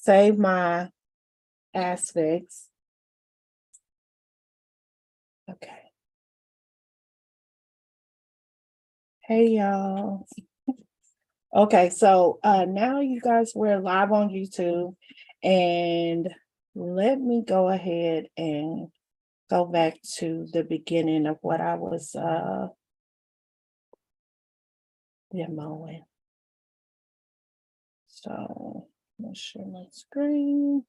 save my aspects. Okay. Hey, y'all. Okay, so now you guys, we're live on YouTube, and let me go ahead and go back to the beginning of what I was demoing. So let's share my screen.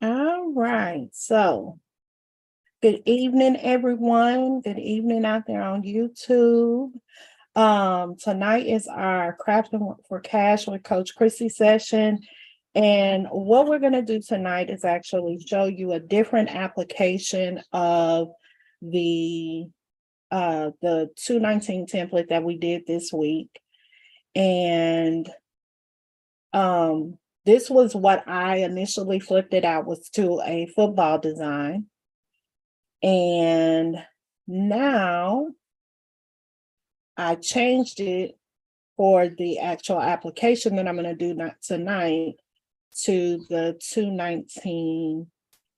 All right, so good evening, everyone. Good evening out there on YouTube. Tonight is our Crafting for Cash with Coach Chrissy session. And what we're going to do tonight is actually show you a different application of the 219 template that we did this week. And this was what I initially flipped it out, was to a football design. And now I changed it for the actual application that I'm going to do tonight to the 219,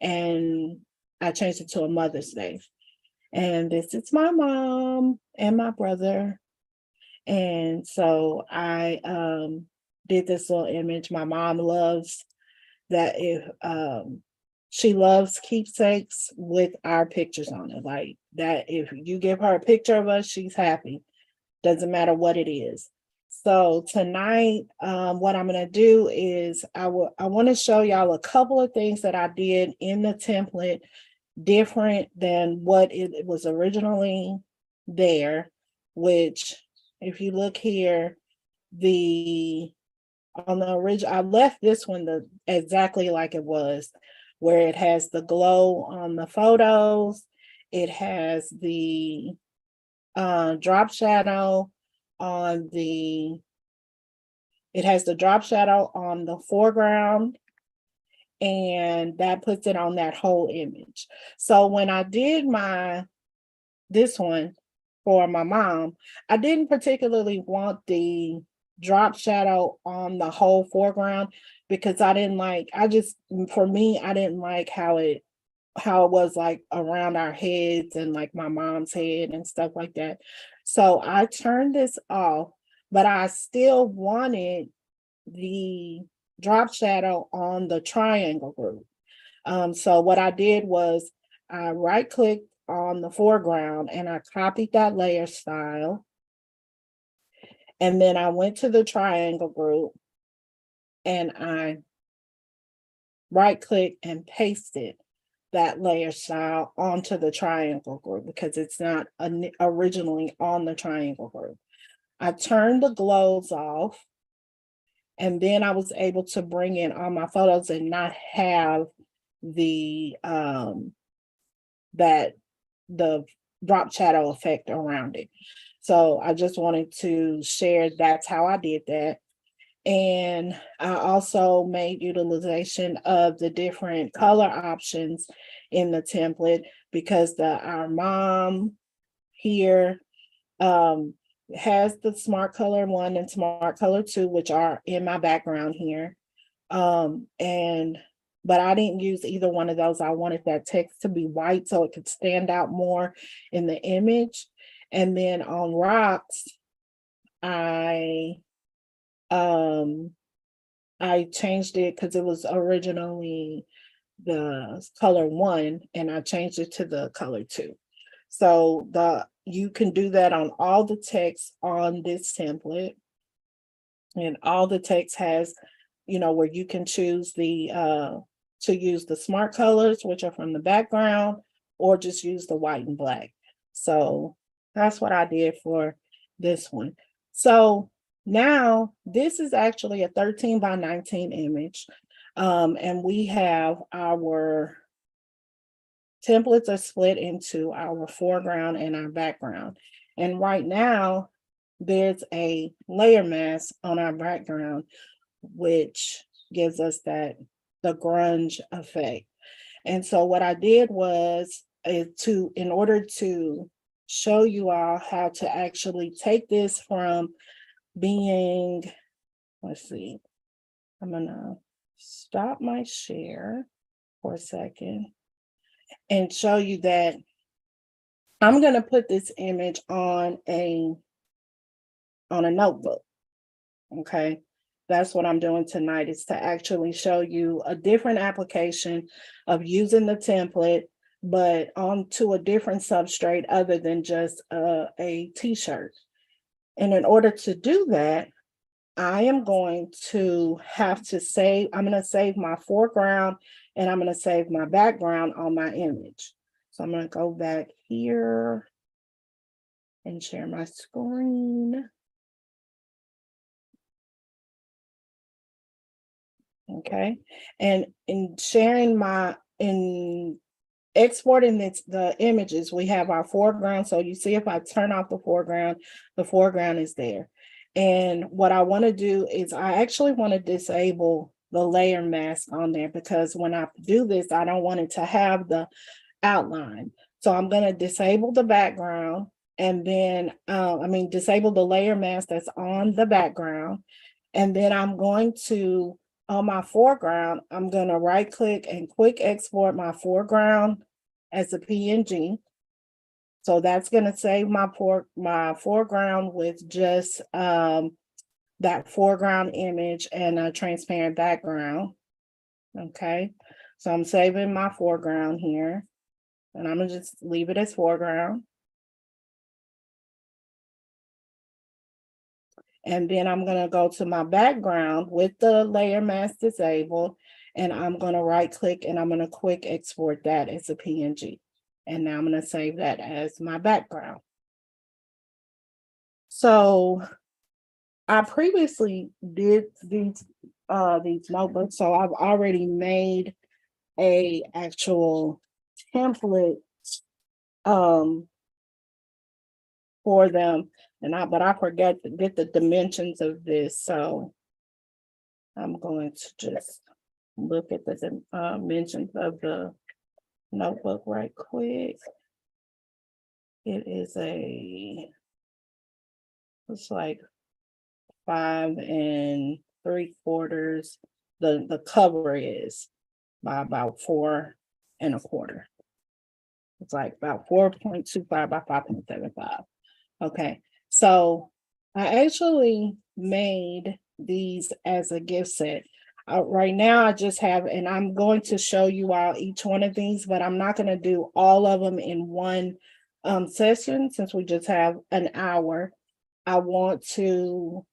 and I changed it to a Mother's Day. And this is my mom and my brother. And so I did this little image. My mom loves that. She loves keepsakes with our pictures on it. Like that, if you give her a picture of us, she's happy. Doesn't matter what it is. So tonight, what I'm going to do is I want to show y'all a couple of things that I did in the template different than what it was originally there, which if you look here, on the original, I left this one exactly like it was, where it has the glow on the photos. It has the drop shadow on the foreground, and that puts it on that whole image. So when I did this one for my mom, I didn't particularly want the drop shadow on the whole foreground because I didn't like how it was like around our heads and like my mom's head and stuff like that. So I turned this off, but I still wanted the drop shadow on the triangle group. So what I did was I right-clicked on the foreground and I copied that layer style. And then I went to the triangle group and I right-clicked and pasted that layer style onto the triangle group because it's not originally on the triangle group. I turned the glows off, and then I was able to bring in all my photos and not have the drop shadow effect around it. So I just wanted to share that's how I did that. And I also made utilization of the different color options in the template because our mom here has the Smart Color 1 and Smart Color 2, which are in my background here. But I didn't use either one of those. I wanted that text to be white so it could stand out more in the image. And then on rocks, I changed it because it was originally the color 1 and I changed it to the color 2. So you can do that on all the text on this template, and all the text has, where you can choose to use the smart colors, which are from the background, or just use the white and black. So that's what I did for this one. So now this is actually a 13 by 19 image. And we have our templates are split into our foreground and our background. And right now there's a layer mask on our background, which gives us the grunge effect. And so what I did was in order to show you all how to actually take this from being, let's see, I'm gonna stop my share for a second and show you that I'm gonna put this image on a notebook. Okay. That's what I'm doing tonight, is to actually show you a different application of using the template, but onto a different substrate other than just a t-shirt. And in order to do that, I am going to have to save, I'm going to save my foreground and I'm going to save my background on my image. So I'm going to go back here and share my screen. Okay, and in exporting the images, we have our foreground. So you see, if I turn off the foreground is there. And what I want to do is I actually want to disable the layer mask on there, because when I do this, I don't want it to have the outline. So I'm going to disable the background, and then disable the layer mask that's on the background. And then I'm going to, on my foreground, I'm going to right click and quick export my foreground as a PNG. So that's going to save my foreground with just that foreground image and a transparent background. Okay, so I'm saving my foreground here, and I'm going to just leave it as foreground. And then I'm going to go to my background with the layer mask disabled, and I'm going to right click and I'm going to quick export that as a PNG. And now I'm going to save that as my background. So I previously did these notebooks, so I've already made a actual template for them, but I forget to get the dimensions of this, so I'm going to just look at the dimensions of the notebook right quick. It is it's like 5 3/4. The cover is by about 4 1/4. It's like about 4.25 by 5.75. Okay, so I actually made these as a gift set. Right now, I just have, and I'm going to show you all each one of these, but I'm not going to do all of them in one session, since we just have an hour. I'm going to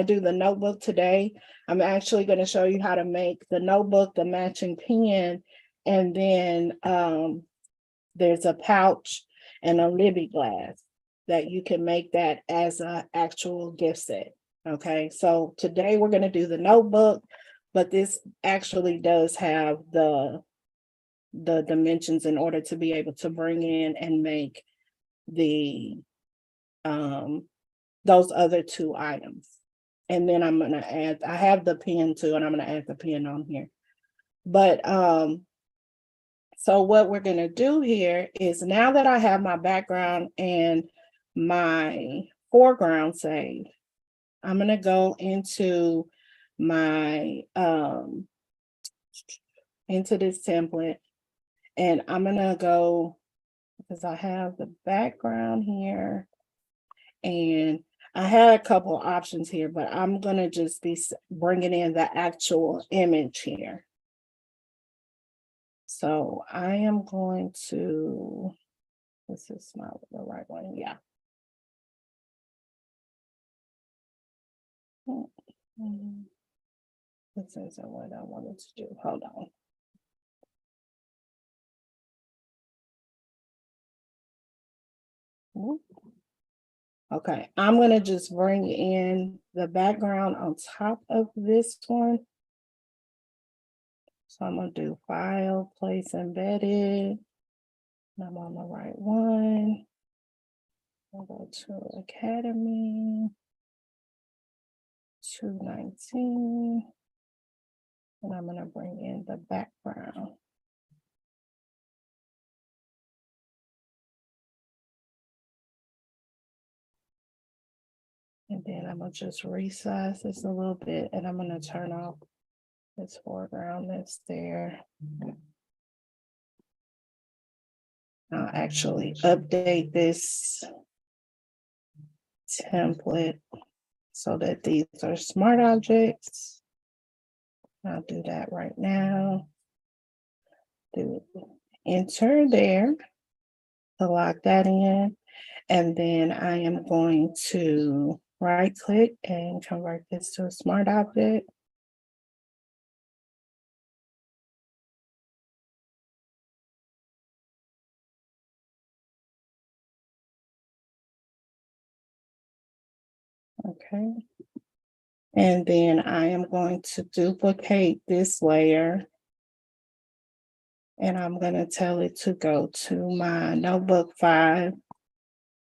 do the notebook today. I'm actually going to show you how to make the notebook, the matching pen, and then there's a pouch and a Libby glass that you can make that as an actual gift set. Okay, so today we're going to do the notebook, but this actually does have the dimensions in order to be able to bring in and make the those other two items. And then I'm going to add, I have the pen too, and I'm going to add the pen on here. But so what we're going to do here is, now that I have my background and my foreground saved, I'm going to go into my into this template, and I'm going to go, because I have the background here, and I had a couple options here, but I'm going to just be bringing in the actual image here. So I am going to, this is not the right one, yeah. This isn't what I wanted to do, hold on. Okay, I'm going to just bring in the background on top of this one. So I'm going to do File, Place Embedded. I'm on the right one. I'll go to Academy 219. And I'm going to bring in the background. then I'm gonna just resize this a little bit, and I'm gonna turn off this foreground that's there. I'll actually update this template so that these are smart objects. I'll do that right now. Do enter there to lock that in. And then I am going to right click and convert this to a smart object. Okay. And then I am going to duplicate this layer. And I'm going to tell it to go to my notebook 5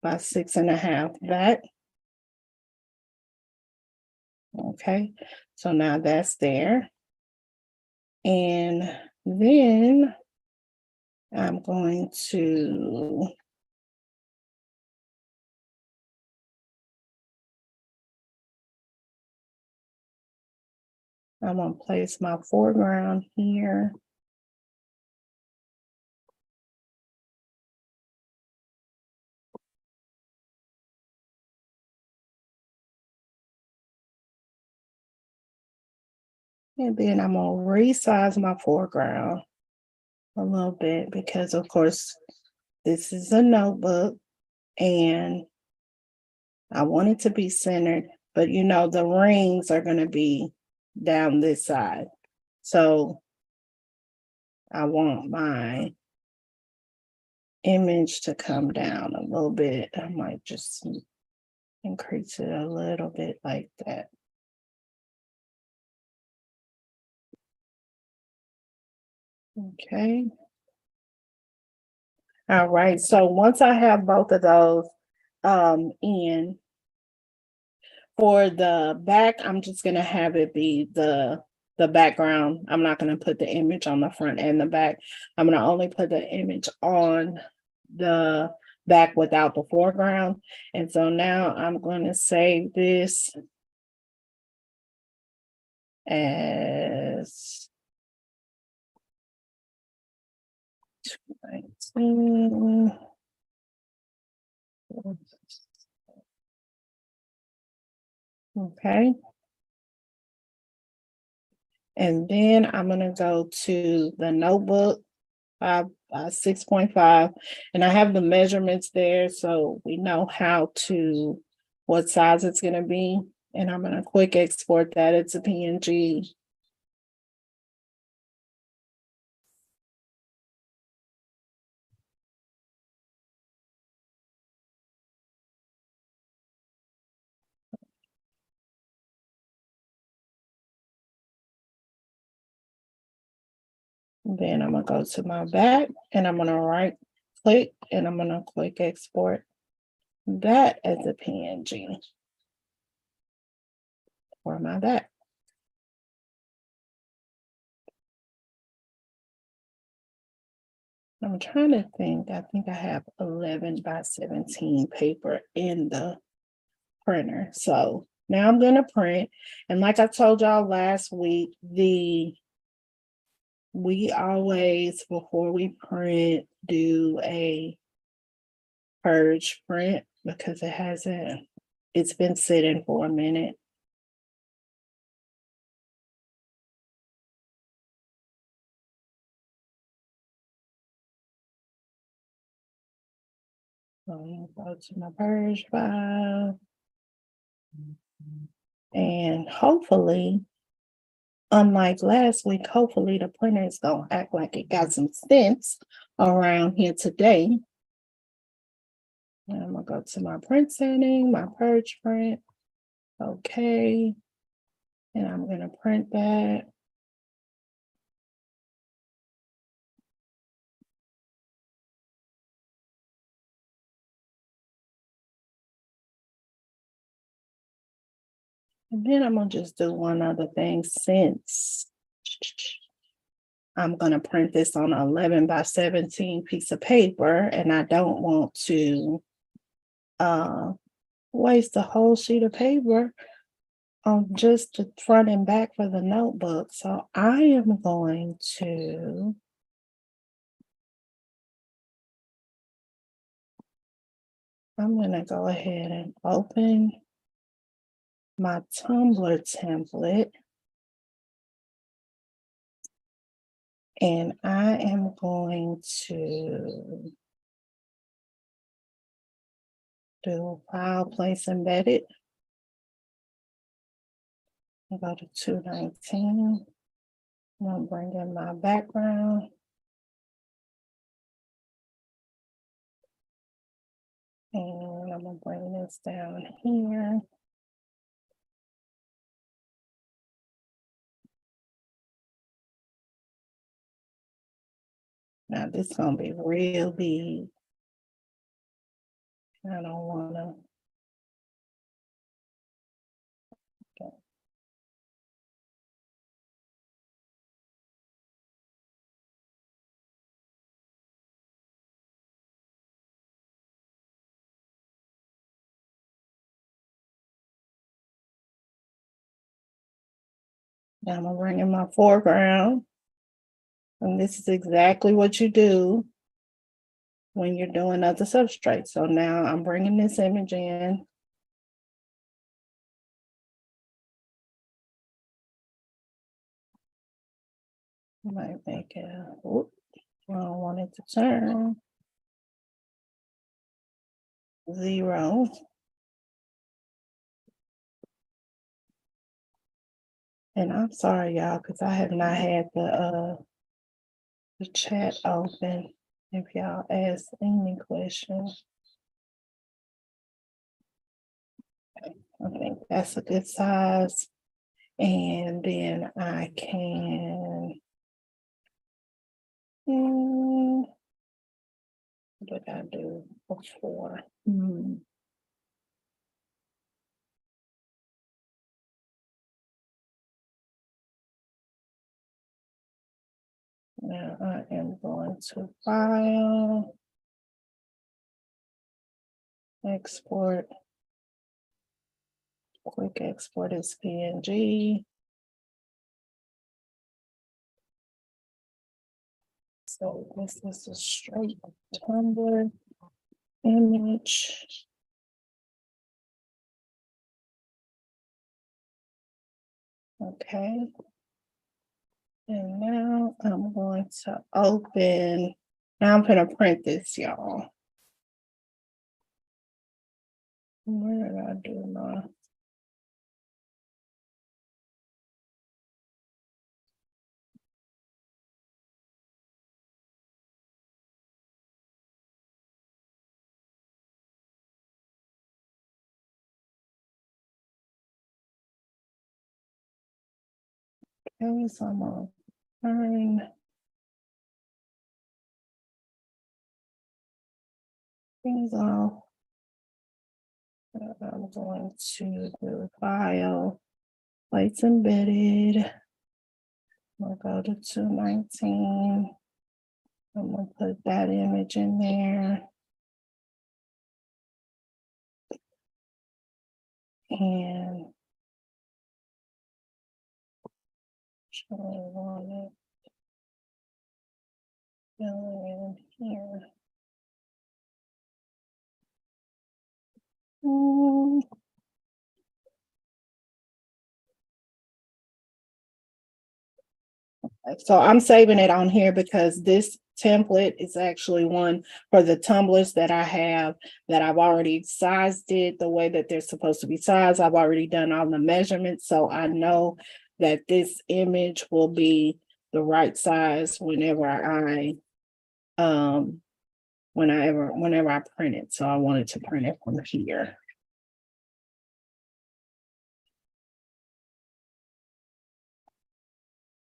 by 6.5 back. Okay, so now that's there. And then I'm going to place my foreground here. And then I'm gonna resize my foreground a little bit because of course this is a notebook and I want it to be centered, but you know, the rings are gonna be down this side. So I want my image to come down a little bit. I might just increase it a little bit like that. Okay. All right. So once I have both of those in, for the back, I'm just gonna have it be the background. I'm not gonna put the image on the front and the back. I'm gonna only put the image on the back without the foreground. And so now I'm gonna save this as 19. Okay. And then I'm gonna go to the notebook 6.5, and I have the measurements there, so we know what size it's gonna be. And I'm gonna quick export that. It's a PNG. Then I'm gonna go to my back and I'm gonna right click and I'm gonna quick export that as a PNG for my back. I'm trying to think, I think I have 11 by 17 paper in the printer. So now I'm gonna print. And like I told y'all last week, we always, before we print, do a purge print because it's been sitting for a minute. So I'm gonna go to my purge file. And hopefully, unlike last week, hopefully the printer is gonna act like it got some sense around here today. And I'm gonna go to my print setting, my purge print. Okay. And I'm gonna print that. And then I'm gonna just do one other thing since I'm gonna print this on 11 by 17 piece of paper and I don't want to waste a whole sheet of paper on just the front and back for the notebook. So I am going to go ahead and open my Tumblr template. And I am going to do file place embedded. I go to 219. I'm gonna bring in my background. And I'm gonna bring this down here. Now this is gonna be real big. I don't wanna. Okay. Now I'm gonna bring in my foreground. And this is exactly what you do when you're doing other substrates. So now I'm bringing this image in. I might make it, whoop, I don't want it to turn 0. And I'm sorry, y'all, because I have not had the chat open. If y'all ask any questions, I think that's a good size. And then I can, what did I do before? Now I am going to file, export, quick export as PNG. So this is a straight Tumblr image. Okay. And now I'm going to open, now I'm gonna print this, y'all. Where did I do my? Okay, so I'm gonna turn things off. I'm going to do file, place embedded. I'll go to 219. I'm gonna put that image in there. And want it in here. So I'm saving it on here because this template is actually one for the tumblers that I have, that I've already sized it the way that they're supposed to be sized. I've already done all the measurements, so I know that this image will be the right size whenever I whenever I print it. So I wanted to print it from here.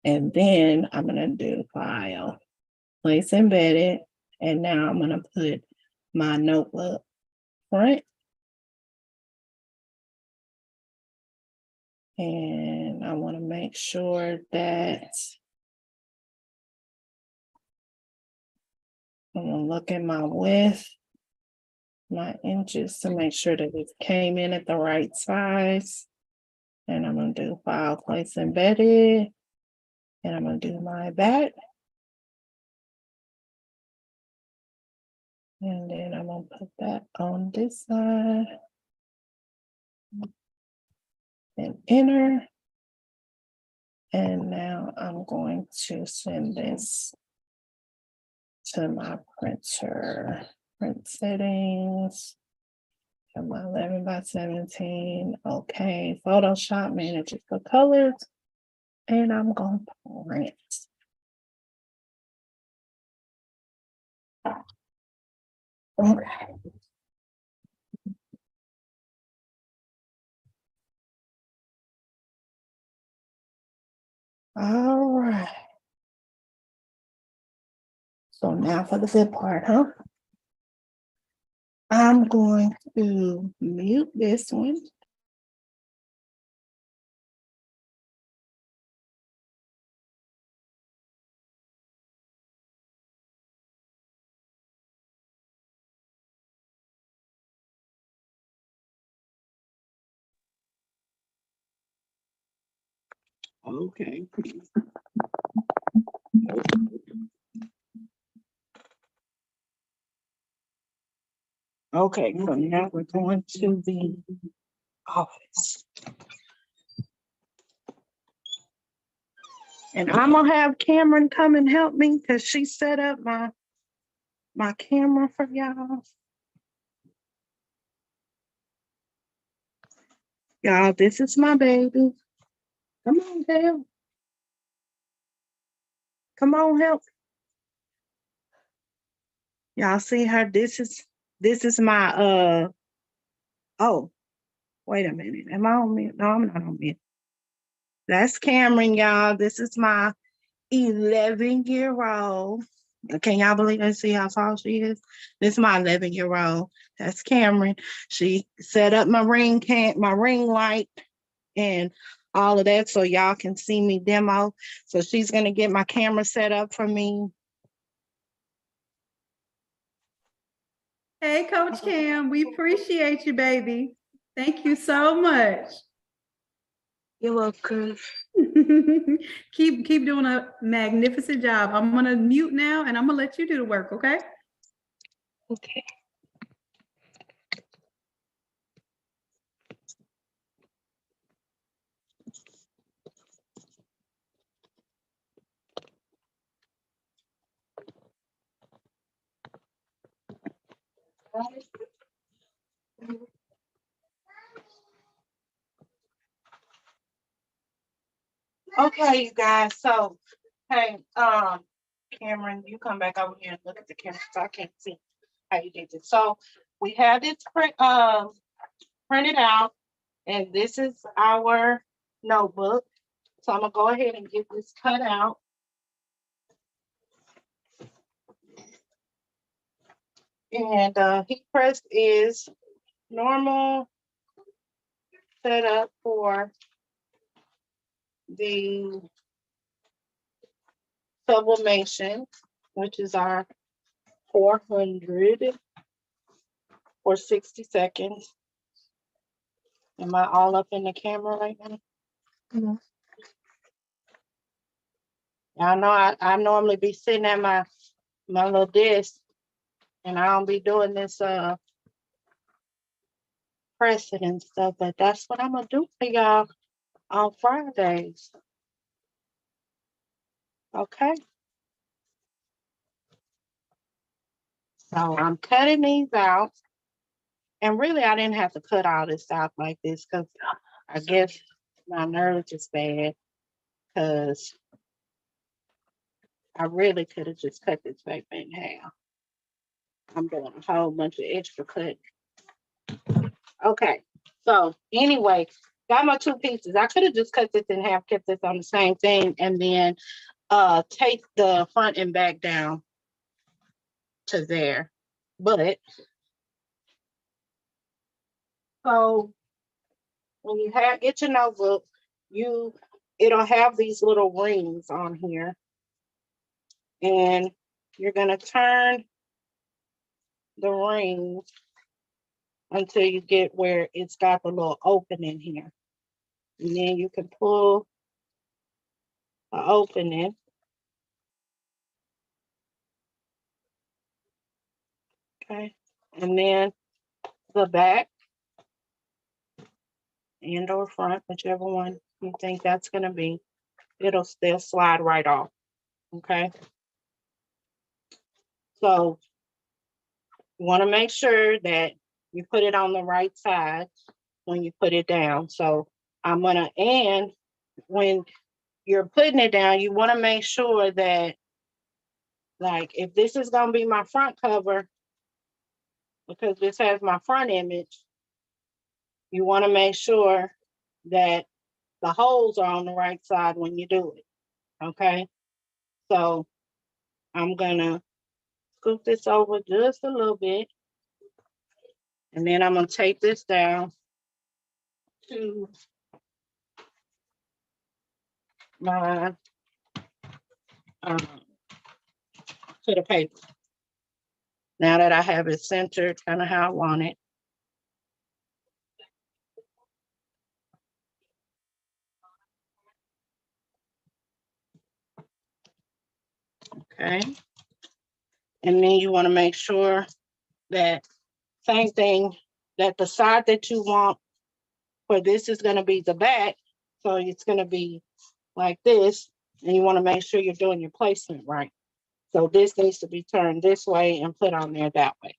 And then I'm gonna do file, place embedded, and now I'm gonna put my notebook print. And I want to make sure that I'm gonna look at my width my inches to make sure that it came in at the right size. And I'm going to do file place embedded. And I'm going to do my back. And then I'm going to put that on this side. And enter. And now I'm going to send this to my printer. Print settings. And my 11 by 17. Okay. Photoshop manages the colors. And I'm going to print. Okay. All right. So now for the good part, huh? I'm going to mute this one. Okay. Okay, so now we're going to the office. And I'm gonna have Cameron come and help me because she set up my camera for y'all. Y'all, this is my baby. Come on, Dale. Come on, help. Y'all see her? This is my oh, wait a minute. Am I on mute? No, I'm not on mute. That's Cameron, y'all. This is my 11-year-old. Can y'all believe I see how tall she is? This is my 11-year-old. That's Cameron. She set up my ring light and all of that so y'all can see me demo. So she's gonna get my camera set up for me. Hey, Coach Cam, we appreciate you, baby. Thank you so much. You're welcome. keep doing a magnificent job. I'm gonna mute now and I'm gonna let you do the work, okay? Okay. Okay, you guys. So, hey, Cameron, you come back over here and look at the camera so I can't see how you did this. So we have this printed out, and this is our notebook. So I'm gonna go ahead and get this cut out. And heat press is normal setup for the sublimation, which is our 400 for 60 seconds. Am I all up in the camera right now? Mm-hmm. I know I normally be sitting at my little desk and I don't be doing this pressing and stuff, but that's what I'm gonna do for y'all on Fridays. Okay. So I'm cutting these out. And really I didn't have to cut all this out like this because I guess my nerves is bad because I really could have just cut this paper in half. I'm doing a whole bunch of extra cut. Okay, so anyway, got my 2 pieces. I could have just cut this in half, kept this on the same thing, and then take the front and back down to there. But so when you get your notebook, it'll have these little rings on here. And you're gonna turn the rings until you get where it's got the little opening here. And then you can pull the opening. Okay. And then the back and or front, whichever one you think that's going to be, it'll still slide right off. Okay. So you want to make sure that you put it on the right side when you put it down. So I'm going to, and when you're putting it down, you want to make sure that, like, if this is going to be my front cover, because this has my front image, you want to make sure that the holes are on the right side when you do it. Okay. So I'm going to scoop this over just a little bit. And then I'm going to take this down to my, to the paper. Now that I have it centered kind of how I want it. Okay. And then you want to make sure that same thing, that the side that you want for this is going to be the back. So it's going to be like this. And you want to make sure you're doing your placement right. So this needs to be turned this way and put on there that way.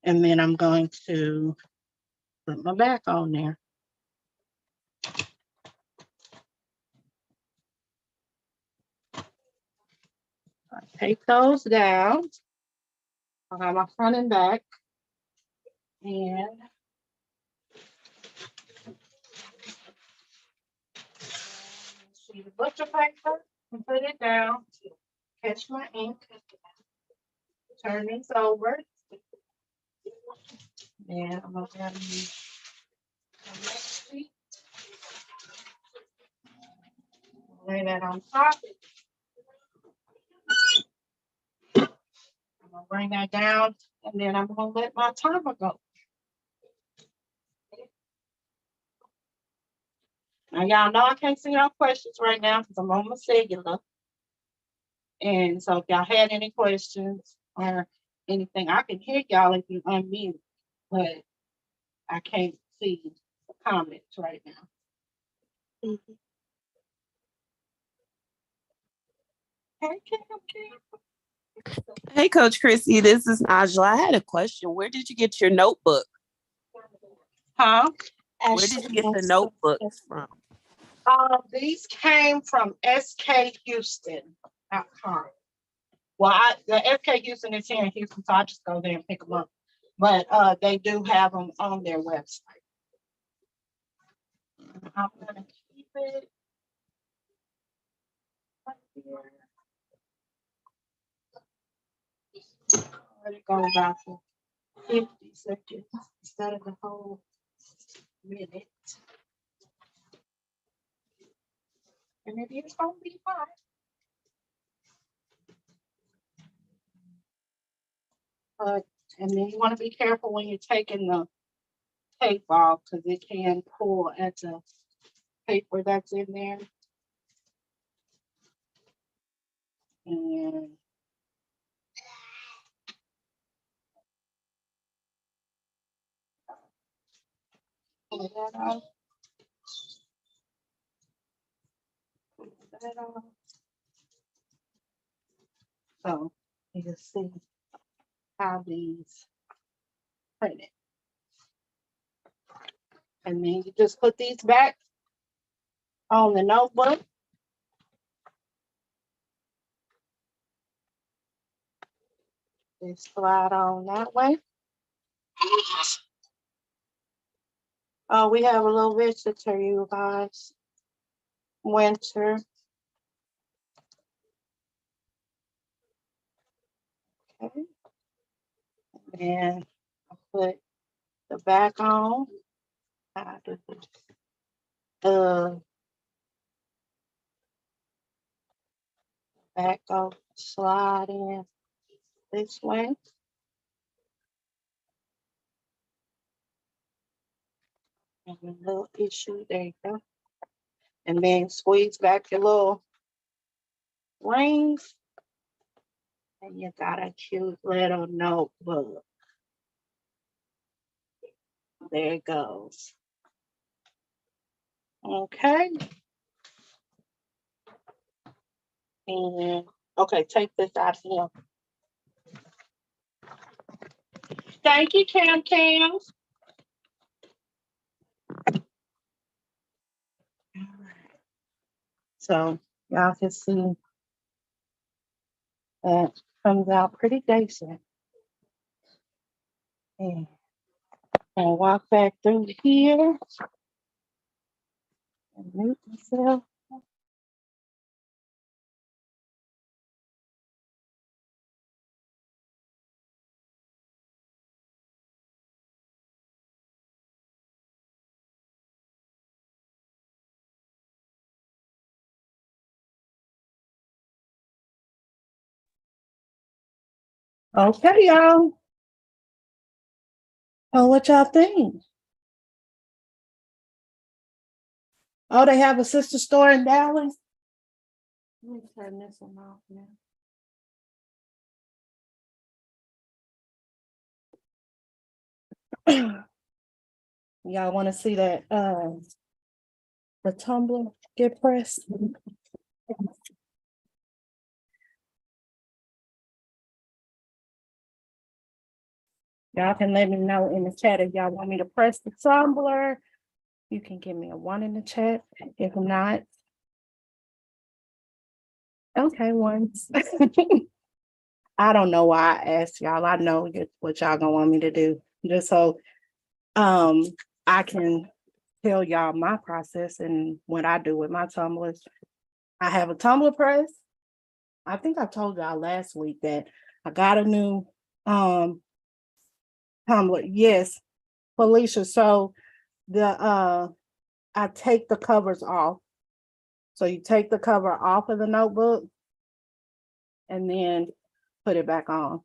And then I'm going to put my back on there. I take those down. I have my front and back. And see the butcher paper and put it down. Catch my ink. Turn this over. And I'm going to use the next sheet. Lay that on top. I'm going to bring that down, and then I'm going to let my timer go. Now, y'all know I can't see y'all questions right now because I'm on my cellular. And so if y'all had any questions or anything, I can hear y'all if you unmute, but I can't see the comments right now. Mm-hmm. Hey, Kim. Hey, Coach Chrissy, this is Najla. I had a question. Where did you get your notebook? Huh? Where did you get the notebooks from? These came from skhouston.com. Well, the SK Houston is here in Houston, so I just go there and pick them up. But they do have them on their website. I'm gonna keep it right here. Let it go about for 50 seconds instead of the whole minute. And it is gonna be fine. And then you want to be careful when you're taking the tape off because it can pull at the paper that's in there. And pull that off. Pull that off. So you can see how these printed. And then you just put these back on the notebook. They slide on that way. Oh, we have a little visitor, you guys. Winter. Okay. And I put the back on. I do this. Back go slide in this way. And a little issue, there you go. And then squeeze back your little rings. And you got a cute little notebook. There it goes. Okay. And okay, take this out of here. Thank you, Cam Cam. So y'all can see that comes out pretty decent. And walk back through here and mute myself. Okay, y'all. Oh, what y'all think? Oh, they have a sister store in Dallas. Let me turn this one off now. Y'all want to see that the tumbler get pressed? Y'all can let me know in the chat if y'all want me to press the tumbler. You can give me a 1 in the chat. If not, okay, once. I don't know why I asked y'all. I know what y'all gonna want me to do. Just so I can tell y'all my process and what I do with my tumblers. I have a tumbler press. I think I told y'all last week that I got a new tumbler. Yes, Felicia. So I take the covers off. So you take the cover off of the notebook and then put it back on.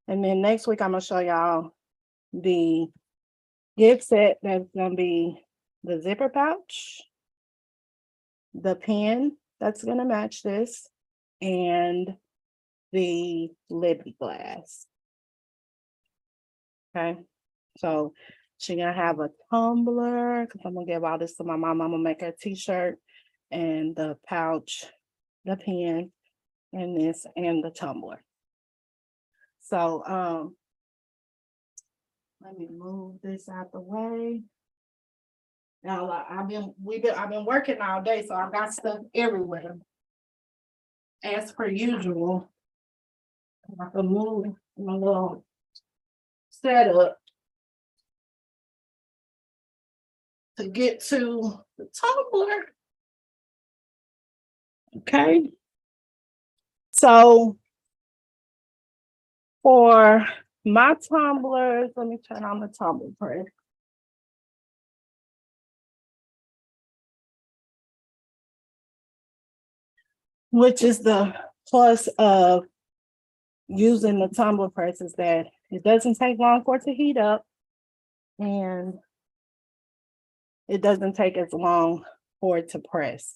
And then next week I'm gonna show y'all the gift set that's gonna be the zipper pouch, the pen that's gonna match this, and the lip glass. Okay, so she's gonna have a tumbler because I'm gonna give all this to my mom. I'm gonna make her a t-shirt and the pouch, the pen, and this and the tumbler. So let me move this out the way. Now I've been working all day, so I've got stuff everywhere. As per usual, I can move my little setup to get to the tumbler. Okay. So for my tumblers, let me turn on the tumbler press. Which is the plus of using the tumbler press is that it doesn't take long for it to heat up and it doesn't take as long for it to press.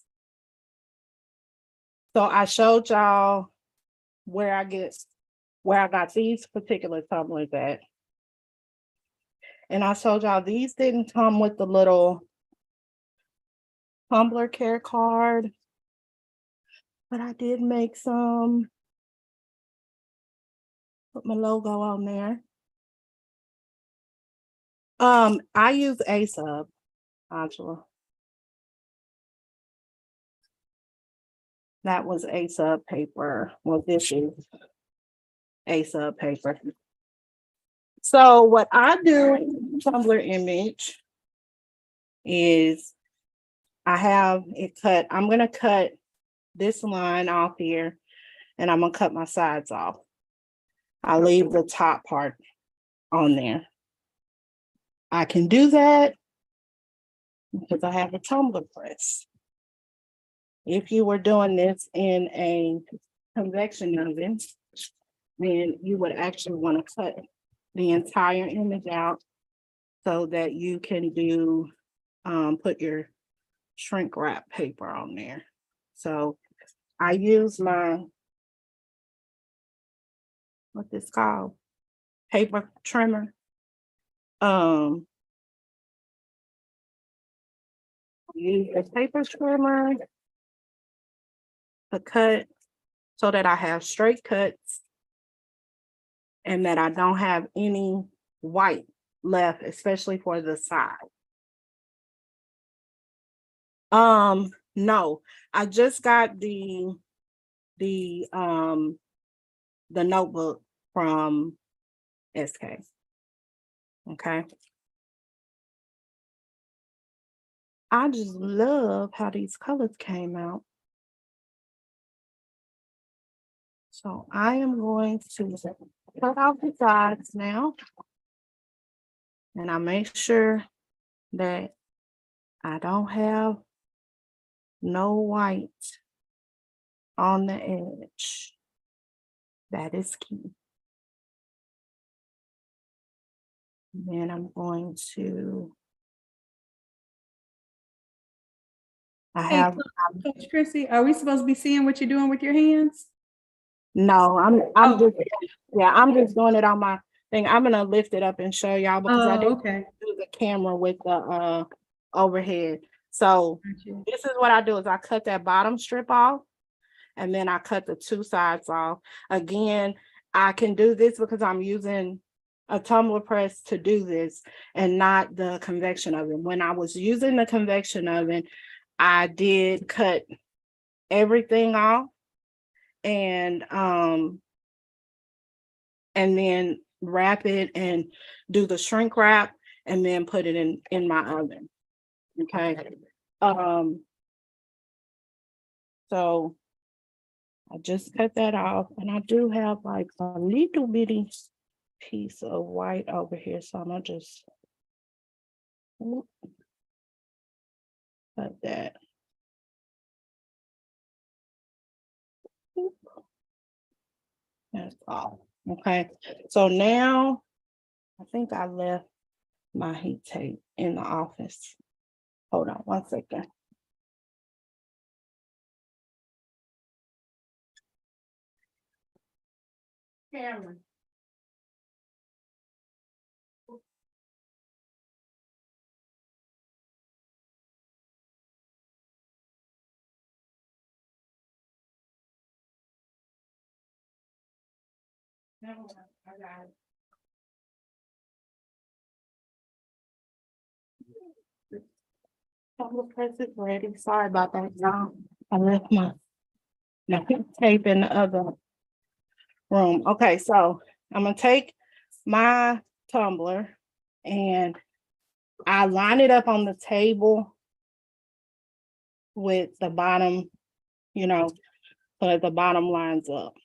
So I showed y'all where I got these particular tumblers at. And I showed y'all these didn't come with the little tumbler care card, but I did make some. Put my logo on there. I use ASUB, Angela. That was ASUB paper. Well, this is ASUB paper. So what I do, tumbler image, is I have it cut. I'm going to cut this line off here and I'm going to cut my sides off. I leave the top part on there. I can do that because I have a tumbler press. If you were doing this in a convection oven, then you would actually want to cut the entire image out so that you can do, put your shrink wrap paper on there. So I use my, what this called, paper trimmer. Use a paper trimmer to cut so that I have straight cuts and that I don't have any white left, especially for the side. No, I just got the notebook from SK. Okay. I just love how these colors came out. So I am going to cut out the sides now. And I make sure that I don't have no white on the edge. That is key. Then I'm going to, I Hey, have, Coach Chrissy, are we supposed to be seeing what you're doing with your hands? no, I'm Oh. just, yeah, I'm just doing it on my thing. I'm gonna lift it up and show y'all because I Oh, didn't okay. do the camera with the overhead. So Gotcha. this is what I do is I cut that bottom strip off and then I cut the two sides off. Again, I can do this because I'm using a tumbler press to do this and not the convection oven. When I was using the convection oven, I did cut everything off and then wrap it and do the shrink wrap and then put it in my oven. Okay. So I just cut that off and I do have like a little bitty piece of white over here. So I'm gonna just cut that. That's all. Okay. So now I think I left my heat tape in the office. Hold on 1 second. Cameron. Never mind, I got it. Tumbler press is ready. Sorry about that, y'all. I left my heat tape in the other room. Okay, so I'm gonna take my tumbler and I line it up on the table with the bottom, so that the bottom lines up.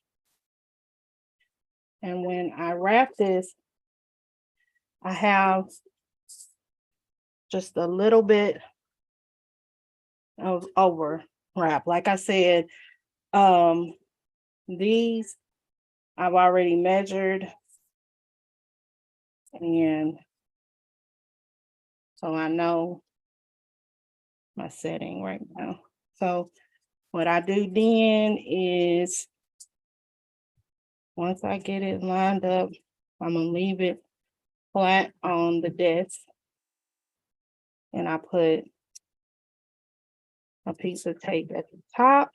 And when I wrap this, I have just a little bit of over wrap. Like I said, these I've already measured. And so I know my setting right now. So what I do then is once I get it lined up, I'm gonna leave it flat on the desk. And I put a piece of tape at the top.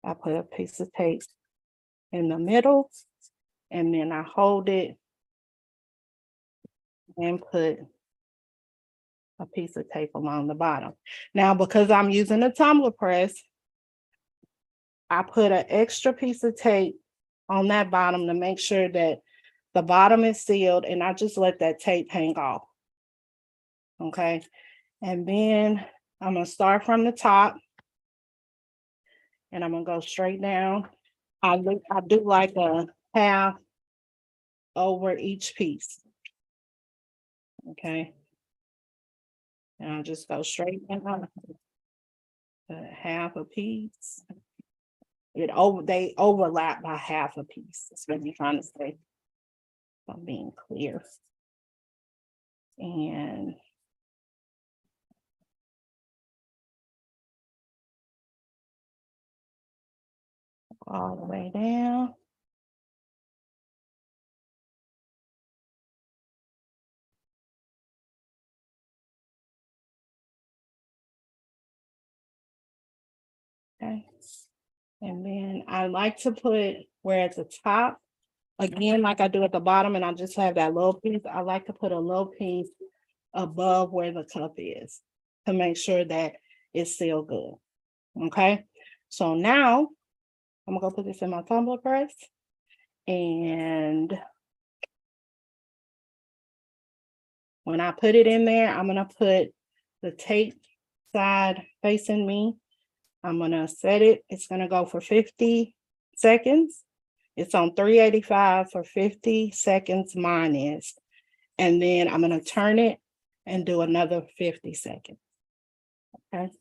I put a piece of tape in the middle, and then I hold it and put a piece of tape along the bottom. Now, because I'm using a tumbler press, I put an extra piece of tape on that bottom to make sure that the bottom is sealed, and I just let that tape hang off. Okay. And then I'm gonna start from the top and I'm gonna go straight down. I do like a half over each piece. Okay. And I'll just go straight down, half a piece. They overlap by half a piece. That's what I'm trying to say. I'm being clear. And all the way down. Okay. And then I like to put where at the top, again, like I do at the bottom, and I just have that little piece. I like to put a little piece above where the cup is to make sure that it's still good. Okay. So now I'm gonna go put this in my tumbler press. And when I put it in there, I'm gonna put the tape side facing me. I'm gonna set it. It's gonna go for 50 seconds. It's on 385 for 50 seconds, mine is. And then I'm gonna turn it and do another 50 seconds. Okay.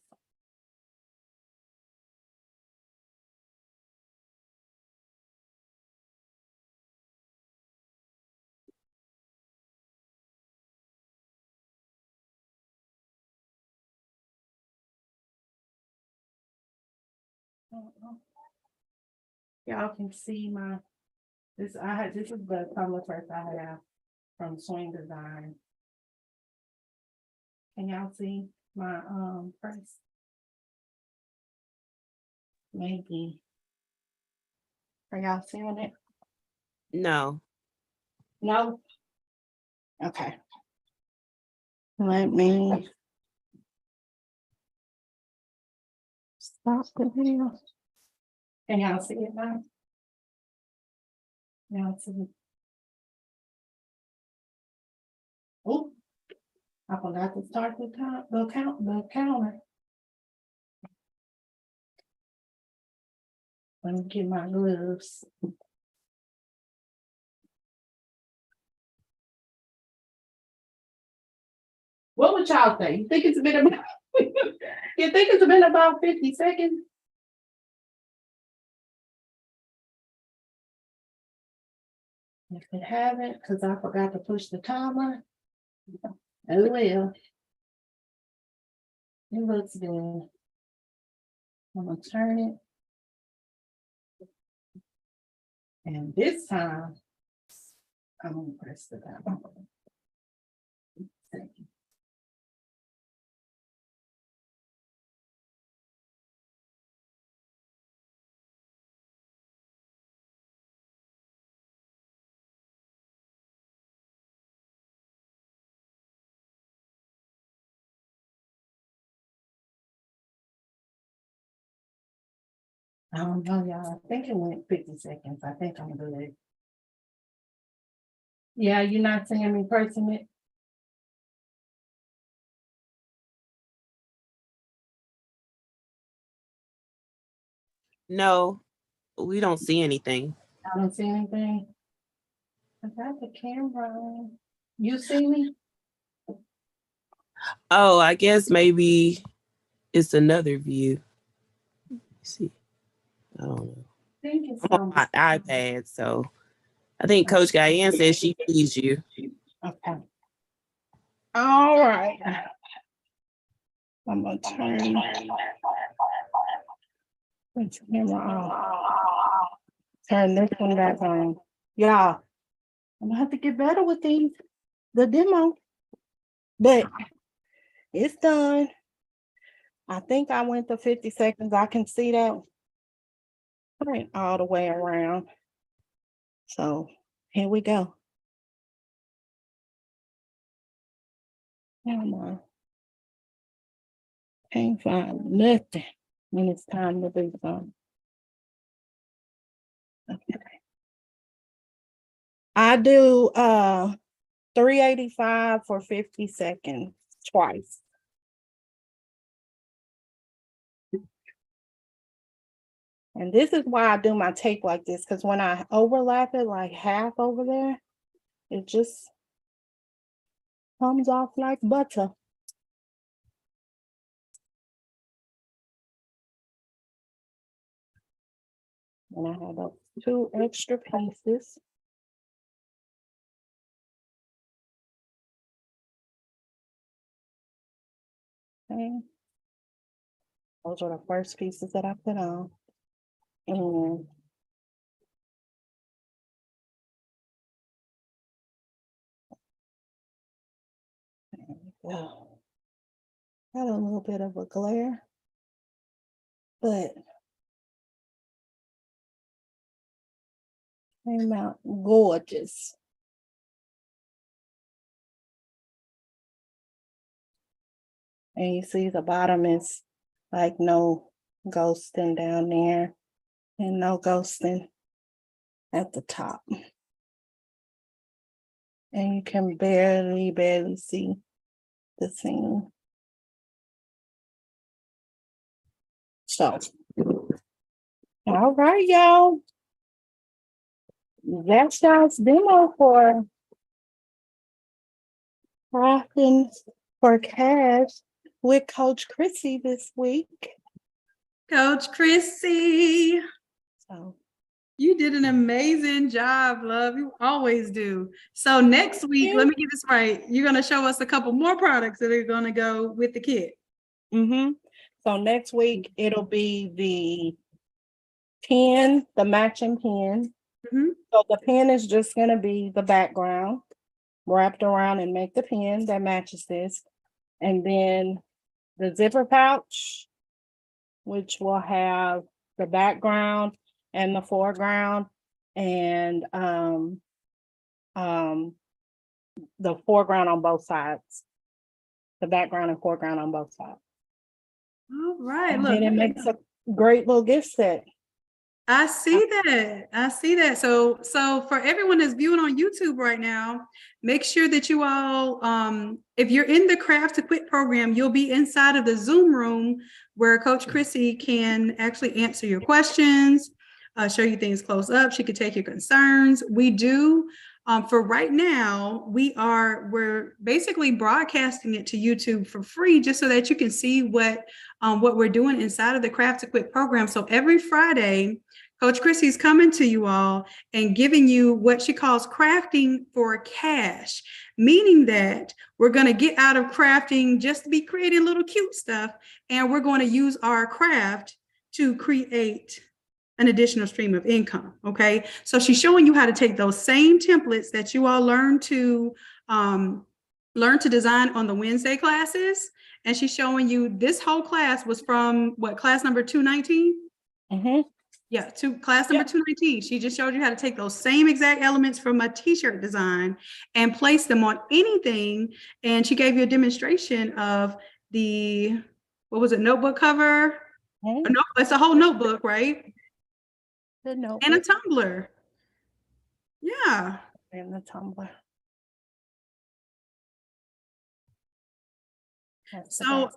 Y'all can see this is the tumbler press I have from Swing Design. Can y'all see my press? Maybe. Are y'all seeing it? No. No? Okay. Let me stop the video. Can y'all see it now? Y'all see it? Oh, I forgot to start the counter. Let me get my gloves. What would y'all say? You think it's been about you think it's been about 50 seconds? If it haven't, because I forgot to push the timer. Oh well. It looks good. I'm gonna turn it. And this time, I'm gonna press the timer. I don't know, y'all. I think it went 50 seconds. I think I'm good. Yeah, you're not seeing me pressing it? No, we don't see anything. I don't see anything. I got the camera on. You see me? Oh, I guess maybe it's another view. Let's see. I don't know. I think it's I'm on my iPad, so I think Coach Guyanne says she sees you. okay. All right. I'm gonna turn the camera off. Turn this one back on. Yeah, I'm gonna have to get better with the demo. But it's done. I think I went to 50 seconds. I can see that right all the way around. So here we go. Come on. Can't find nothing when it's time to do something. Okay. I do 385 for 50 seconds twice. And this is why I do my tape like this, because when I overlap it like half over there, it just comes off like butter. And I have those 2 extra pieces. Okay. Those are the first pieces that I put on. And there we go. Got a little bit of a glare, but came out gorgeous. And you see the bottom is like no ghosting down there and no ghosting at the top. And you can barely see the seam. So, all right, y'all. That's y'all's demo for crafting for cash with Coach Chrissy this week. Coach Chrissy, So, you did an amazing job, love. You always do. So next week, let me get this right. You're going to show us a couple more products that are going to go with the kit. so next week it'll be the pen, the matching pen. So the pen is just going to be the background wrapped around and make the pen that matches this. And then the zipper pouch, which will have the background and the foreground, and the foreground on both sides, the background and foreground on both sides. All right, And look. then it makes a great little gift set. I see that. I see that. So for everyone that's viewing on YouTube right now, make sure that you all, if you're in the Craft to Quit program, you'll be inside of the Zoom room where Coach Chrissy can actually answer your questions, show you things close up. She could take your concerns. We do. For right now, we're basically broadcasting it to YouTube for free, just so that you can see what we're doing inside of the Craft to Quit program. So every Friday, Coach Chrissy's coming to you all and giving you what she calls crafting for cash, meaning that we're going to get out of crafting just to be creating little cute stuff, and we're going to use our craft to create an additional stream of income. Okay, so she's showing you how to take those same templates that you all learn to design on the Wednesday classes, and she's showing you this whole class was from what, class number 219? Yeah, class number 219. She just showed you how to take those same exact elements from a t-shirt design and place them on anything. And she gave you a demonstration of the, what was it, notebook cover? No, it's a whole notebook, right? The notebook. And a tumbler. Yeah. And the tumbler. So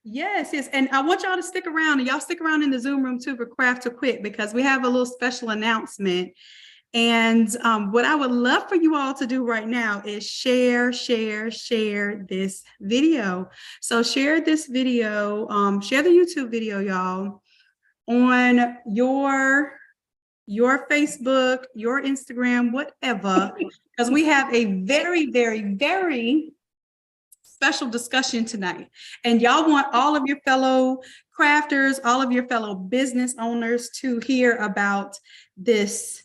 yes. And I want y'all to stick around, and y'all stick around in the Zoom room too for Craft to Quit, because we have a little special announcement. And what I would love for you all to do right now is share this video. So share this video, share the YouTube video, y'all, on your Facebook, your Instagram, whatever, because we have a very special discussion tonight. And y'all want all of your fellow crafters, all of your fellow business owners to hear about this.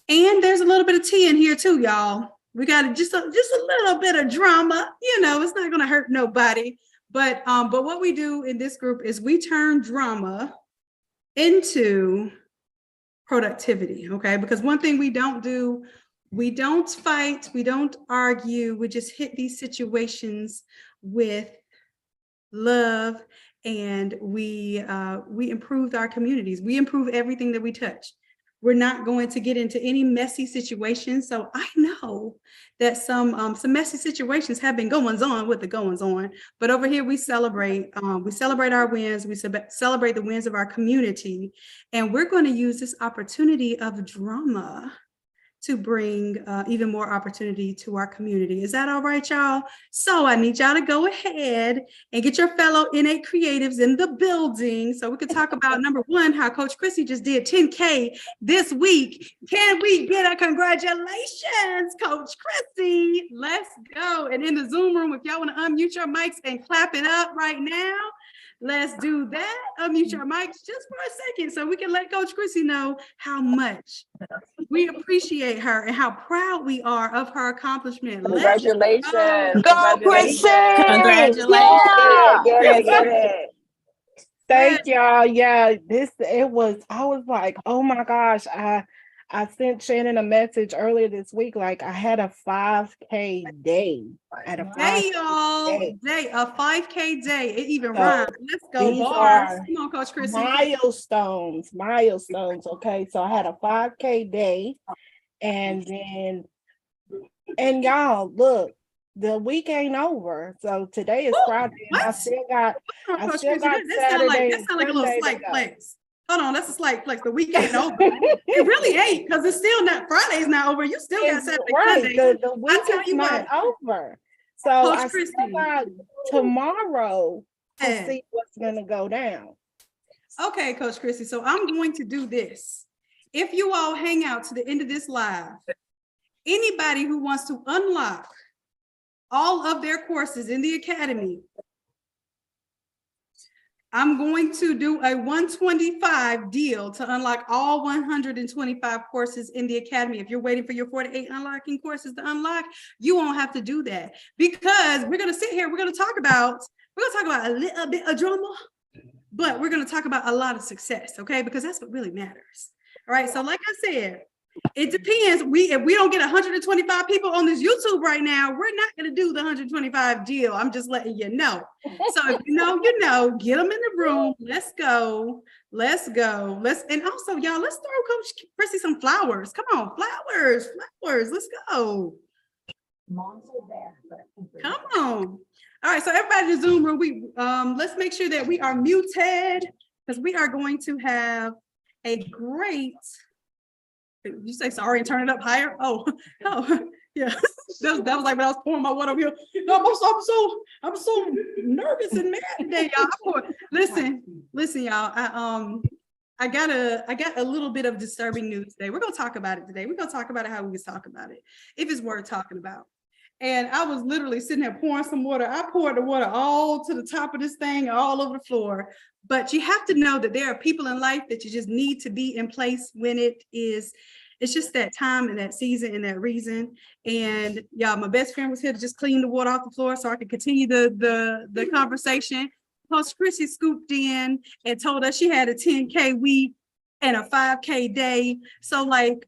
And there's a little bit of tea in here too, y'all. We got just a little bit of drama. You know, it's not going to hurt nobody. But what we do in this group is we turn drama into productivity, okay? Because one thing we don't do, we don't fight, we don't argue, we just hit these situations with love, and we improved our communities. We improve everything that we touch. We're not going to get into any messy situations. So I know that some messy situations have been goings on with the goings on, but over here we celebrate our wins. We celebrate the wins of our community, and we're going to use this opportunity of drama to bring even more opportunity to our community. Is that all right, y'all? So I need y'all to go ahead and get your fellow innate creatives in the building so we can talk about, number one, how Coach Chrissy just did 10K this week. Can we get a congratulations, Coach Chrissy? Let's go. And in the Zoom room, if y'all want to unmute your mics and clap it up right now, let's do that. Unmute your mics just for a second so we can let Coach Chrissy know how much we appreciate her and how proud we are of her accomplishment. Congratulations. Go, Chrissy! Congratulations. Yeah! Get it. Thank y'all. Yeah, I was like, oh my gosh. I sent Shannon a message earlier this week. Like I had a 5K day. A 5K day. It even So, rhymes. Let's go, these bars. are Come on, Coach Chrissy. milestones. Okay. So I had a 5K day. And y'all, look, the week ain't over. So today is Friday. And I still got Saturday. That sound like a little slight flex. Hold on, that's a slight flex. The week ain't over. It really ain't, because it's still not, Friday's not over. You still got Saturday, Sunday. The week is not over. So I still got tomorrow to see what's gonna go down. Okay, Coach Chrissy. So I'm going to do this. If you all hang out to the end of this live, anybody who wants to unlock all of their courses in the academy, I'm going to do a 125 deal to unlock all 125 courses in the academy. If you're waiting for your 48 unlocking courses to unlock, you won't have to do that, because we're going to sit here. We're going to talk about a little bit of drama, but we're going to talk about a lot of success. Okay. Because that's what really matters. All right. So like I said, it depends. If we don't get 125 people on this YouTube right now, we're not going to do the 125 deal. I'm just letting you know. So if you know, get them in the room. Let's go. And also, y'all, let's throw Coach Chrissy some flowers. Come on, flowers. Let's go. Come on. All right. So everybody in the Zoom room, let's make sure that we are muted, because we are going to have a great. You say sorry and turn it up higher? Oh, yeah. That was like when I was pouring my water over here. No, I'm so nervous and mad today, y'all. Listen, y'all. I got a little bit of disturbing news today. We're gonna talk about it today. We're gonna talk about it how we can talk about it, if it's worth talking about. And I was literally sitting there pouring some water. I poured the water all to the top of this thing, all over the floor. But you have to know that there are people in life that you just need to be in place when it's just that time and that season and that reason. And y'all, my best friend was here to just clean the water off the floor so I could continue the conversation. Coach Chrissy scooped in and told us she had a 10K week and a 5K day. So like,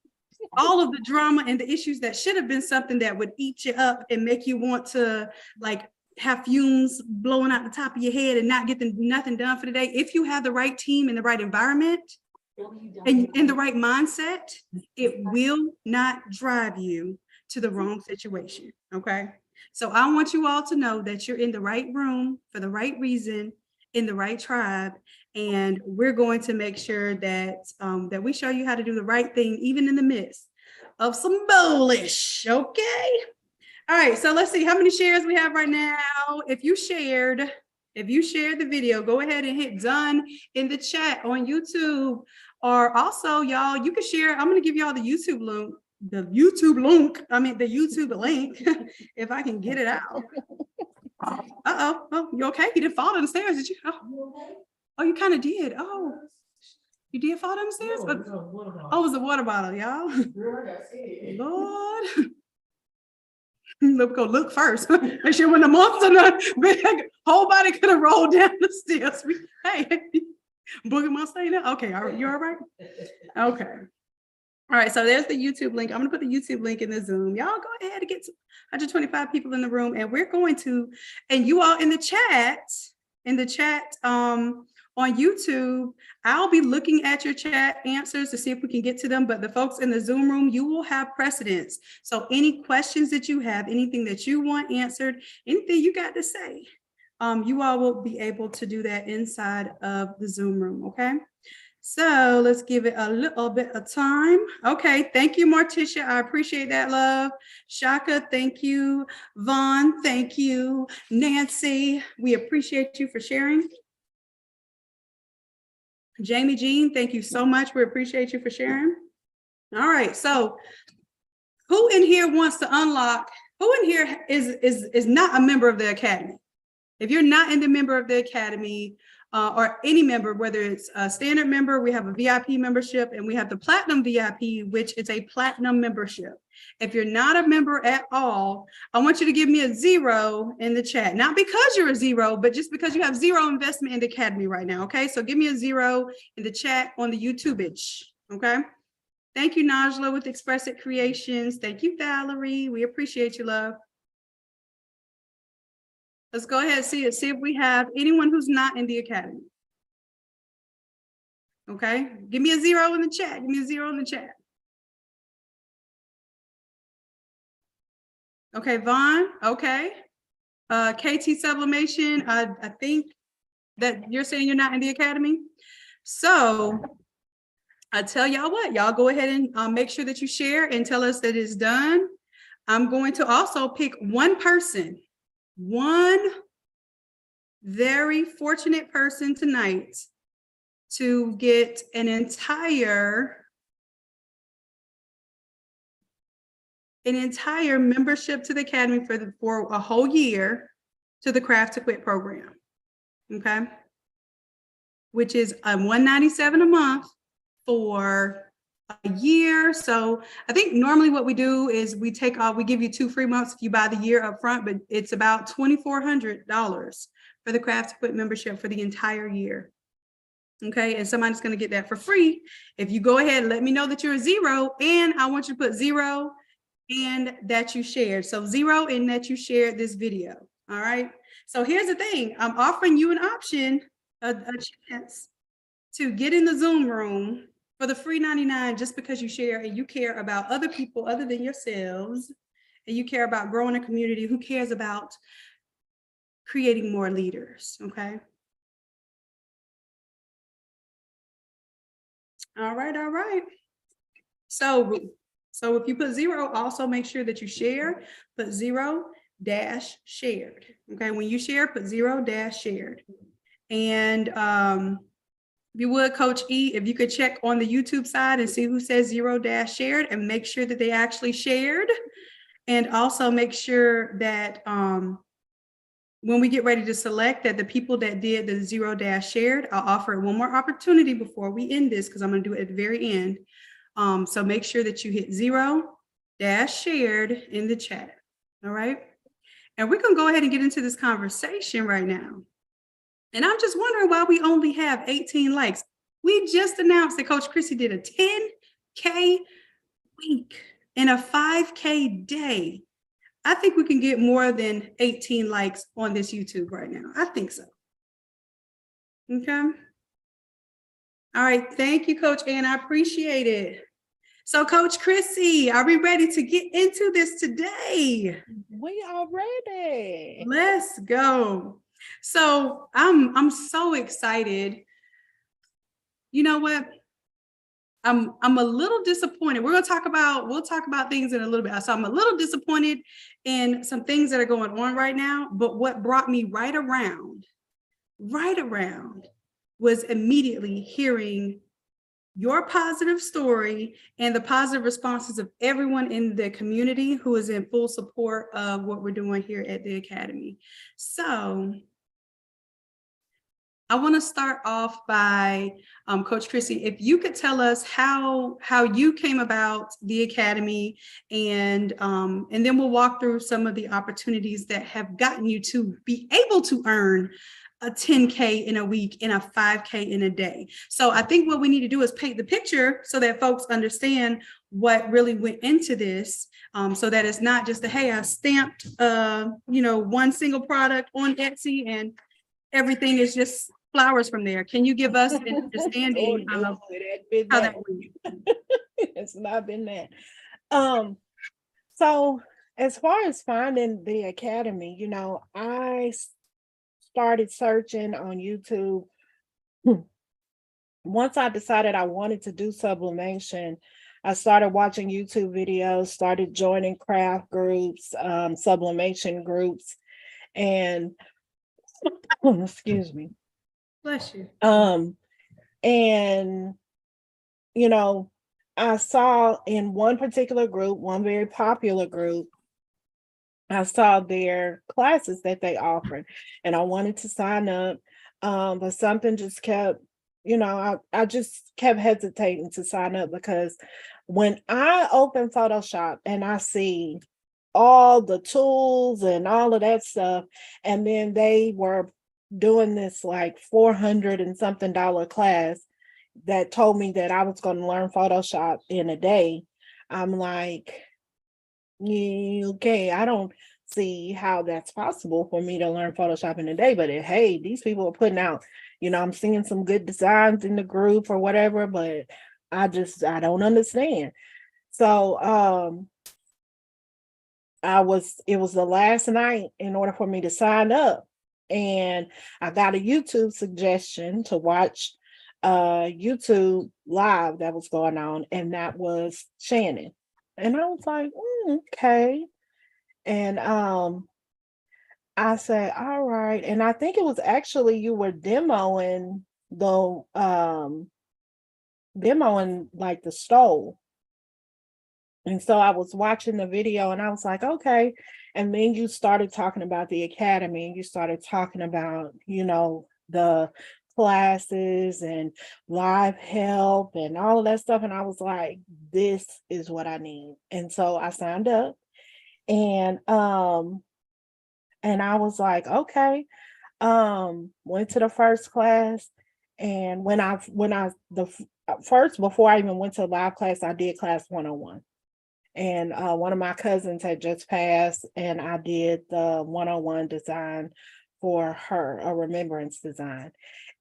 all of the drama and the issues that should have been something that would eat you up and make you want to like have fumes blowing out the top of your head and not get nothing done for the day. If you have the right team and the right environment and in the right mindset, it will not drive you to the wrong situation. Okay. So I want you all to know that you're in the right room for the right reason, in the right tribe. And we're going to make sure that that we show you how to do the right thing, even in the midst of some bullish. Okay. All right. So let's see how many shares we have right now. If you shared the video, go ahead and hit done in the chat on YouTube. Or also, y'all, you can share. I'm going to give y'all the YouTube link. The YouTube link, if I can get it out. Oh, you okay? You didn't fall down the stairs, did you? Oh, you kind of did. Oh, you did fall down the stairs? Oh, it was a water bottle, y'all. Lord. Let's go look first. Make sure when the monster, whole body could have rolled down the stairs. Hey, Boogie Monster, stay there? Okay, you all right? Okay. All right, so there's the YouTube link. I'm going to put the YouTube link in the Zoom. Y'all go ahead and get 125 people in the room, and we're going to, and you all in the chat on YouTube, I'll be looking at your chat answers to see if we can get to them. But the folks in the Zoom room, you will have precedence. So any questions that you have, anything that you want answered, anything you got to say, you all will be able to do that inside of the Zoom room. Okay. So let's give it a little bit of time. Okay, thank you, Morticia. I appreciate that, love. Shaka, thank you. Vaughn, thank you. Nancy, we appreciate you for sharing. Jamie Jean, thank you so much. We appreciate you for sharing. All right, so who in here wants to unlock? Who in here is not a member of the Academy? If you're not in the member of the Academy, or any member, whether it's a standard member, we have a VIP membership, and we have the Platinum VIP, which is a Platinum membership. If you're not a member at all, I want you to give me a 0 in the chat. Not because you're a 0, but just because you have 0 investment in the Academy right now, okay? So give me a 0 in the chat on the YouTube-ish, okay? Thank you, Najla with Express It Creations. Thank you, Valerie. We appreciate you, love. Let's go ahead and see if we have anyone who's not in the Academy. Okay, give me a 0 in the chat. Give me a 0 in the chat. Okay, Vaughn, okay. KT Sublimation, I think that you're saying you're not in the Academy. So I tell y'all what, y'all go ahead and make sure that you share and tell us that it's done. I'm going to also pick one person, one very fortunate person tonight to get an entire membership to the Academy for a whole year to the Craft to Quit program, okay? Which is $197 a month for a year. So I think normally what we do is we give you 2 free months if you buy the year up front, but it's about $2,400 for the Craft to Quit membership for the entire year. Okay, and somebody's going to get that for free. If you go ahead and let me know that you're a 0, and I want you to put 0 and that you shared. So 0 and that you shared this video. All right. So here's the thing. I'm offering you an option, a chance to get in the Zoom room for the free 99 just because you share and you care about other people other than yourselves, and you care about growing a community who cares about creating more leaders. Okay. All right, all right. So if you put 0, also make sure that you share, put 0-shared. Okay, when you share, put 0-shared. And if you would, Coach E, if you could check on the YouTube side and see who says 0-shared and make sure that they actually shared. And also make sure that when we get ready to select that the people that did the 0-shared, I'll offer one more opportunity before we end this, because I'm going to do it at the very end. So make sure that you hit 0-shared in the chat. All right. And we're going to go ahead and get into this conversation right now. And I'm just wondering why we only have 18 likes. We just announced that Coach Chrissy did a 10K week and a 5K day. I think we can get more than 18 likes on this YouTube right now. I think so. Okay. All right. Thank you, Coach Ann. I appreciate it. So, Coach Chrissy, are we ready to get into this today? We are ready. Let's go. So I'm so excited. You know what? I'm a little disappointed. We'll talk about things in a little bit. So I'm a little disappointed in some things that are going on right now. But what brought me right around was immediately hearing your positive story and the positive responses of everyone in the community who is in full support of what we're doing here at the Academy. So I want to start off by Coach Chrissy, if you could tell us how you came about the Academy, and then we'll walk through some of the opportunities that have gotten you to be able to earn a 10K in a week and a 5K in a day. So I think what we need to do is paint the picture so that folks understand what really went into this, so that it's not just hey, I stamped one single product on Etsy and everything is just flowers from there. Can you give us an understanding of how that went? It's not been that. So as far as finding the Academy, I started searching on YouTube once I decided I wanted to do sublimation, I started watching YouTube videos, started joining craft groups, sublimation groups, and excuse me. Bless you. And you know, I saw in one particular group, one very popular group, I saw their classes that they offered, and I wanted to sign up, but something just kept, I just kept hesitating to sign up because when I open Photoshop and I see all the tools and all of that stuff, and then they were doing this like 400 and something dollar class that told me that I was going to learn Photoshop in a day, I'm like, yeah, okay, I don't see how that's possible for me to learn Photoshop in a day, but hey, these people are putting out, I'm seeing some good designs in the group or whatever, but I don't understand. So it was the last night in order for me to sign up, and I got a YouTube suggestion to watch YouTube live that was going on, and that was Shanon. And I was like, okay. And I said, all right. And I think it was actually you were demoing like the stove. And so I was watching the video and I was like, okay. And then you started talking about the academy, and you started talking about, the classes and live help and all of that stuff. And I was like, this is what I need. And so I signed up, and I was like, okay. Went to the first class, and first, before I even went to live class, I did class 101. And one of my cousins had just passed, and I did the 101 design for her, a remembrance design.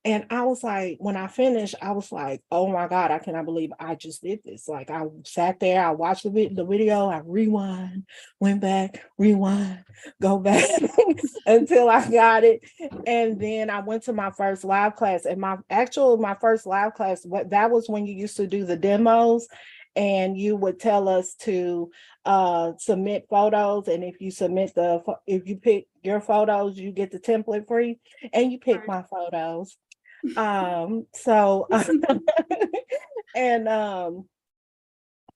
And I was like, when I finished, I was like, oh my God, I cannot believe I just did this. Like, I sat there, I watched the video, I rewind, went back, rewind, go back until I got it. And then I went to my first live class, and my first live class, that was when you used to do the demos, and you would tell us to submit photos, and if you pick your photos, you get the template free, and you pick my photos. So and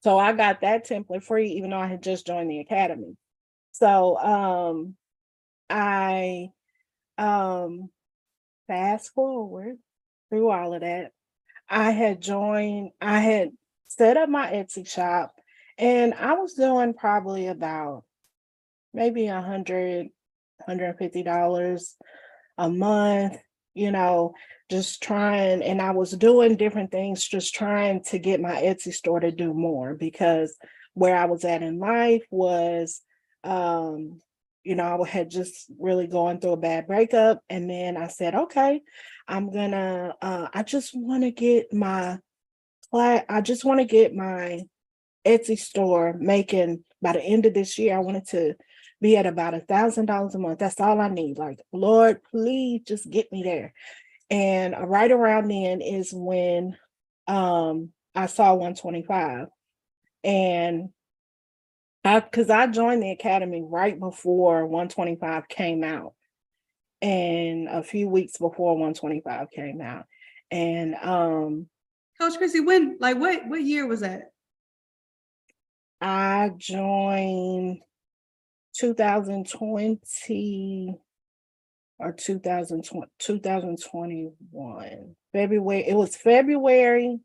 so I got that template free, even though I had just joined the academy. So I fast forward through all of that, I had set up my Etsy shop, and I was doing probably about maybe $150 a month, just trying. And I was doing different things, just trying to get my Etsy store to do more, because where I was at in life was, I had just really going through a bad breakup. And then I said, okay, I just want to get my Etsy store making, by the end of this year, I wanted to be at about $1,000 a month. That's all I need. Like, Lord, please just get me there. And right around then is when I saw 125. And because I joined the academy right before 125 came out, and a few weeks before 125 came out. And Coach Chrissy, what year was that? I joined 2020 or 2021. February. It was February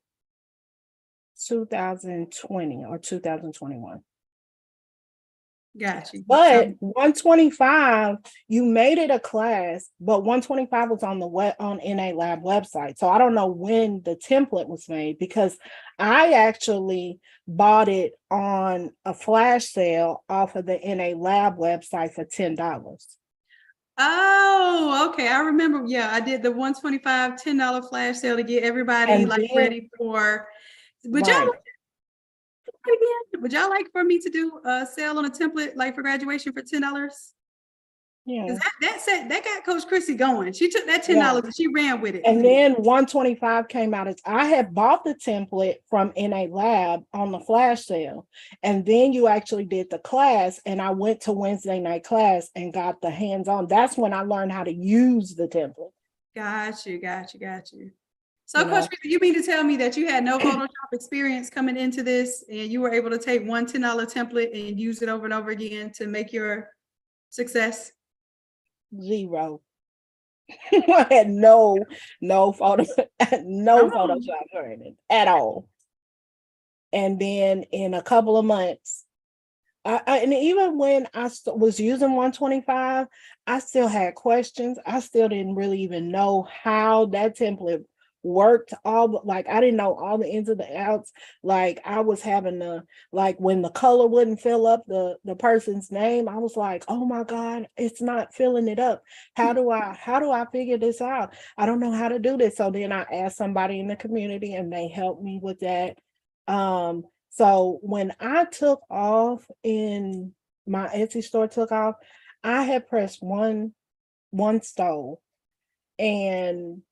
2020 or 2021. Got you. But 125, you made it a class, but 125 was on NA Lab website. So I don't know when the template was made, because I actually bought it on a flash sale off of the NA Lab website for $10. Oh, okay. I remember. Yeah, I did the 125 $10 flash sale to get everybody ready for. Would y'all like for me to do a sale on a template like for graduation for $10? Yeah. That got Coach Chrissy going. She took that $10 and she ran with it. And then 125 came out. I had bought the template from NA Lab on the flash sale. And then you actually did the class. And I went to Wednesday night class and got the hands-on. That's when I learned how to use the template. Got you. So, Coach Chrissy, you mean to tell me that you had no Photoshop experience coming into this and you were able to take one $10 template and use it over and over again to make your success? Zero. I had no Photoshop training at all. And then in a couple of months, and even when I was using 125, I still had questions. I still didn't really even know how that template worked. I didn't know all the ins and the outs. Like I was having to, like when the color wouldn't fill up the person's name, I was like, oh my God, it's not filling it up. How do I figure this out? I don't know how to do this. So then I asked somebody in the community and they helped me with that. So when I took off in my Etsy store took off, I had pressed one stove and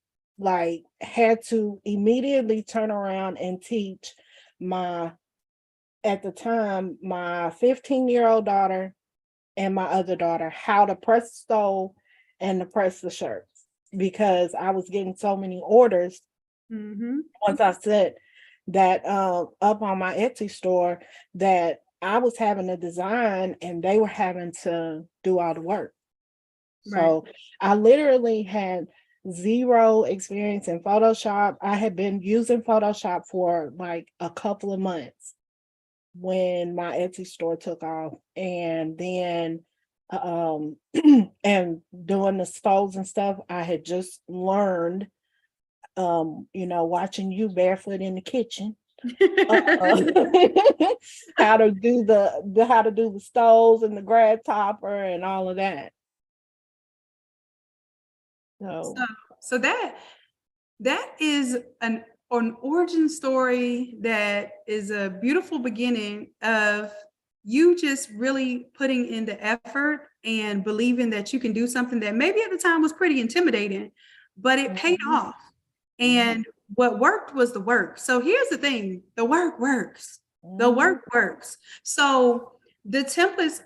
like had to immediately turn around and teach at the time, my 15-year-old daughter and my other daughter how to press the stove and to press the shirts because I was getting so many orders. Once I set that up on my Etsy store that I was having a design and they were having to do all the work. So I literally had zero experience in Photoshop. I had been using Photoshop for like a couple of months when my Etsy store took off. And then and doing the stoves and stuff, I had just learned, watching you barefoot in the kitchen. How to do the stoves and the grad topper and all of that. So that is an origin story that is a beautiful beginning of you just really putting in the effort and believing that you can do something that maybe at the time was pretty intimidating, but it paid off. And what worked was the work. So here's the thing, the work works. The work works. So the templates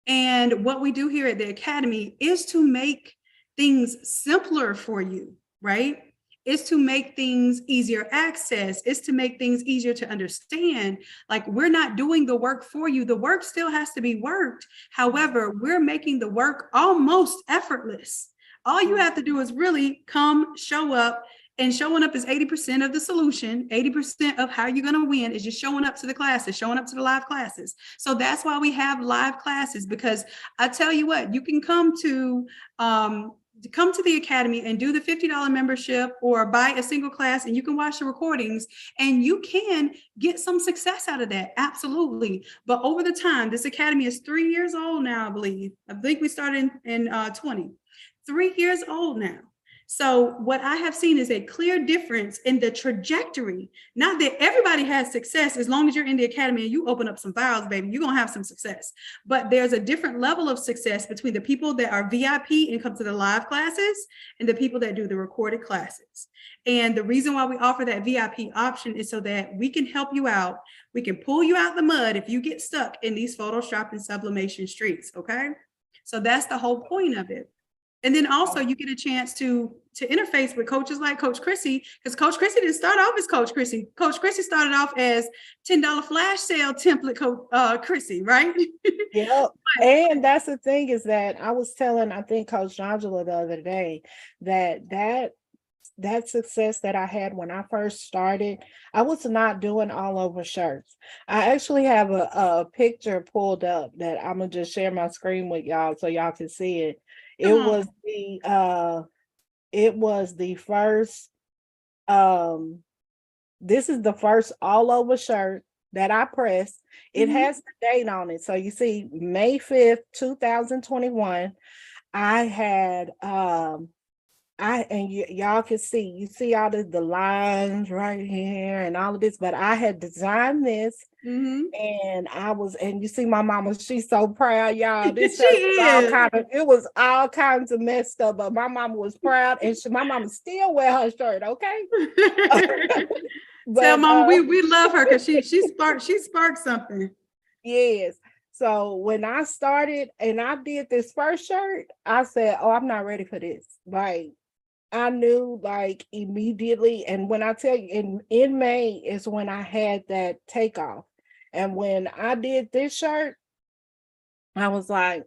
and what we do here at the Academy is to make things simpler for you, right? Is to make things easier access, is to make things easier to understand. Like we're not doing the work for you. The work still has to be worked. However, we're making the work almost effortless. All you have to do is really come, show up, and showing up is 80% of the solution. 80% of how you're going to win is just showing up to the classes, showing up to the live classes. So that's why we have live classes, because I tell you what, you can come to the Academy and do the $50 membership or buy a single class and you can watch the recordings and you can get some success out of that. Absolutely. But over the time, this Academy is 3 years old now, I believe. I think we started in 20, 3 years old now. So what I have seen is a clear difference in the trajectory. Not that everybody has success. As long as you're in the Academy and you open up some files, baby, you're going to have some success. But there's a different level of success between the people that are VIP and come to the live classes and the people that do the recorded classes. And the reason why we offer that VIP option is so that we can help you out. We can pull you out the mud if you get stuck in these Photoshop and sublimation streets, okay? So that's the whole point of it. And then also you get a chance to interface with coaches like Coach Chrissy, because Coach Chrissy didn't start off as Coach Chrissy. Coach Chrissy started off as $10 flash sale template Chrissy, right? Yeah. And that's the thing is that I was telling, I think Coach Angela the other day, that success that I had when I first started, I was not doing all over shirts. I actually have a picture pulled up that I'm gonna just share my screen with y'all so y'all can see it. It was the first, this is the first all over shirt that I pressed. It has the date on it. So you see May 5th, 2021. I had, y'all can see, you see all the lines right here and all of this, but I had designed this And and you see my mama, she's so proud, y'all. This She shirt was is. it was all kinds of messed up, but my mama was proud, and my mama still wear her shirt, okay? Tell But mama we love her because she sparked something. yes. So when I started and I did this first shirt, I said, "Oh, I'm not ready for this." Like, I knew like immediately. And when I tell you in May is when I had that takeoff. And when I did this shirt, I was like,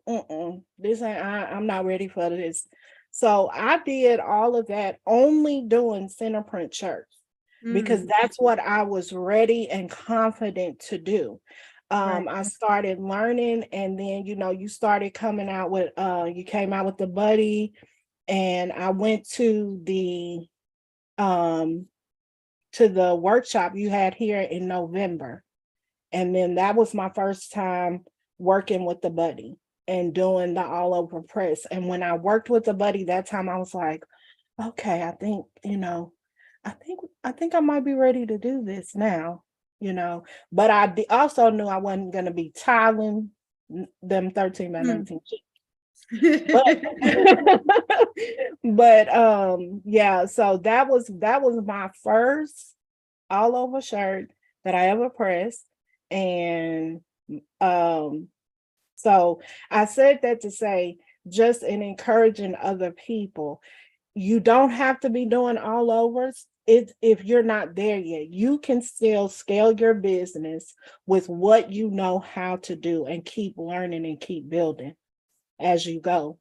this ain't, I'm not ready for this. So I did all of that only doing center print shirts because that's what I was ready and confident to do. I started learning, and then, you started coming out with, you came out with the buddy, and I went to the workshop you had here in November. And then that was my first time working with the buddy and doing the all over press. And when I worked with the buddy that time, I was like, okay, I think I might be ready to do this now, but I also knew I wasn't going to be tiling them 13 by 19 sheets. But yeah, so that was my first all over shirt that I ever pressed. And so I said that to say, just in encouraging other people, you don't have to be doing all overs. If you're not there yet, you can still scale your business with what you know how to do and keep learning and keep building as you go.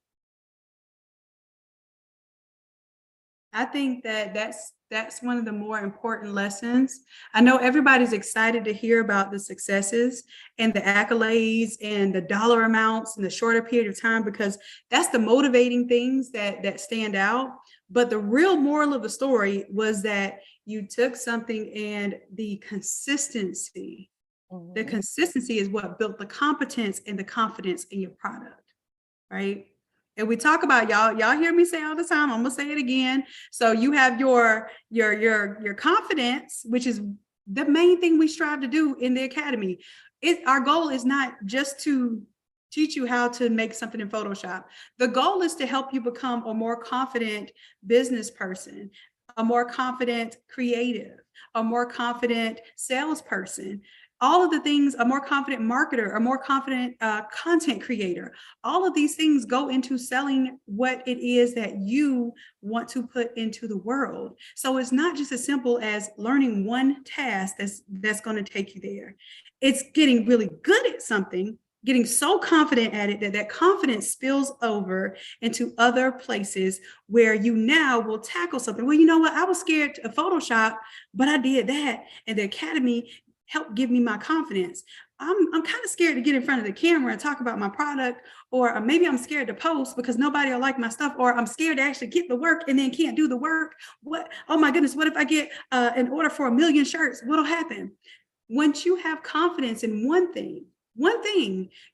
I think that's one of the more important lessons. I know everybody's excited to hear about the successes and the accolades and the dollar amounts in the shorter period of time, because that's the motivating things that stand out. But the real moral of the story was that you took something, and the consistency is what built the competence and the confidence in your product, right? And we talk about, y'all hear me say all the time, I'm gonna say it again. So you have your confidence, which is the main thing we strive to do in the academy. Our goal is not just to teach you how to make something in Photoshop. The goal is to help you become a more confident business person, a more confident creative, a more confident salesperson. All of the things, a more confident marketer, a more confident content creator. All of these things go into selling what it is that you want to put into the world. So it's not just as simple as learning one task that's going to take you there. It's getting really good at something, getting so confident at it that confidence spills over into other places where you now will tackle something. Well, you know what? I was scared of Photoshop, but I did that. And the academy help give me my confidence. I'm kind of scared to get in front of the camera and talk about my product, or maybe I'm scared to post because nobody will like my stuff, or I'm scared to actually get the work and then can't do the work. Oh my goodness, what if I get an order for 1 million shirts? What'll happen? Once you have confidence in one thing,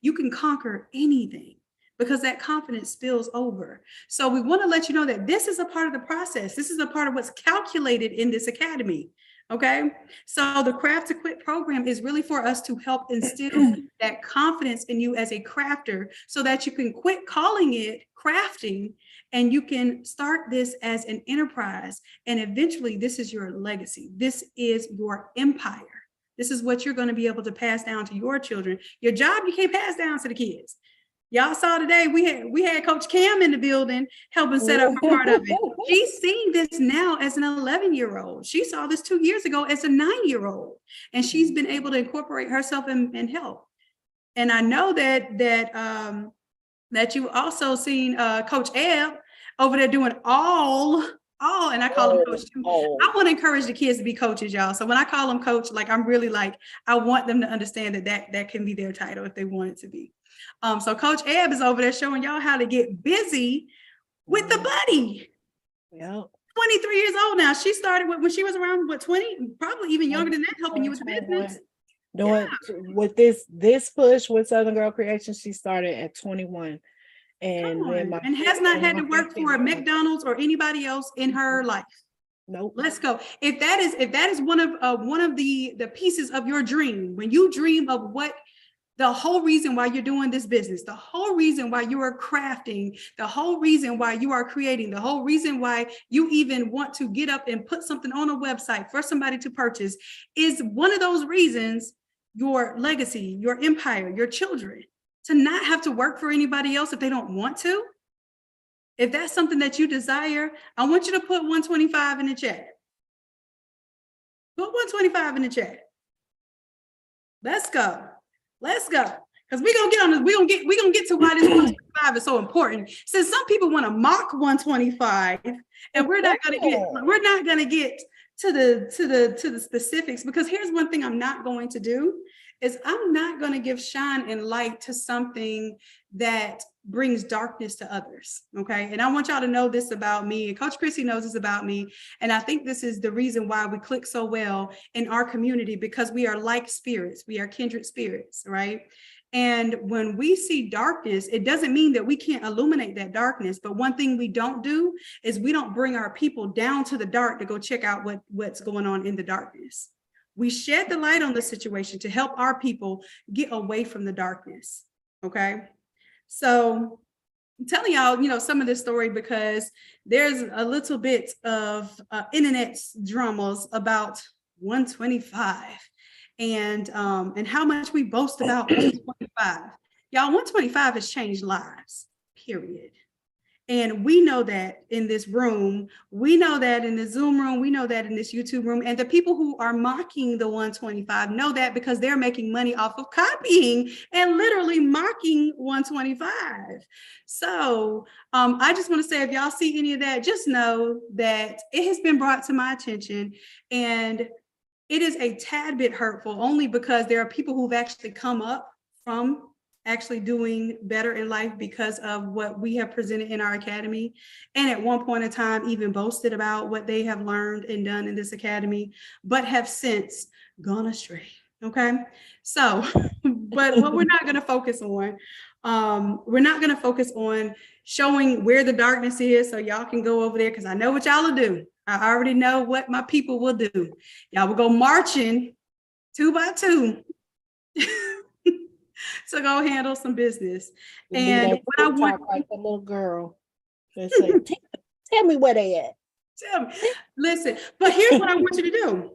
you can conquer anything, because that confidence spills over. So we want to let you know that this is a part of the process. This is a part of what's calculated in this academy. Okay, so the Craft to Quit program is really for us to help instill that confidence in you as a crafter, so that you can quit calling it crafting and you can start this as an enterprise. And eventually, this is your legacy. This is your empire. This is what you're going to be able to pass down to your children. Your job, you can't pass down to the kids. Y'all saw today, we had Coach Cam in the building helping set up a part of it. She's seeing this now as an 11-year-old. She saw this 2 years ago as a 9-year-old, and she's been able to incorporate herself and help. And I know that you've also seen Coach Ebb over there doing all, and I call him coach too. I want to encourage the kids to be coaches, y'all. So when I call them coach, like, I'm really like, I want them to understand that can be their title if they want it to be. So Coach Ebb is over there showing y'all how to get busy with the buddy. Yeah. 23 years old now. She started when she was around, 20, probably even younger than that, helping you with the business. Doing with this push with Southern Girl Creations, she started at 21. And has not had to work for a McDonald's or anybody else in her life. Nope. Let's go. If that is one of the pieces of your dream, when you dream of what the whole reason why you're doing this business, the whole reason why you are crafting, the whole reason why you are creating, the whole reason why you even want to get up and put something on a website for somebody to purchase, is one of those reasons, your legacy, your empire, your children, to not have to work for anybody else if they don't want to. If that's something that you desire, I want you to put 125 in the chat. Put 125 in the chat. Let's go. Let's go. Because we're gonna get on this, we're gonna get to why this 125 is so important. Since some people want to mock 125, and we're not gonna get to the specifics, because here's one thing I'm not going to do, is I'm not going to give shine and light to something that brings darkness to others. Okay. And I want y'all to know this about me, and Coach Chrissy knows this about me. And I think this is the reason why we click so well in our community, because we are like spirits. We are kindred spirits, right? And when we see darkness, it doesn't mean that we can't illuminate that darkness. But one thing we don't do is we don't bring our people down to the dark to go check out what's going on in the darkness. We shed the light on the situation to help our people get away from the darkness. Okay. So I'm telling y'all, some of this story because there's a little bit of internet dramas about 125 and how much we boast about 125. Y'all, 125 has changed lives, period. And we know that in this room, we know that in the Zoom room, we know that in this YouTube room, and the people who are mocking the 125 know that because they're making money off of copying and literally mocking 125. So I just want to say, if y'all see any of that, just know that it has been brought to my attention, and it is a tad bit hurtful only because there are people who've actually come up from actually doing better in life because of what we have presented in our academy. And at one point in time, even boasted about what they have learned and done in this academy, but have since gone astray. Okay. So, but what we're not going to focus on, we're not going to focus on showing where the darkness is. So y'all can go over there, because I know what y'all will do. I already know what my people will do. Y'all will go marching 2 by 2. So go handle some business. And what I want, like a little girl, and say, tell me where they at. Tell me. Listen, but here's what I want you to do.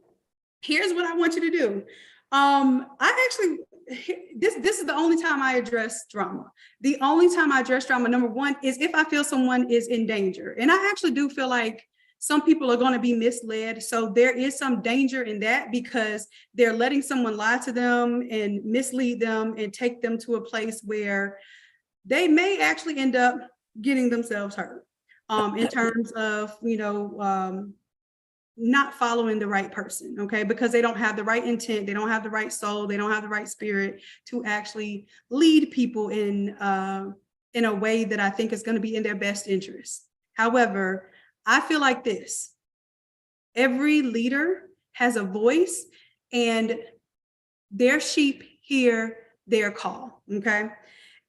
Here's what I want you to do. This is the only time I address drama. The only time I address drama, number one, is if I feel someone is in danger. And I actually do feel like some people are going to be misled. So there is some danger in that, because they're letting someone lie to them and mislead them and take them to a place where they may actually end up getting themselves hurt in terms of, not following the right person, okay? Because they don't have the right intent, they don't have the right soul, they don't have the right spirit to actually lead people in a way that I think is going to be in their best interest. However, I feel like this: every leader has a voice, and their sheep hear their call, okay?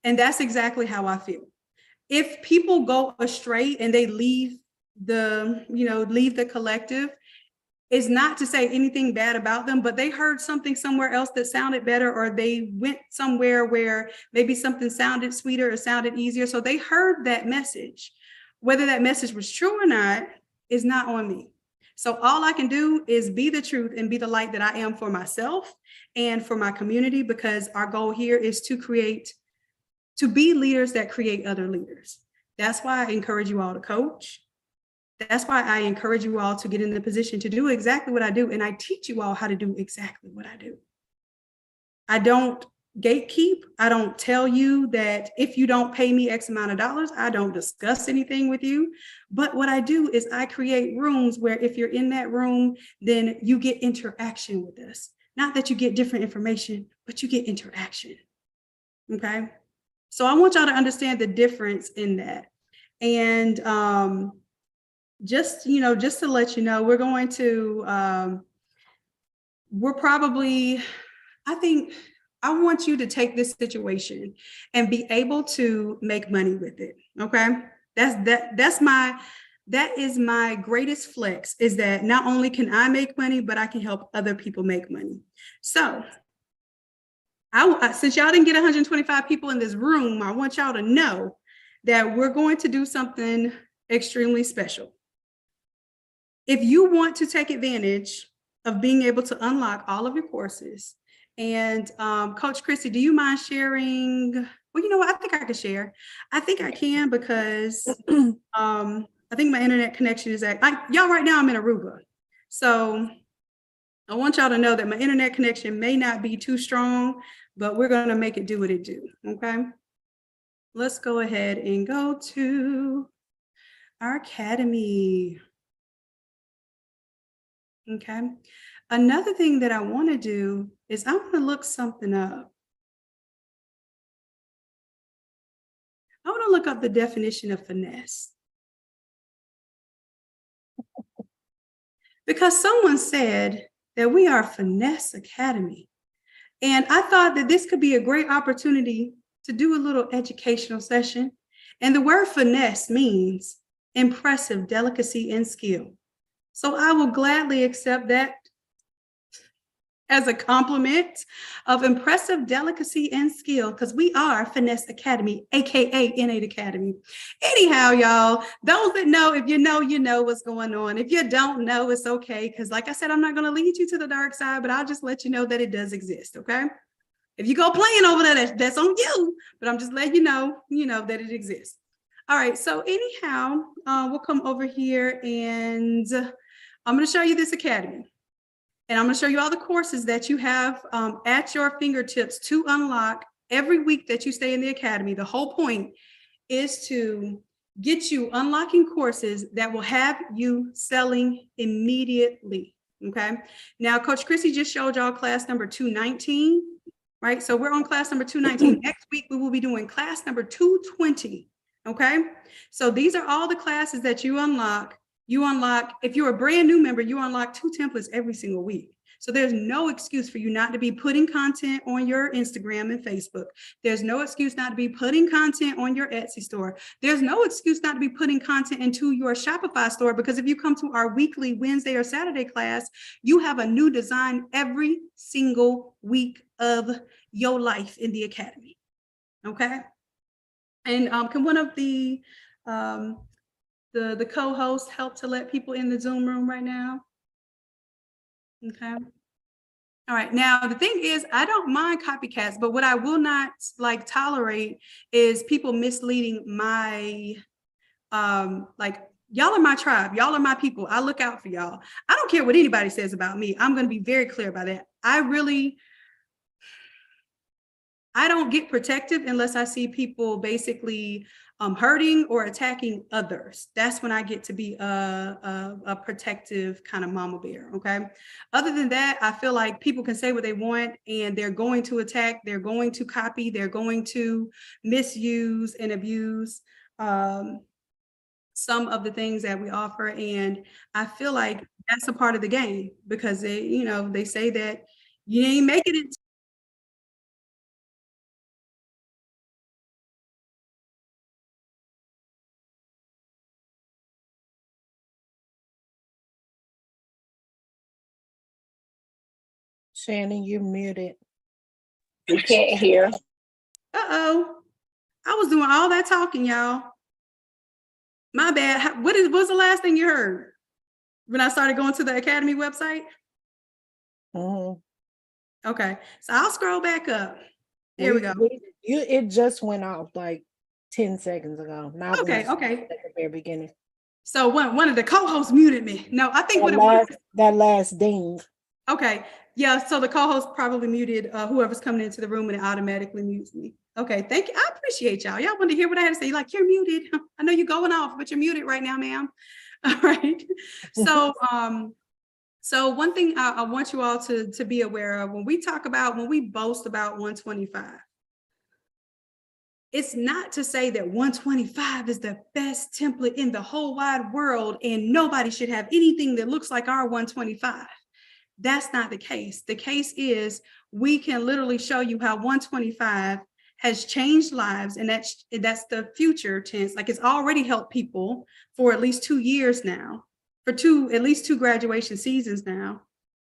And that's exactly how I feel. If people go astray and they leave the collective, it's not to say anything bad about them, but they heard something somewhere else that sounded better, or they went somewhere where maybe something sounded sweeter or sounded easier. So they heard that message. Whether that message was true or not is not on me. So all I can do is be the truth and be the light that I am for myself and for my community, because our goal here is to be leaders that create other leaders. That's why I encourage you all to coach. That's why I encourage you all to get in the position to do exactly what I do. And I teach you all how to do exactly what I do. I don't gatekeep. I don't tell you that if you don't pay me X amount of dollars, I don't discuss anything with you. But what I do is I create rooms where if you're in that room, then you get interaction with us. Not that you get different information, but you get interaction. Okay. So I want y'all to understand the difference in that. And just to let you know, we're going to, I want you to take this situation and be able to make money with it. Okay. That's my That is my greatest flex, is that not only can I make money, but I can help other people make money. So since y'all didn't get 125 people in this room, I want y'all to know that we're going to do something extremely special. If you want to take advantage of being able to unlock all of your courses, and Coach Chrissy, do you mind sharing? Well, you know what? I think I can share. I think I can, because I think my internet connection is y'all right now I'm in Aruba. So I want y'all to know that my internet connection may not be too strong, but we're going to make it do what it do. Okay. Let's go ahead and go to our academy. Okay. Another thing that I want to do is I want to look something up. I want to look up the definition of finesse. Because someone said that we are Finesse Academy. And I thought that this could be a great opportunity to do a little educational session. And the word finesse means impressive delicacy and skill. So I will gladly accept that as a compliment of impressive delicacy and skill, because we are Finesse Academy, aka Innate Academy. Anyhow, y'all, those that know, if you know what's going on. If you don't know, it's okay, because like I said, I'm not going to lead you to the dark side, but I'll just let you know that it does exist. Okay, if you go playing over there, that's on you, but I'm just letting you know that it exists. All right, so anyhow, we'll come over here and I'm going to show you this academy. And I'm going to show you all the courses that you have at your fingertips to unlock every week that you stay in the academy. The whole point is to get you unlocking courses that will have you selling immediately. Okay. Now, Coach Chrissy just showed y'all class number 219, right? So we're on class number 219. Next week, we will be doing class number 220. Okay. So these are all the classes that you unlock. If you're a brand new member, you unlock 2 templates every single week. So there's no excuse for you not to be putting content on your Instagram and Facebook. There's no excuse not to be putting content on your Etsy store. There's no excuse not to be putting content into your Shopify store, because if you come to our weekly Wednesday or Saturday class, you have a new design every single week of your life in the academy. Okay. And can one of the co-hosts help to let people in the Zoom room right now? Okay. All right. Now, the thing is, I don't mind copycats, but what I will not tolerate is people misleading my, y'all are my tribe. Y'all are my people. I look out for y'all. I don't care what anybody says about me. I'm going to be very clear about that. I don't get protective unless I see people basically hurting or attacking others. That's when I get to be a protective kind of mama bear. Okay. Other than that, I feel like people can say what they want and they're going to attack, they're going to copy, they're going to misuse and abuse some of the things that we offer. And I feel like that's a part of the game, because they say that you ain't making it. Shannon, you're muted. You can't hear. Uh-oh. I was doing all that talking, y'all. My bad. What's the last thing you heard when I started going to the Academy website? Mm-hmm. Okay. So I'll scroll back up. Here we go. It just went off like 10 seconds ago. Not Okay. at the very beginning. So one of the co-hosts muted me. No, I think that last ding. Okay. Yeah. So the co-host probably muted whoever's coming into the room, and it automatically mutes me. Okay. Thank you. I appreciate y'all. Y'all want to hear what I had to say? Like, you're muted. I know you're going off, but you're muted right now, ma'am. All right. So, so one thing I want you all to be aware of, when we boast about 125, it's not to say that 125 is the best template in the whole wide world and nobody should have anything that looks like our 125. That's not the case. The case is we can literally show you how 125 has changed lives, and that's the future tense. Like, it's already helped people for at least 2 years now, for at least two graduation seasons now,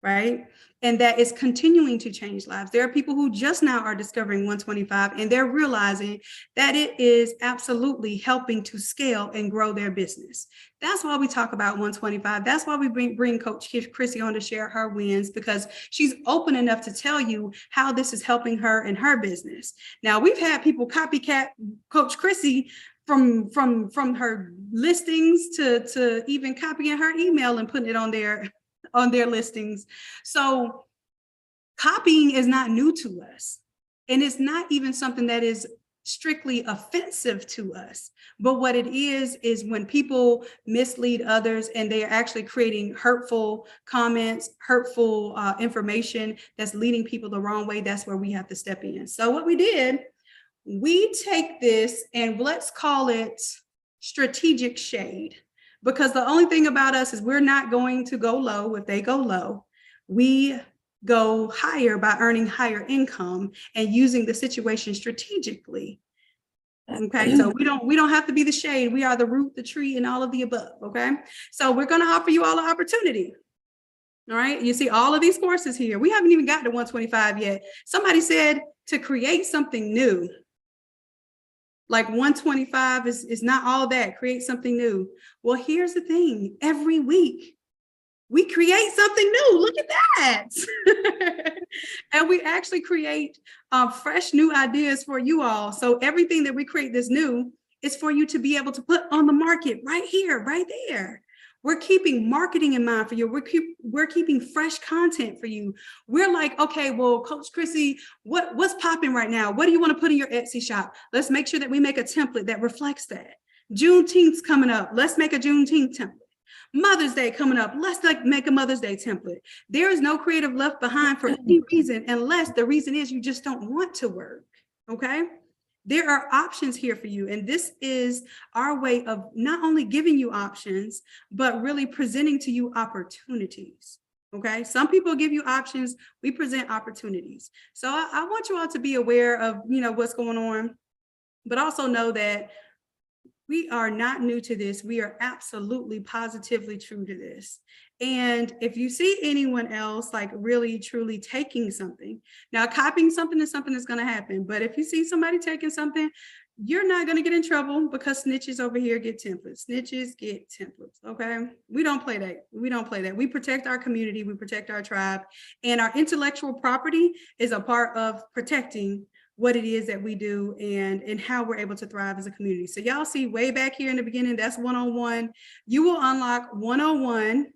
right? And that is continuing to change lives. There are people who just now are discovering 125, and they're realizing that it is absolutely helping to scale and grow their business. That's why we talk about 125. That's why we bring Coach Chrissy on to share her wins, because she's open enough to tell you how this is helping her in her business. Now, we've had people copycat Coach Chrissy from her listings to even copying her email and putting it on their listings. So copying is not new to us. And it's not even something that is strictly offensive to us. But what it is when people mislead others and they are actually creating hurtful comments, hurtful information that's leading people the wrong way, that's where we have to step in. So what we did, we take this and let's call it strategic shade. Because the only thing about us is we're not going to go low if they go low. We go higher by earning higher income and using the situation strategically. Okay, so we don't have to be the shade. We are the root, the tree, and all of the above. Okay, so we're going to offer you all an opportunity. All right, you see all of these courses here. We haven't even got to 125 yet. Somebody said to create something new. Like 125 is not all that. Create something new. Well, here's the thing. Every week, we create something new. Look at that. And we actually create fresh new ideas for you all. So everything that we create that's new is for you to be able to put on the market right here, right there. We're keeping marketing in mind for you. We're keeping fresh content for you. We're like, okay, well, Coach Chrissy, what's popping right now? What do you want to put in your Etsy shop? Let's make sure that we make a template that reflects that. Juneteenth's coming up. Let's make a Juneteenth template. Mother's Day coming up. Let's make a Mother's Day template. There is no creative left behind for any reason, unless the reason is you just don't want to work. Okay? There are options here for you. And this is our way of not only giving you options, but really presenting to you opportunities. Okay. Some people give you options. We present opportunities. So I want you all to be aware of, what's going on, but also know that we are not new to this. We are absolutely positively true to this. And if you see anyone else like really, truly taking something, now copying something is something that's going to happen. But if you see somebody taking something, you're not going to get in trouble, because snitches over here get templates. Snitches get templates. Okay. We don't play that. We don't play that. We protect our community. We protect our tribe, and our intellectual property is a part of protecting what it is that we do and how we're able to thrive as a community. So y'all see way back here in the beginning, that's 101. You will unlock 101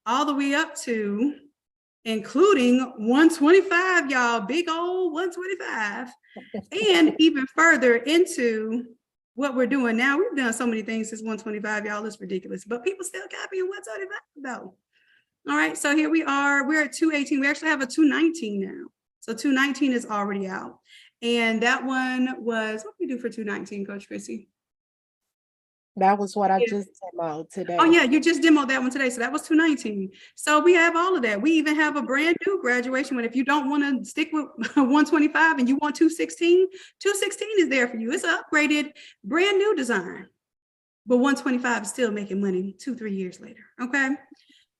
all the way up to, including 125, y'all, big old 125, and even further into what we're doing now. We've done so many things since 125, y'all, it's ridiculous, but people still copying 125 though. All right, so here we are, we're at 218. We actually have a 219 now. So 219 is already out. And that one was, what did we do for 219, Coach Chrissy? That was what I just demoed today. Oh yeah, you just demoed that one today. So that was 219. So we have all of that. We even have a brand new graduation one. If you don't want to stick with 125 and you want 216, 216 is there for you. It's an upgraded, brand new design. But 125 is still making money 2-3 years later. Okay.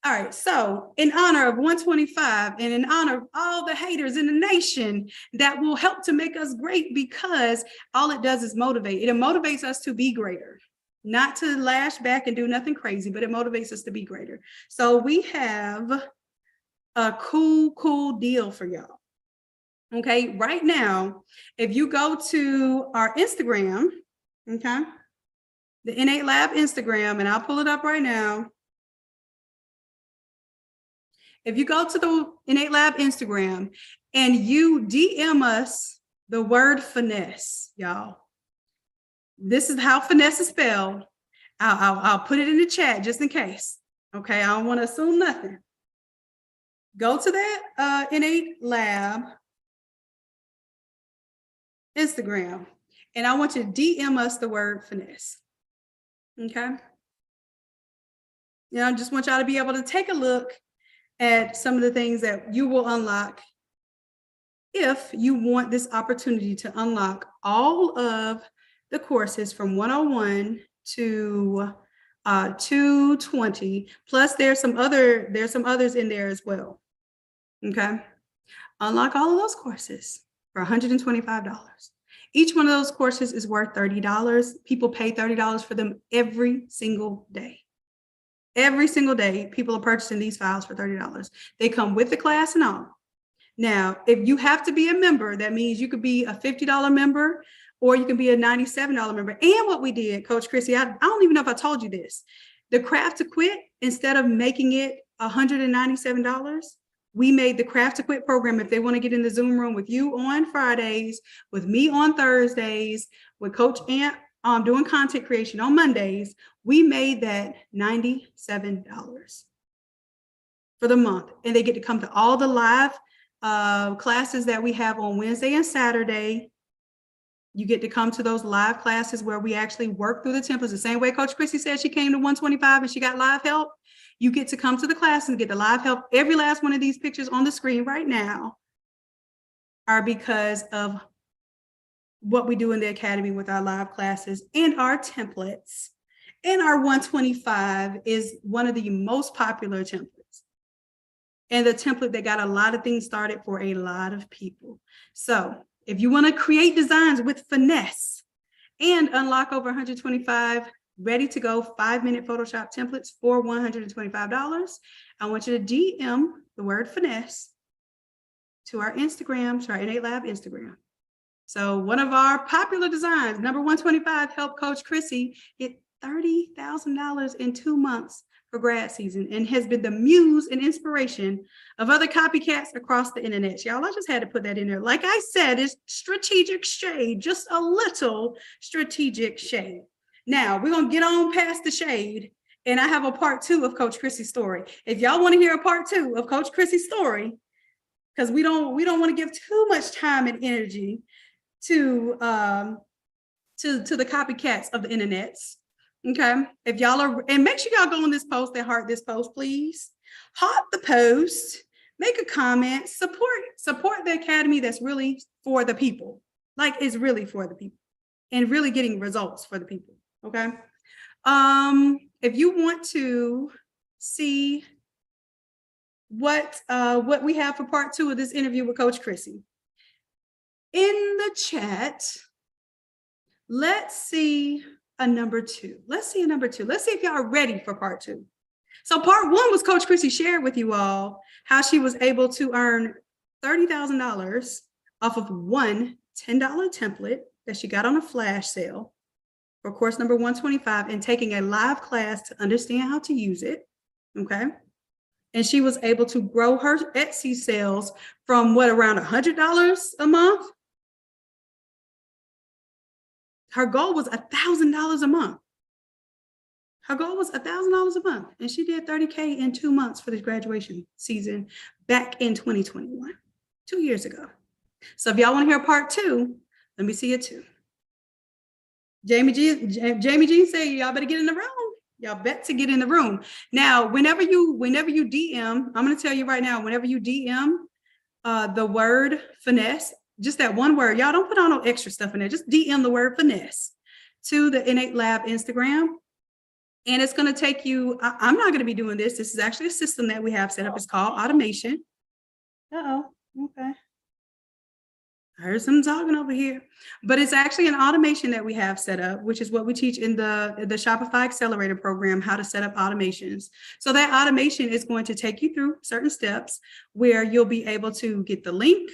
All right, so in honor of 125 and in honor of all the haters in the nation that will help to make us great, because all it does is motivate. It motivates us to be greater, not to lash back and do nothing crazy, but it motivates us to be greater. So we have a cool deal for y'all. Okay, right now, if you go to our Instagram, okay, the Innate Lab Instagram, and I'll pull it up right now. If you go to the Innate Lab Instagram and you DM us the word finesse, y'all, this is how finesse is spelled. I'll put it in the chat just in case. Okay, I don't want to assume nothing. Go to that Innate Lab Instagram, and I want you to DM us the word finesse. Okay. I just want y'all to be able to take a look at some of the things that you will unlock if you want this opportunity to unlock all of the courses from 101 to 220, plus there's some others in there as well. Okay. Unlock all of those courses for $125. Each one of those courses is worth $30. People pay $30 for them every single day. Every single day, people are purchasing these files for $30. They come with the class and all. Now, if you have to be a member, that means you could be a $50 member or you can be a $97 member. And what we did, Coach Chrissy, I don't even know if I told you this. The Craft to Quit, instead of making it $197, we made the Craft to Quit program. If they want to get in the Zoom room with you on Fridays, with me on Thursdays, with Coach Ant doing content creation on Mondays, we made that $97 for the month. And they get to come to all the live classes that we have on Wednesday and Saturday. You get to come to those live classes where we actually work through the templates. The same way Coach Chrissy said she came to 125 and she got live help. You get to come to the class and get the live help. Every last one of these pictures on the screen right now are because of what we do in the academy with our live classes and our templates. And our 125 is one of the most popular templates. And the template that got a lot of things started for a lot of people. So if you want to create designs with finesse and unlock over 125 ready to go 5-minute Photoshop templates for $125, I want you to DM the word finesse to our Instagram, to our Innate Lab Instagram. So one of our popular designs, number 125, helped Coach Chrissy get $30,000 in 2 months for grad season and has been the muse and inspiration of other copycats across the internet. Y'all, I just had to put that in there. Like I said, it's strategic shade, just a little strategic shade. Now we're going to get on past the shade, and I have a part 2 of Coach Chrissy's story. If y'all want to hear a part 2 of Coach Chrissy's story, because we don't want to give too much time and energy to the copycats of the internets. Okay, if y'all are, and make sure y'all go on this post and heart this post, please. Heart the post, make a comment, support the academy that's really for the people, like it's really for the people and really getting results for the people. Okay. If you want to see what we have for part 2 of this interview with Coach Chrissy, in the chat, let's see a number 2. Let's see a number 2. Let's see if y'all are ready for part 2. So part 1 was Coach Chrissy shared with you all how she was able to earn $30,000 off of one $10 template that she got on a flash sale for course number 125 and taking a live class to understand how to use it. Okay. And she was able to grow her Etsy sales from what, around $100 a month? Her goal was $1,000 a month. Her goal was $1,000 a month. And she did 30K in 2 months for this graduation season back in 2021, 2 years ago. So if y'all want to hear part 2, let me see it too. Jamie G said, y'all better get in the room. Y'all bet to get in the room. Now, whenever you DM, I'm going to tell you right now, whenever you DM the word finesse, just that one word, y'all don't put on no extra stuff in there. Just DM the word finesse to the Innate Lab Instagram. And it's going to take you, I'm not going to be doing this. This is actually a system that we have set up. It's called Automation. Uh-oh, okay. I heard some talking over here, but it's actually an automation that we have set up, which is what we teach in the Shopify Accelerator program, how to set up automations. So that automation is going to take you through certain steps where you'll be able to get the link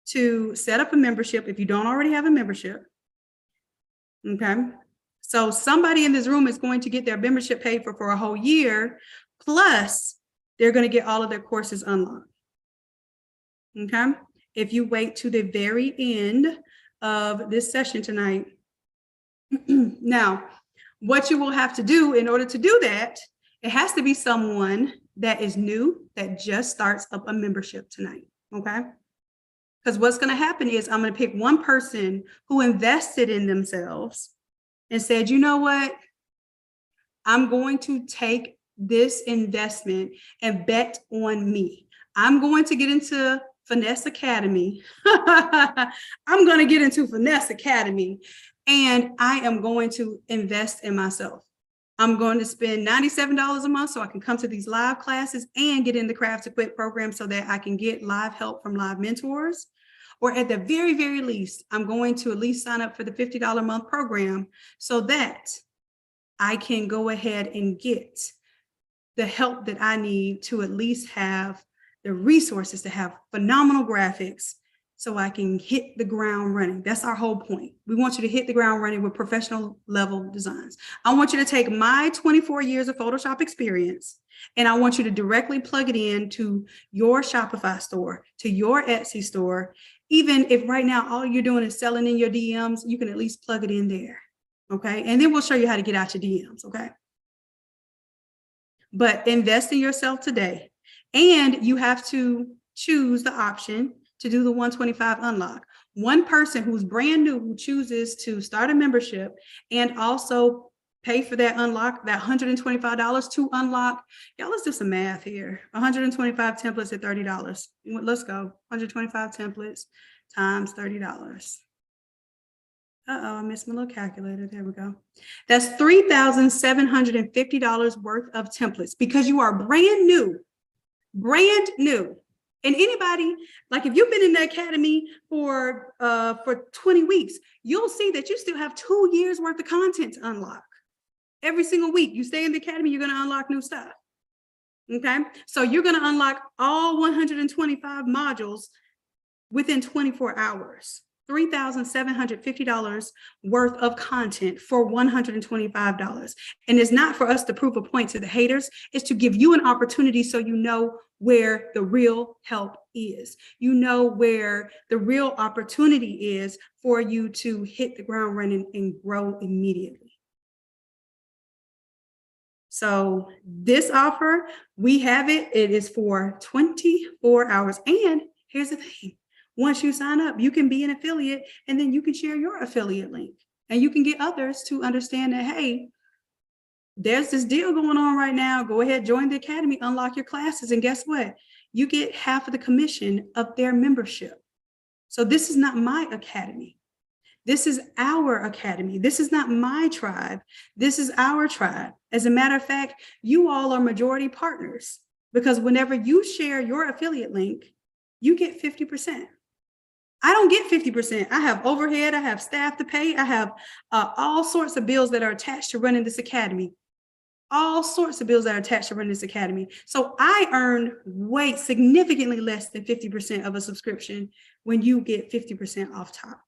to set up a membership if you don't already have a membership. Okay. So somebody in this room is going to get their membership paid for a whole year, plus they're going to get all of their courses unlocked. Okay. If you wait to the very end of this session tonight. Now, what you will have to do in order to do that, it has to be someone that is new, that just starts up a membership tonight. Okay. Because what's going to happen is I'm going to pick one person who invested in themselves and said, you know what? I'm going to take this investment and bet on me. I'm going to get into Finesse Academy. I'm going to get into Finesse Academy, and I am going to invest in myself. I'm going to spend $97 a month so I can come to these live classes and get in the Craft to Quit program so that I can get live help from live mentors. Or at the very, very least, I'm going to at least sign up for the $50 a month program so that I can go ahead and get the help that I need to at least have the resources to have phenomenal graphics so I can hit the ground running. That's our whole point. We want you to hit the ground running with professional level designs. I want you to take my 24 years of Photoshop experience, and I want you to directly plug it into your Shopify store, to your Etsy store. Even if right now all you're doing is selling in your DMs, you can at least plug it in there, okay? And then we'll show you how to get out your DMs, okay? But invest in yourself today. And you have to choose the option to do the 125 unlock. One person who's brand new who chooses to start a membership and also pay for that unlock, that $125 to unlock. Y'all, let's do some math here. 125 templates at $30. Let's go. 125 templates times $30. Uh-oh, I missed my little calculator. There we go. That's $3,750 worth of templates because you are brand new. And anybody, like if you've been in the academy for 20 weeks, you'll see that you still have 2 years worth of content to unlock. Every single week you stay in the academy, you're going to unlock new stuff. Okay. So you're going to unlock all 125 modules within 24 hours. $3,750 worth of content for $125. And it's not for us to prove a point to the haters. It's to give you an opportunity so you know where the real help is. You know where the real opportunity is for you to hit the ground running and grow immediately. So this offer, we have it. It is for 24 hours. And here's the thing. Once you sign up, you can be an affiliate, and then you can share your affiliate link, and you can get others to understand that, hey, there's this deal going on right now. Go ahead, join the academy, unlock your classes, and guess what? You get half of the commission of their membership. So this is not my academy. This is our academy. This is not my tribe. This is our tribe. As a matter of fact, you all are majority partners because whenever you share your affiliate link, you get 50%. I don't get 50%. I have overhead. I have staff to pay. I have all sorts of bills that are attached to running this academy. All sorts of bills that are attached to running this academy. So I earn significantly less than 50% of a subscription when you get 50% off top.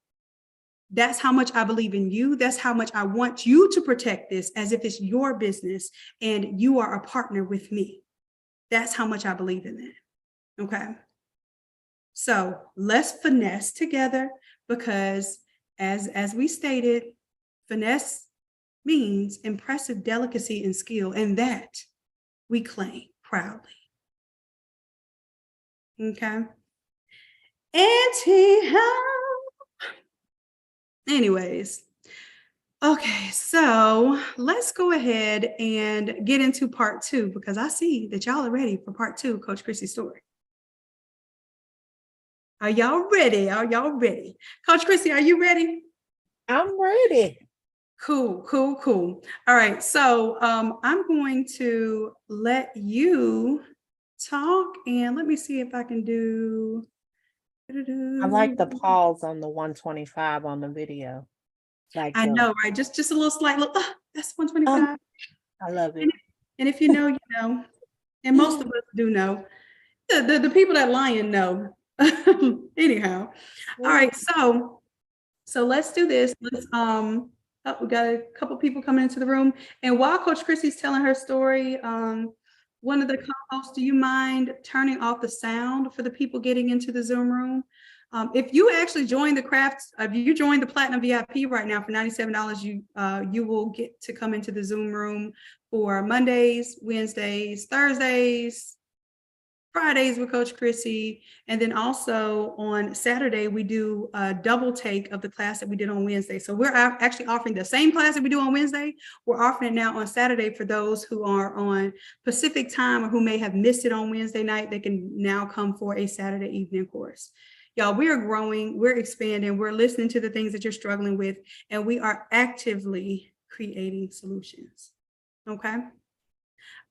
That's how much I believe in you. That's how much I want you to protect this as if it's your business and you are a partner with me. That's how much I believe in that. Okay. So let's finesse together because as we stated, finesse means impressive delicacy and skill, and that we claim proudly. Okay. Anyways, okay, so let's go ahead and get into part 2 because I see that y'all are ready for part 2 of Coach Chrissy's story. Are y'all ready? Are y'all ready? Coach Chrissy, are you ready? I'm ready. Cool. All right. So I'm going to let you talk and let me see if I can do. I like the pause on the 125 on the video. Like I know, right? Just a little slight look. That's 125. I love it. And if you know, you know. And most of us do know. The people that lying know. Anyhow. All right. So let's do this. Let's we got a couple people coming into the room. And while Coach Chrissy's telling her story, one of the co-hosts, do you mind turning off the sound for the people getting into the Zoom room? If you actually join the if you join the Platinum VIP right now for $97, you will get to come into the Zoom room for Mondays, Wednesdays, Thursdays, Fridays with Coach Chrissy. And then also on Saturday, we do a double take of the class that we did on Wednesday. So we're actually offering the same class that we do on Wednesday. We're offering it now on Saturday for those who are on Pacific time or who may have missed it on Wednesday night. They can now come for a Saturday evening course. Y'all, we are growing, we're expanding, we're listening to the things that you're struggling with, and we are actively creating solutions. Okay.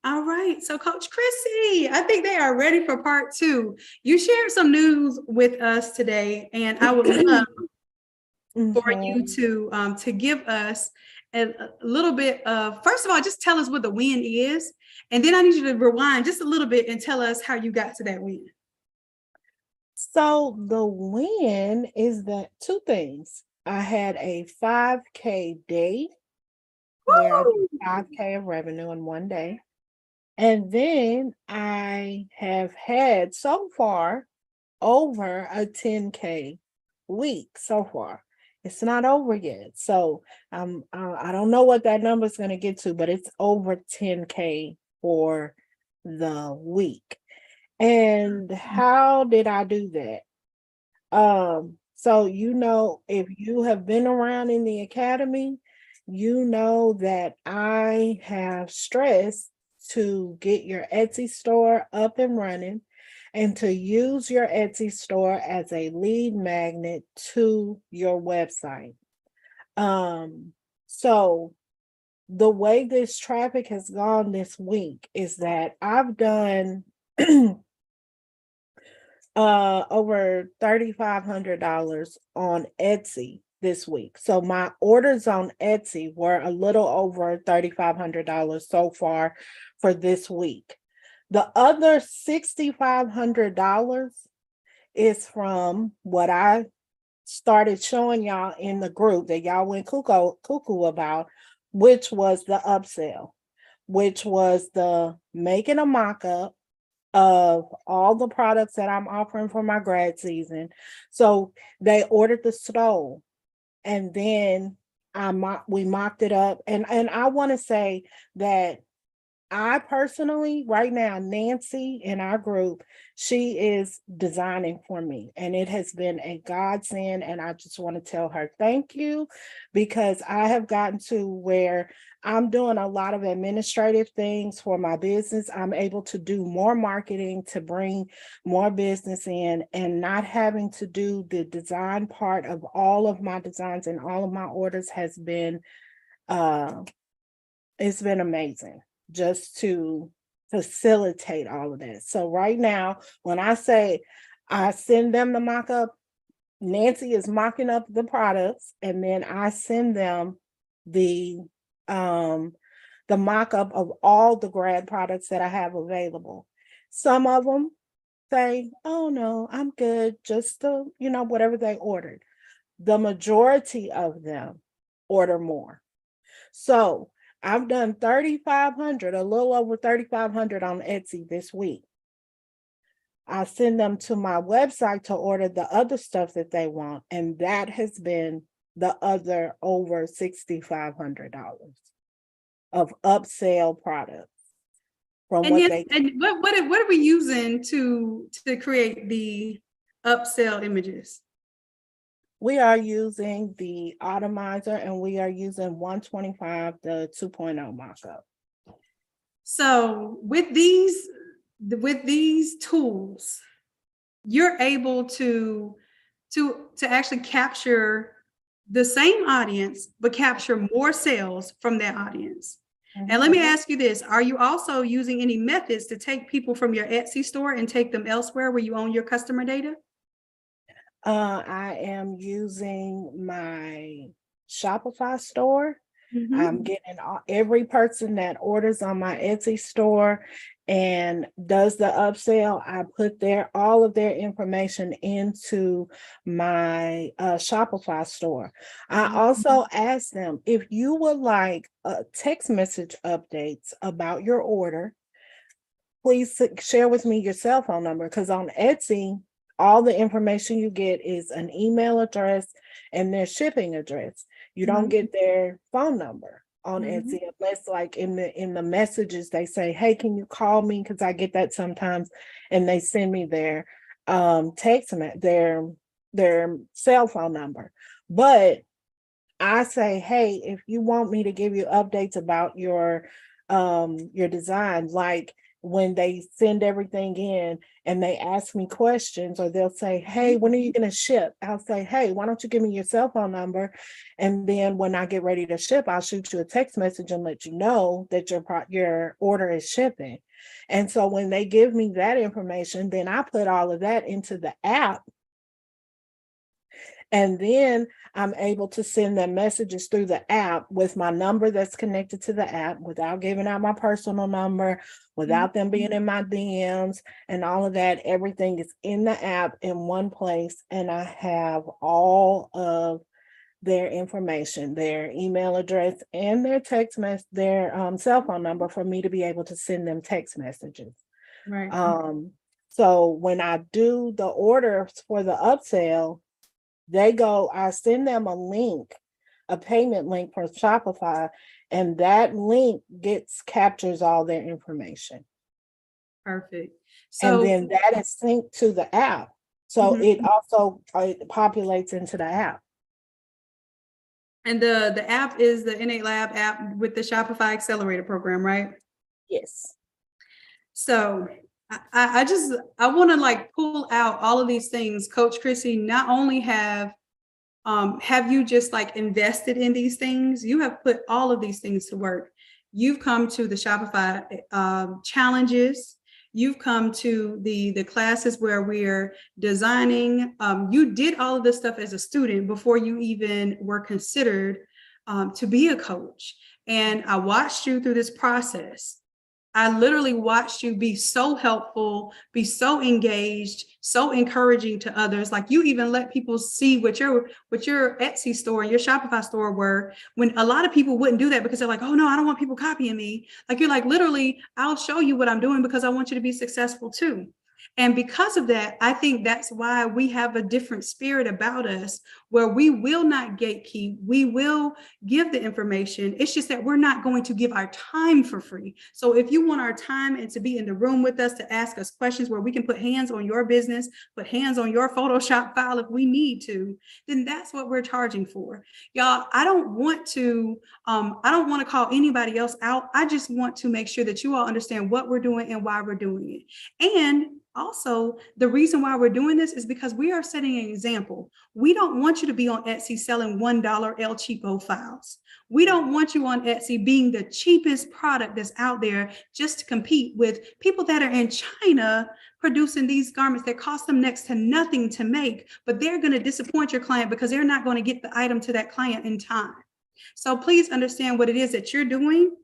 All right, so Coach Chrissy, I think they are ready for part 2. You shared some news with us today, and I would love for you to give us a little bit of, first of all, just tell us what the win is, and then I need you to rewind just a little bit and tell us how you got to that win. So the win is that 2 things. I had a 5K day where I did 5K of revenue in one day. And then I have had so far over a 10K week so far. It's not over yet. So I don't know what that number is going to get to, but it's over 10K for the week. And how did I do that? So, if you have been around in the academy, you know that I have stressed to get your Etsy store up and running and to use your Etsy store as a lead magnet to your website. So the way this traffic has gone this week is that I've done over $3,500 on Etsy this week. So my orders on Etsy were a little over $3,500 so far for this week. The other $6,500 is from what I started showing y'all in the group that y'all went cuckoo about, which was the upsell, which was the making a mock-up of all the products that I'm offering for my grad season. So they ordered the stove, and then we mocked it up. And I want to say that I personally, right now, Nancy in our group, she is designing for me, and it has been a godsend. And I just want to tell her thank you, because I have gotten to where I'm doing a lot of administrative things for my business. I'm able to do more marketing to bring more business in, and not having to do the design part of all of my designs and all of my orders has been, it's been amazing just to facilitate all of that. So right now, when I say I send them the mock-up, Nancy is mocking up the products, and then I send them the mock-up of all the grad products that I have available. Some of them say, oh no, I'm good, just whatever they ordered. The majority of them order more. So I've done 3,500, a little over 3,500 on Etsy this week. I send them to my website to order the other stuff that they want, and that has been the other over $6,500 of upsell products. From And what yes, they and what are we using to create the upsell images? We are using the Automizer, and we are using 125, the 2.0 markup. So with these tools, you're able to actually capture the same audience, but capture more sales from that audience. Mm-hmm. And let me ask you this: are you also using any methods to take people from your Etsy store and take them elsewhere where you own your customer data? I am using my Shopify store. Mm-hmm. I'm getting every person that orders on my Etsy store and does the upsell. I put all of their information into my Shopify store. I also ask them, if you would like text message updates about your order, please share with me your cell phone number, because on Etsy, all the information you get is an email address and their shipping address. You don't get their phone number. on Mhm. Etsy, unless like in the messages they say, hey, can you call me? Because I get that sometimes, and they send me their their cell phone number. But I say, hey, if you want me to give you updates about your design, like when they send everything in and they ask me questions, or they'll say, hey, when are you going to ship? I'll say, hey, why don't you give me your cell phone number? And then when I get ready to ship, I'll shoot you a text message and let you know that your order is shipping. And so when they give me that information, then I put all of that into the app. And then I'm able to send them messages through the app with my number that's connected to the app, without giving out my personal number, without them being in my DMs and all of that. Everything is in the app in one place. And I have all of their information, their email address, and their their cell phone number, for me to be able to send them text messages. Right. So when I do the orders for the upsell, I send them a link, a payment link for Shopify, and that link captures all their information. Perfect. And So then that is synced to the app. So Mhm. it also populates into the app. and the app is the Innate Lab app with the Shopify Accelerator program, right? Yes. So I want to like pull out all of these things, Coach Chrissy. Not only have you just like invested in these things, you have put all of these things to work. You've come to the Shopify challenges. You've come to the classes where we're designing. You did all of this stuff as a student before you even were considered to be a coach. And I watched you through this process. I literally watched you be so helpful, be so engaged, so encouraging to others. Like you even let people see what your Etsy store and your Shopify store were, when a lot of people wouldn't do that because they're like, oh no, I don't want people copying me. Like you're like, literally, I'll show you what I'm doing because I want you to be successful too. And because of that, I think that's why we have a different spirit about us, where we will not gatekeep. We will give the information. It's just that we're not going to give our time for free. So if you want our time and to be in the room with us, to ask us questions where we can put hands on your business, put hands on your Photoshop file if we need to, then that's what we're charging for. Y'all, I don't want to call anybody else out. I just want to make sure that you all understand what we're doing and why we're doing it. And also, the reason why we're doing this is because we are setting an example. We don't want you to be on Etsy selling $1 El Cheapo files. We don't want you on Etsy being the cheapest product that's out there just to compete with people that are in China producing these garments that cost them next to nothing to make, but they're going to disappoint your client because they're not going to get the item to that client in time. So please understand what it is that you're doing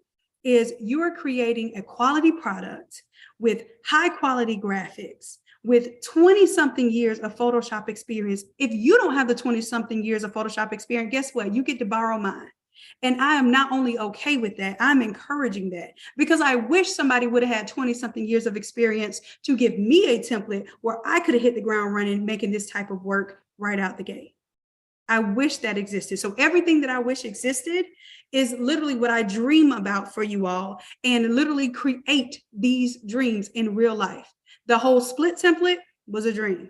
is you are creating a quality product with high quality graphics, with 20 something years of Photoshop experience. If you don't have the 20 something years of Photoshop experience, guess what? You get to borrow mine. And I am not only okay with that, I'm encouraging that, because I wish somebody would have had 20 something years of experience to give me a template where I could have hit the ground running, making this type of work right out the gate. I wish that existed. So everything that I wish existed is literally what I dream about for you all, and literally create these dreams in real life. The whole split template was a dream.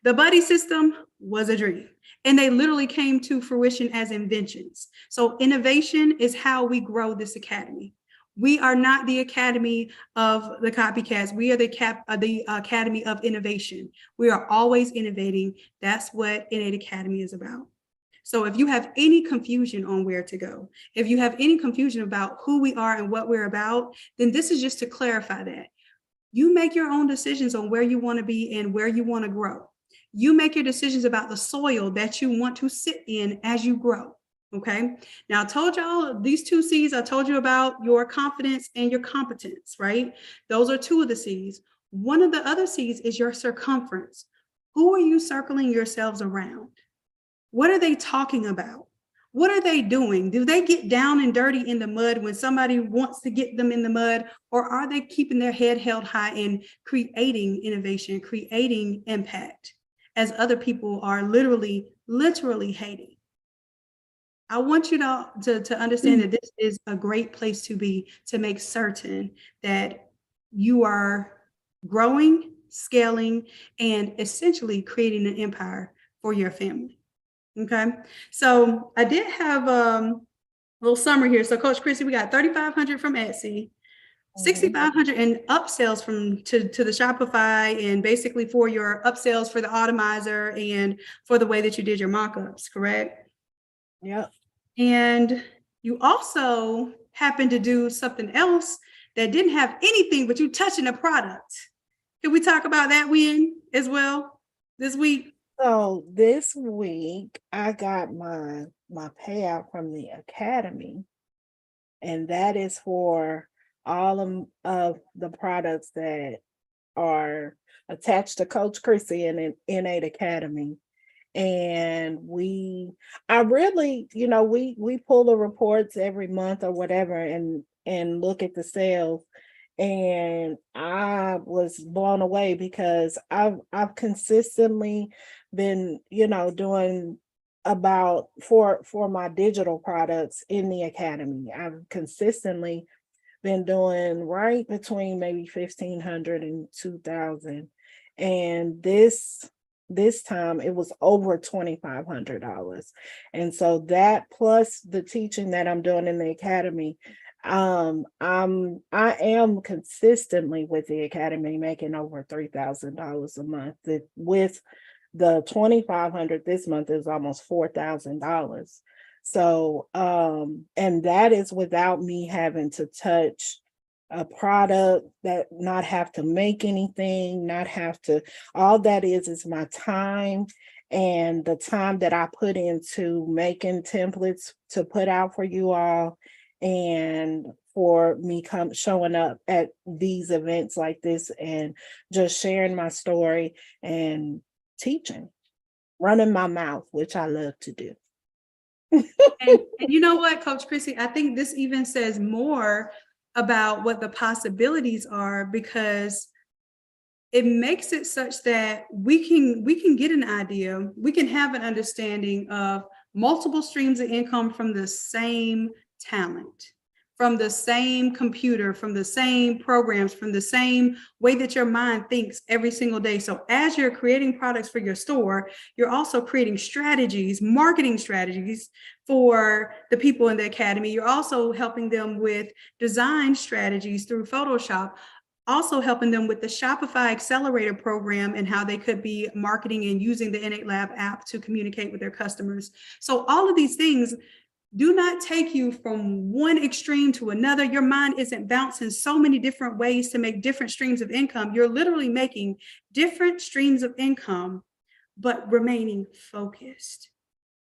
The buddy system was a dream. And they literally came to fruition as inventions. So innovation is how we grow this academy. We are not the academy of the copycats. We are the academy of innovation. We are always innovating. That's what Innate Academy is about. So if you have any confusion on where to go, if you have any confusion about who we are and what we're about, then this is just to clarify that. You make your own decisions on where you want to be and where you want to grow. You make your decisions about the soil that you want to sit in as you grow. Okay. Now I told y'all these 2 C's. I told you about your confidence and your competence, right? Those are 2 of the C's. One of the other C's is your circumference. Who are you circling yourselves around? What are they talking about? What are they doing? Do they get down and dirty in the mud when somebody wants to get them in the mud? Or are they keeping their head held high and creating innovation, creating impact, as other people are literally hating? I want you to understand that this is a great place to be, to make certain that you are growing, scaling, and essentially creating an empire for your family. Okay. So I did have a little summary here. So Coach Chrissy, we got 3,500 from Etsy, 6,500 in upsells to the Shopify, and basically for your upsells for the Automizer and for the way that you did your mock-ups, correct? Yep. And you also happened to do something else that didn't have anything but you touching a product. Can we talk about that win as well this week? So this week I got my payout from the academy, and that is for all of the products that are attached to Coach Chrissy and in Innate Academy. And I really, we pull the reports every month or whatever and look at the sales. And I was blown away because I've consistently been, doing about for my digital products in the academy. I've consistently been doing right between maybe 1,500 and 2,000. And this time it was over $2,500. And so that plus the teaching that I'm doing in the academy, I am consistently with the academy making over $3,000 a month. With the 2,500 this month is almost $4,000. So and that is without me having to touch a product, that not have to make anything, not have to, all that is my time and the time that I put into making templates to put out for you all, and for me showing up at these events like this and just sharing my story and teaching, running my mouth, which I love to do. And you know what, Coach Chrissy, I think this even says more about what the possibilities are, because it makes it such that we can get an idea, we can have an understanding of multiple streams of income from the same talent, from the same computer, from the same programs, from the same way that your mind thinks every single day. So as you're creating products for your store, you're also creating strategies, marketing strategies for the people in the academy. You're also helping them with design strategies through Photoshop, also helping them with the Shopify Accelerator program and how they could be marketing and using the Innate Lab app to communicate with their customers. So all of these things do not take you from one extreme to another. Your mind isn't bouncing so many different ways to make different streams of income. You're literally making different streams of income, but remaining focused.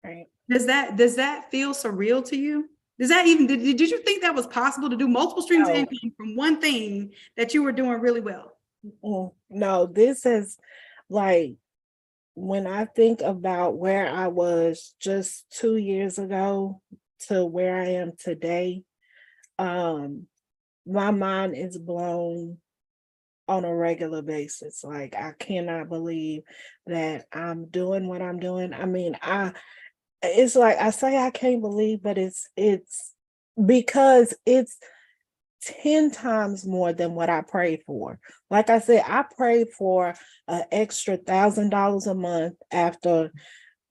Right. Does that feel surreal to you? Does that even, did you think that was possible to do multiple streams of income from one thing that you were doing really well? No, this is like, when I think about where I was just 2 years ago to where I am today, my mind is blown on a regular basis. Like, I cannot believe that I'm doing what I'm doing. I mean, it's like I say I can't believe, but it's because it's 10 times more than what I prayed for. Like I said, I prayed for an extra $1,000 a month after,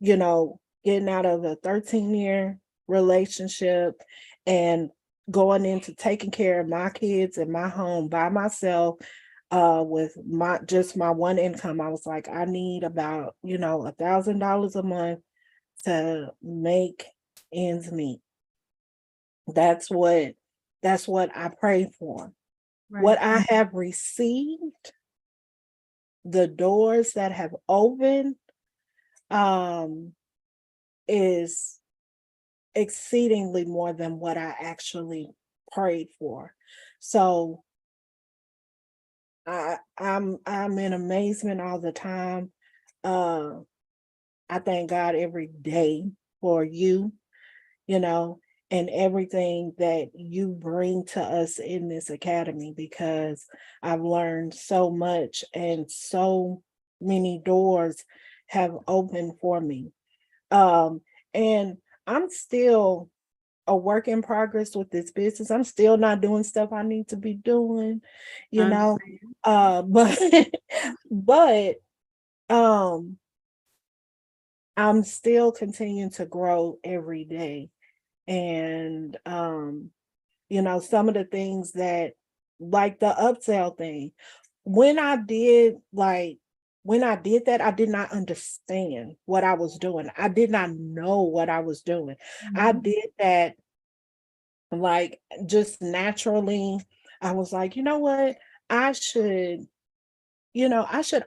getting out of a 13-year relationship and going into taking care of my kids and my home by myself, with my one income. I was like, I need about, $1,000 a month to make ends meet. That's what I prayed for. Right. What I have received, the doors that have opened, is exceedingly more than what I actually prayed for. So I'm in amazement all the time. I thank God every day for you, and everything that you bring to us in this academy, because I've learned so much and so many doors have opened for me. And I'm still a work in progress with this business. I'm still not doing stuff I need to be doing, you know. But but I'm still continuing to grow every day. And some of the things that, like the upsell thing, when I did that, I did not understand what I was doing. I did not know what I was doing. I did that like just naturally. I was like, you know what? I should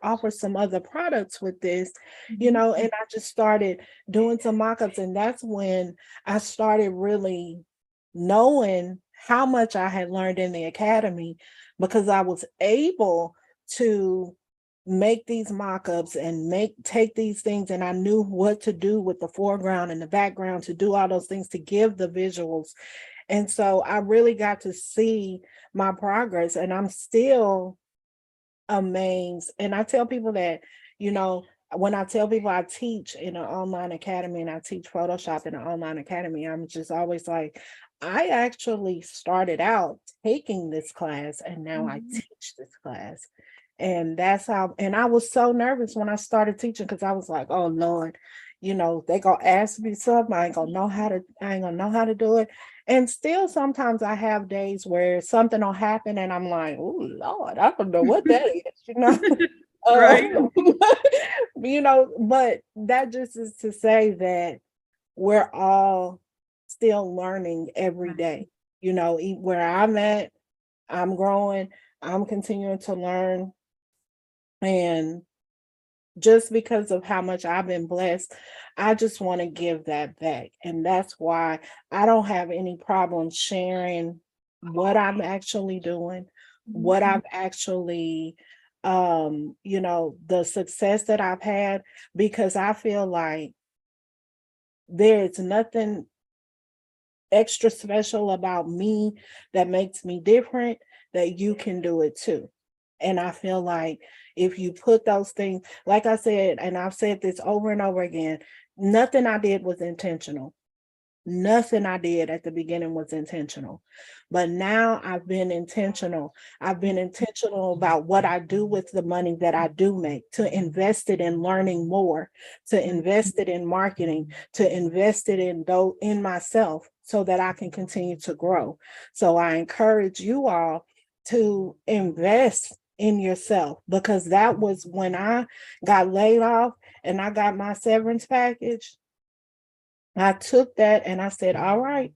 offer some other products with this, and I just started doing some mock-ups. And that's when I started really knowing how much I had learned in the academy, because I was able to make these mock-ups and take these things, and I knew what to do with the foreground and the background, to do all those things, to give the visuals. And so I really got to see my progress, and I'm still amazed. And I tell people that, when I tell people I teach in an online academy and I teach Photoshop in an online academy, I'm just always like, I actually started out taking this class and now I teach this class. And that's how, and I was so nervous when I started teaching, because I was like, oh Lord, they gonna ask me something, I ain't gonna know how to do it. And still sometimes I have days where something will happen and I'm like, oh Lord, I don't know what that is, Right. But that just is to say that we're all still learning every day. Where I'm at, I'm growing, I'm continuing to learn. And just because of how much I've been blessed, I just want to give that back. And that's why I don't have any problem sharing what I'm actually doing, what I've actually, the success that I've had, because I feel like there is nothing extra special about me that makes me different, that you can do it too. And I feel like if you put those things, like I said, and I've said this over and over again, nothing I did was intentional. Nothing I did at the beginning was intentional. But now I've been intentional. I've been intentional about what I do with the money that I do make, to invest it in learning more, to invest it in marketing, to invest it in myself, so that I can continue to grow. So I encourage you all to invest in yourself, because that was when I got laid off and I got my severance package. I took that and I said, all right,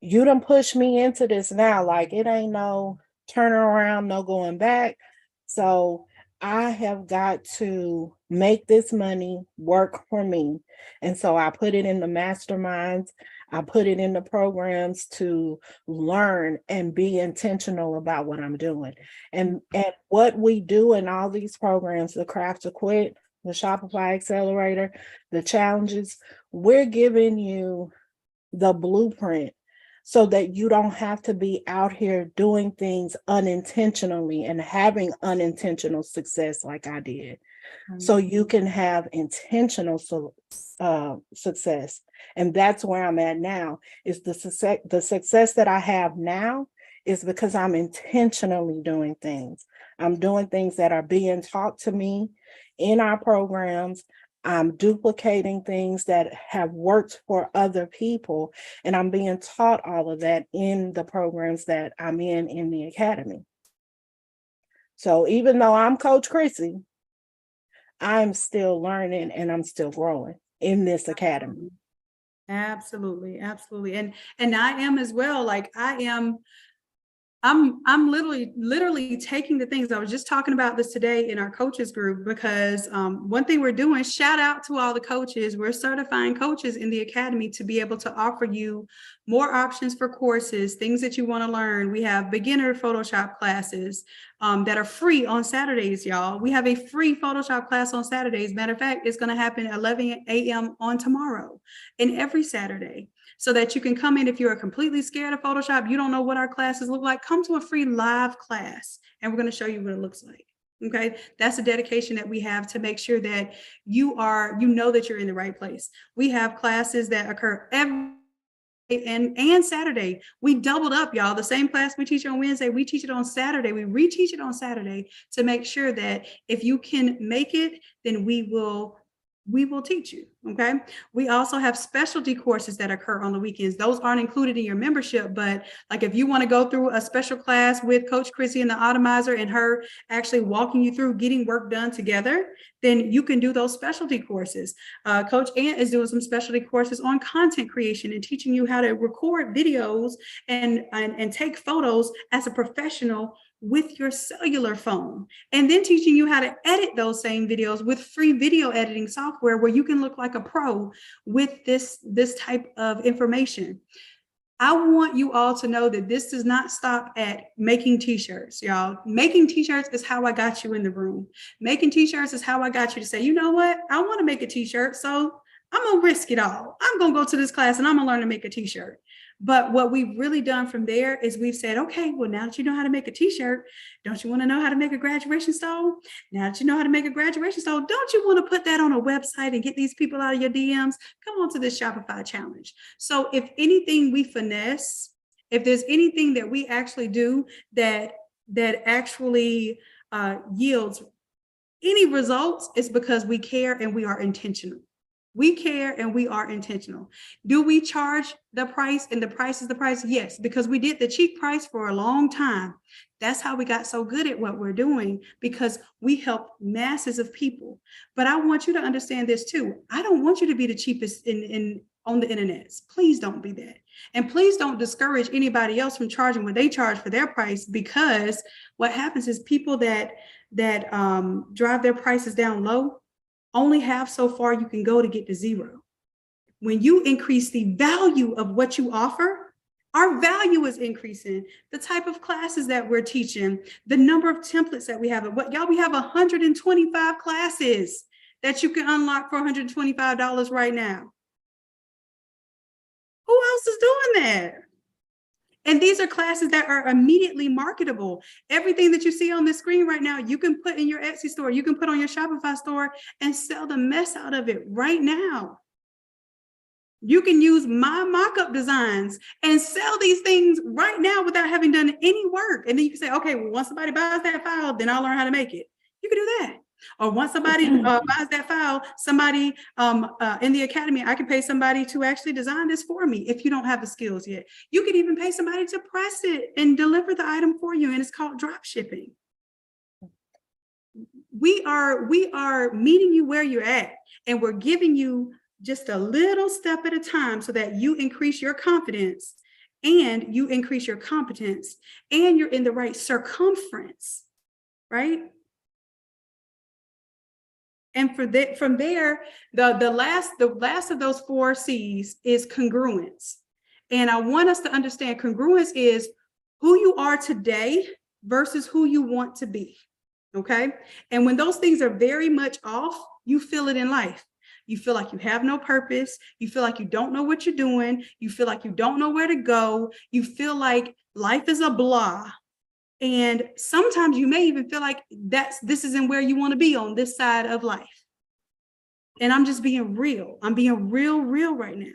you done push me into this now. Like, it ain't no turning around, no going back. So I have got to make this money work for me. And so I put it in the masterminds. I put it in the programs to learn and be intentional about what I'm doing. And what we do in all these programs, the Craft to Quit, the Shopify Accelerator, the challenges, we're giving you the blueprint so that you don't have to be out here doing things unintentionally and having unintentional success like I did. So you can have intentional success. And that's where I'm at now, is the success that I have now is because I'm intentionally doing things. I'm doing things that are being taught to me in our programs. I'm duplicating things that have worked for other people, and I'm being taught all of that in the programs that I'm in the academy. So even though I'm Coach Chrissy, I'm still learning and I'm still growing in this academy. Absolutely. Absolutely. And I am as well. Like I'm literally taking the things. I was just talking about this today in our coaches group, because one thing we're doing, shout out to all the coaches, we're certifying coaches in the academy to be able to offer you more options for courses, things that you want to learn. We have beginner Photoshop classes that are free on Saturdays, y'all. We have a free Photoshop class on Saturdays. Matter of fact, it's going to happen 11 a.m. on tomorrow and every Saturday, so that you can come in. If you're completely scared of Photoshop, you don't know what our classes look like, come to a free live class and we're going to show you what it looks like. Okay, that's a dedication that we have to make sure that you know that you're in the right place. We have classes that occur every and Saturday. We doubled up, y'all. The same class we teach on Wednesday, we teach it on Saturday. We reteach it on Saturday to make sure that if you can make it, then we will teach you. Okay. We also have specialty courses that occur on the weekends. Those aren't included in your membership, but like if you want to go through a special class with Coach Chrissy and the Automizer and her actually walking you through getting work done together, then you can do those specialty courses. Coach Ant is doing some specialty courses on content creation and teaching you how to record videos and take photos as a professional with your cellular phone, and then teaching you how to edit those same videos with free video editing software where you can look like a pro with this type of information. I want you all to know that this does not stop at making t-shirts, y'all. Making t-shirts is how I got you in the room. Making t-shirts is how I got you to say, you know what? I want to make a t-shirt, so I'm going to risk it all. I'm going to go to this class and I'm going to learn to make a t-shirt. But what we've really done from there is we've said, okay, well, now that you know how to make a t-shirt, don't you want to know how to make a graduation stole? Now that you know how to make a graduation stole, don't you want to put that on a website and get these people out of your DMs? Come on to this Shopify challenge. So if anything we finesse, if there's anything that we actually do that actually yields any results, it's because we care and we are intentional. We care and we are intentional. Do we charge the price and the price is the price? Yes, because we did the cheap price for a long time. That's how we got so good at what we're doing, because we help masses of people. But I want you to understand this too. I don't want you to be the cheapest on the internet. Please don't be that. And please don't discourage anybody else from charging what they charge for their price, because what happens is people that drive their prices down low only have so far you can go to get to zero. When you increase the value of what you offer, our value is increasing. The type of classes that we're teaching, the number of templates that we have. Y'all, we have 125 classes that you can unlock for $125 right now. Who else is doing that? And these are classes that are immediately marketable. Everything that you see on the screen right now, you can put in your Etsy store, you can put on your Shopify store and sell the mess out of it right now. You can use my mock-up designs and sell these things right now without having done any work. And then you can say, okay, well, once somebody buys that file, then I'll learn how to make it. You can do that. Or once somebody buys that file, somebody in the academy, I can pay somebody to actually design this for me if you don't have the skills yet. You can even pay somebody to press it and deliver the item for you, and it's called drop shipping. We are meeting you where you're at, and we're giving you just a little step at a time so that you increase your confidence and you increase your competence and you're in the right circumference, right? And from there, the last of those 4 C's is congruence. And I want us to understand congruence is who you are today versus who you want to be. Okay. And when those things are very much off, you feel it in life. You feel like you have no purpose. You feel like you don't know what you're doing. You feel like you don't know where to go. You feel like life is a blah. And sometimes you may even feel like this isn't where you want to be on this side of life. And I'm just being real. I'm being real right now.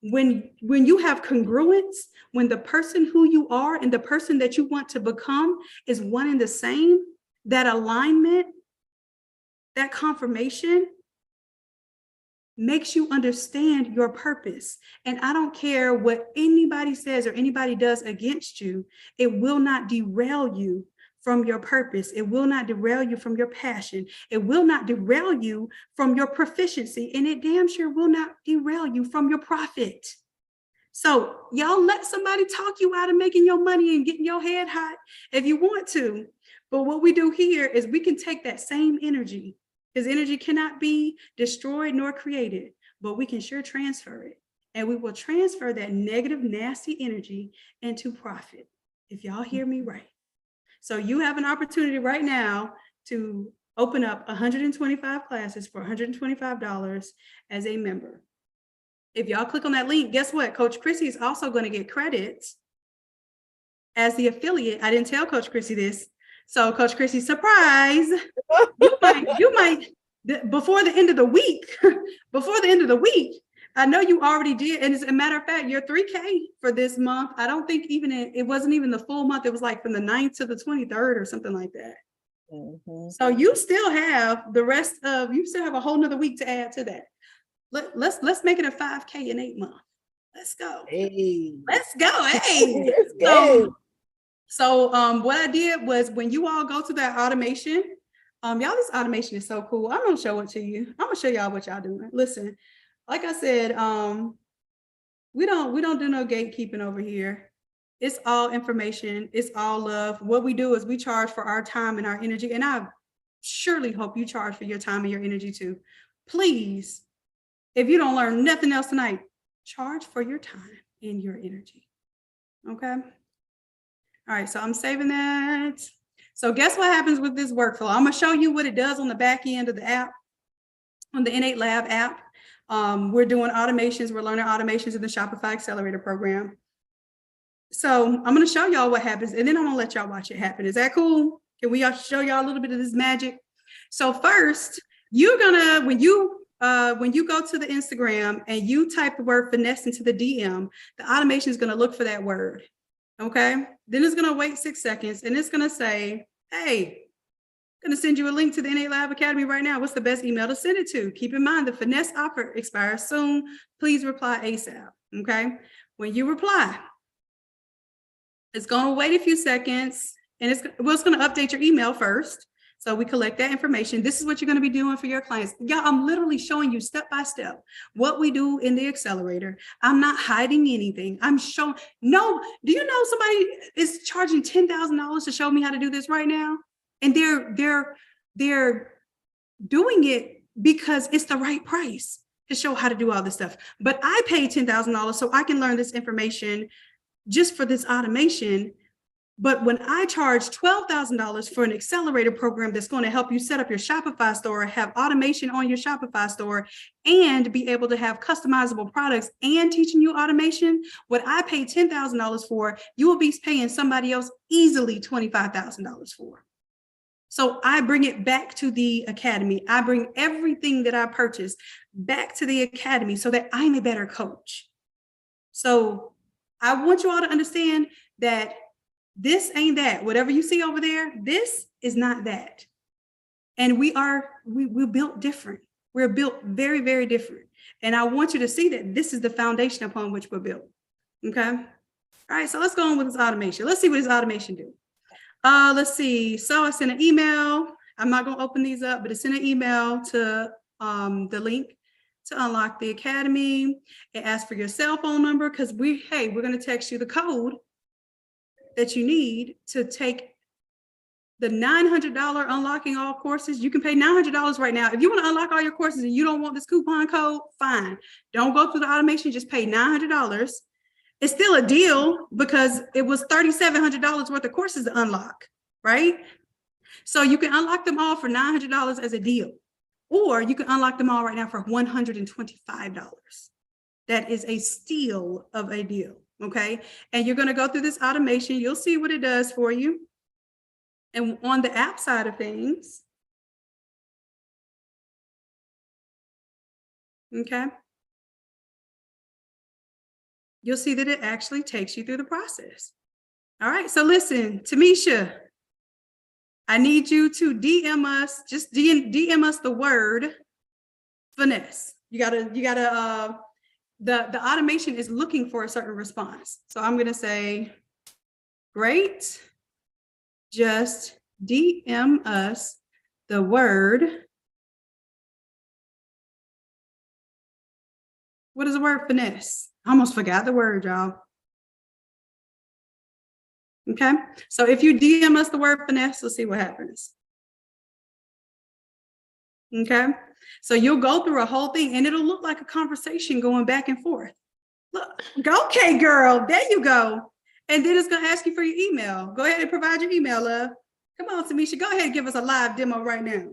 When you have congruence, when the person who you are and the person that you want to become is one and the same, that alignment, that confirmation makes you understand your purpose. And I don't care what anybody says or anybody does against you, it will not derail you from your purpose. It will not derail you from your passion. It will not derail you from your proficiency, and it damn sure will not derail you from your profit. So y'all let somebody talk you out of making your money and getting your head hot if you want to. But what we do here is we can take that same energy, because energy cannot be destroyed nor created, but we can sure transfer it. And we will transfer that negative, nasty energy into profit, if y'all hear me right. So you have an opportunity right now to open up 125 classes for $125 as a member. If y'all click on that link, guess what? Coach Chrissy is also going to get credits as the affiliate. I didn't tell Coach Chrissy this. So Coach Chrissy, surprise, you might before the end of the week, I know you already did. And as a matter of fact, your 3K for this month, I don't think even it wasn't even the full month. It was like from the 9th to the 23rd or something like that. So you still have you still have a whole nother week to add to that. Let's make it a 5K in 8 months. Let's go. Hey. Let's go. Hey. Let's go. So what I did was when you all go to that automation, y'all, this automation is so cool. I'm gonna show it to you. I'm gonna show y'all what y'all doing. Listen, like I said, we don't do no gatekeeping over here. It's all information. It's all love. What we do is we charge for our time and our energy. And I surely hope you charge for your time and your energy too. Please, if you don't learn nothing else tonight, charge for your time and your energy. Okay. All right, so I'm saving that. So guess what happens with this workflow? I'm gonna show you what it does on the back end of the app, on the Innate Lab app. We're doing automations. We're learning automations in the Shopify Accelerator program. So I'm gonna show y'all what happens, and then I'm gonna let y'all watch it happen. Is that cool? Can we show y'all a little bit of this magic? So first, you're gonna, when you go to the Instagram and you type the word finesse into the DM, the automation is gonna look for that word. Okay, then it's gonna wait 6 seconds and it's gonna say, hey, I'm gonna send you a link to the Innate Lab Academy right now. What's the best email to send it to? Keep in mind the finesse offer expires soon. Please reply ASAP. Okay, when you reply, it's gonna wait a few seconds and it's gonna update your email first. So we collect that information. This is what you're going to be doing for your clients. Yeah, I'm literally showing you step by step what we do in the accelerator. I'm not hiding anything. I'm showing. No, do you know somebody is charging $10,000 to show me how to do this right now? And they're doing it because it's the right price to show how to do all this stuff. But I paid $10,000 so I can learn this information just for this automation. But when I charge $12,000 for an accelerator program that's going to help you set up your Shopify store, have automation on your Shopify store, and be able to have customizable products and teaching you automation, what I paid $10,000 for, you will be paying somebody else easily $25,000 for. So I bring it back to the academy. I bring everything that I purchased back to the academy so that I'm a better coach. So I want you all to understand that this ain't that. Whatever you see over there, this is not that. And we're built different. We're built very, very different. And I want you to see that this is the foundation upon which we're built. Okay. All right. So let's go on with this automation. Let's see what this automation do. Let's see. So I sent an email. I'm not going to open these up, but I sent an email to the link to unlock the academy. It asks for your cell phone number because we're going to text you the code that you need to take the $900 unlocking all courses. You can pay $900 right now. If you want to unlock all your courses and you don't want this coupon code, fine. Don't go through the automation, just pay $900. It's still a deal because it was $3,700 worth of courses to unlock, right? So you can unlock them all for $900 as a deal, or you can unlock them all right now for $125. That is a steal of a deal. Okay, and you're going to go through this automation. You'll see what it does for you. And on the app side of things, okay, you'll see that it actually takes you through the process. All right, so listen, Tamisha, I need you to DM us, just DM us the word finesse. You gotta, the automation is looking for a certain response. So I'm going to say, great. Just DM us the word. What is the word finesse? I almost forgot the word, y'all. Okay. So if you DM us the word finesse, we'll see what happens. Okay. So you'll go through a whole thing and it'll look like a conversation going back and forth. Look, okay, girl, there you go. And then it's going to ask you for your email. Go ahead and provide your email, love. Come on, Tamisha, go ahead and give us a live demo right now.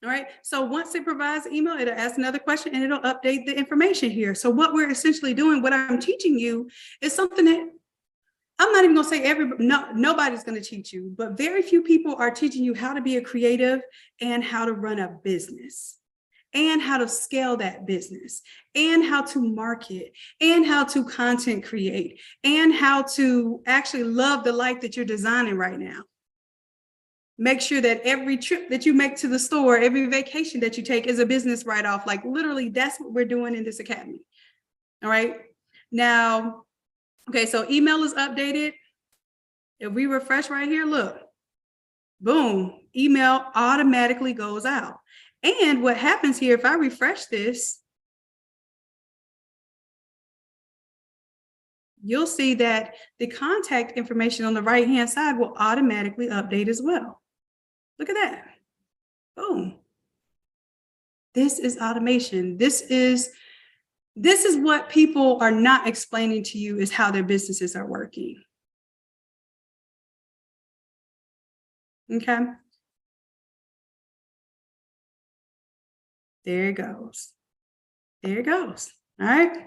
All right. So once it provides email, it'll ask another question and it'll update the information here. So what we're essentially doing, what I'm teaching you is something that I'm not even going to say nobody's going to teach you, but very few people are teaching you how to be a creative and how to run a business and how to scale that business and how to market and how to content create and how to actually love the life that you're designing right now. Make sure that every trip that you make to the store, every vacation that you take is a business write-off. Like literally, that's what we're doing in this academy. All right. Now, okay, so email is updated. If we refresh right here, look, boom, email automatically goes out. And what happens here, if I refresh this, you'll see that the contact information on the right-hand side will automatically update as well. Look at that. Boom. This is automation. This is what people are not explaining to you is how their businesses are working. Okay. There it goes. There it goes. All right.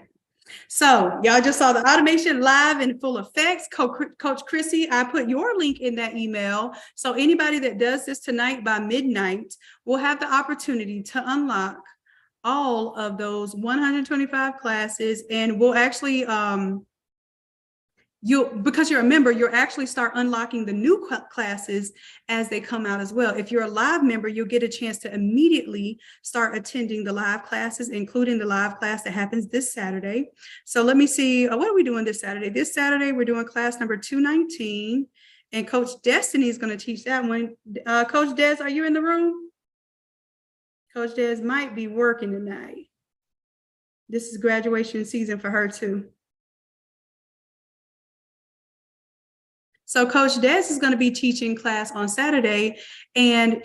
So y'all just saw the automation live in full effects. Coach Chrissy, I put your link in that email. So anybody that does this tonight by midnight will have the opportunity to unlock all of those 125 classes, and we'll actually, because you're a member, you'll actually start unlocking the new classes as they come out as well. If you're a live member, you'll get a chance to immediately start attending the live classes, including the live class that happens this Saturday. So let me see, what are we doing this Saturday? This Saturday, we're doing class number 219, and Coach Destiny is going to teach that one. Coach Des, are you in the room? Coach Des might be working tonight. This is graduation season for her too. So Coach Des is going to be teaching class on Saturday, and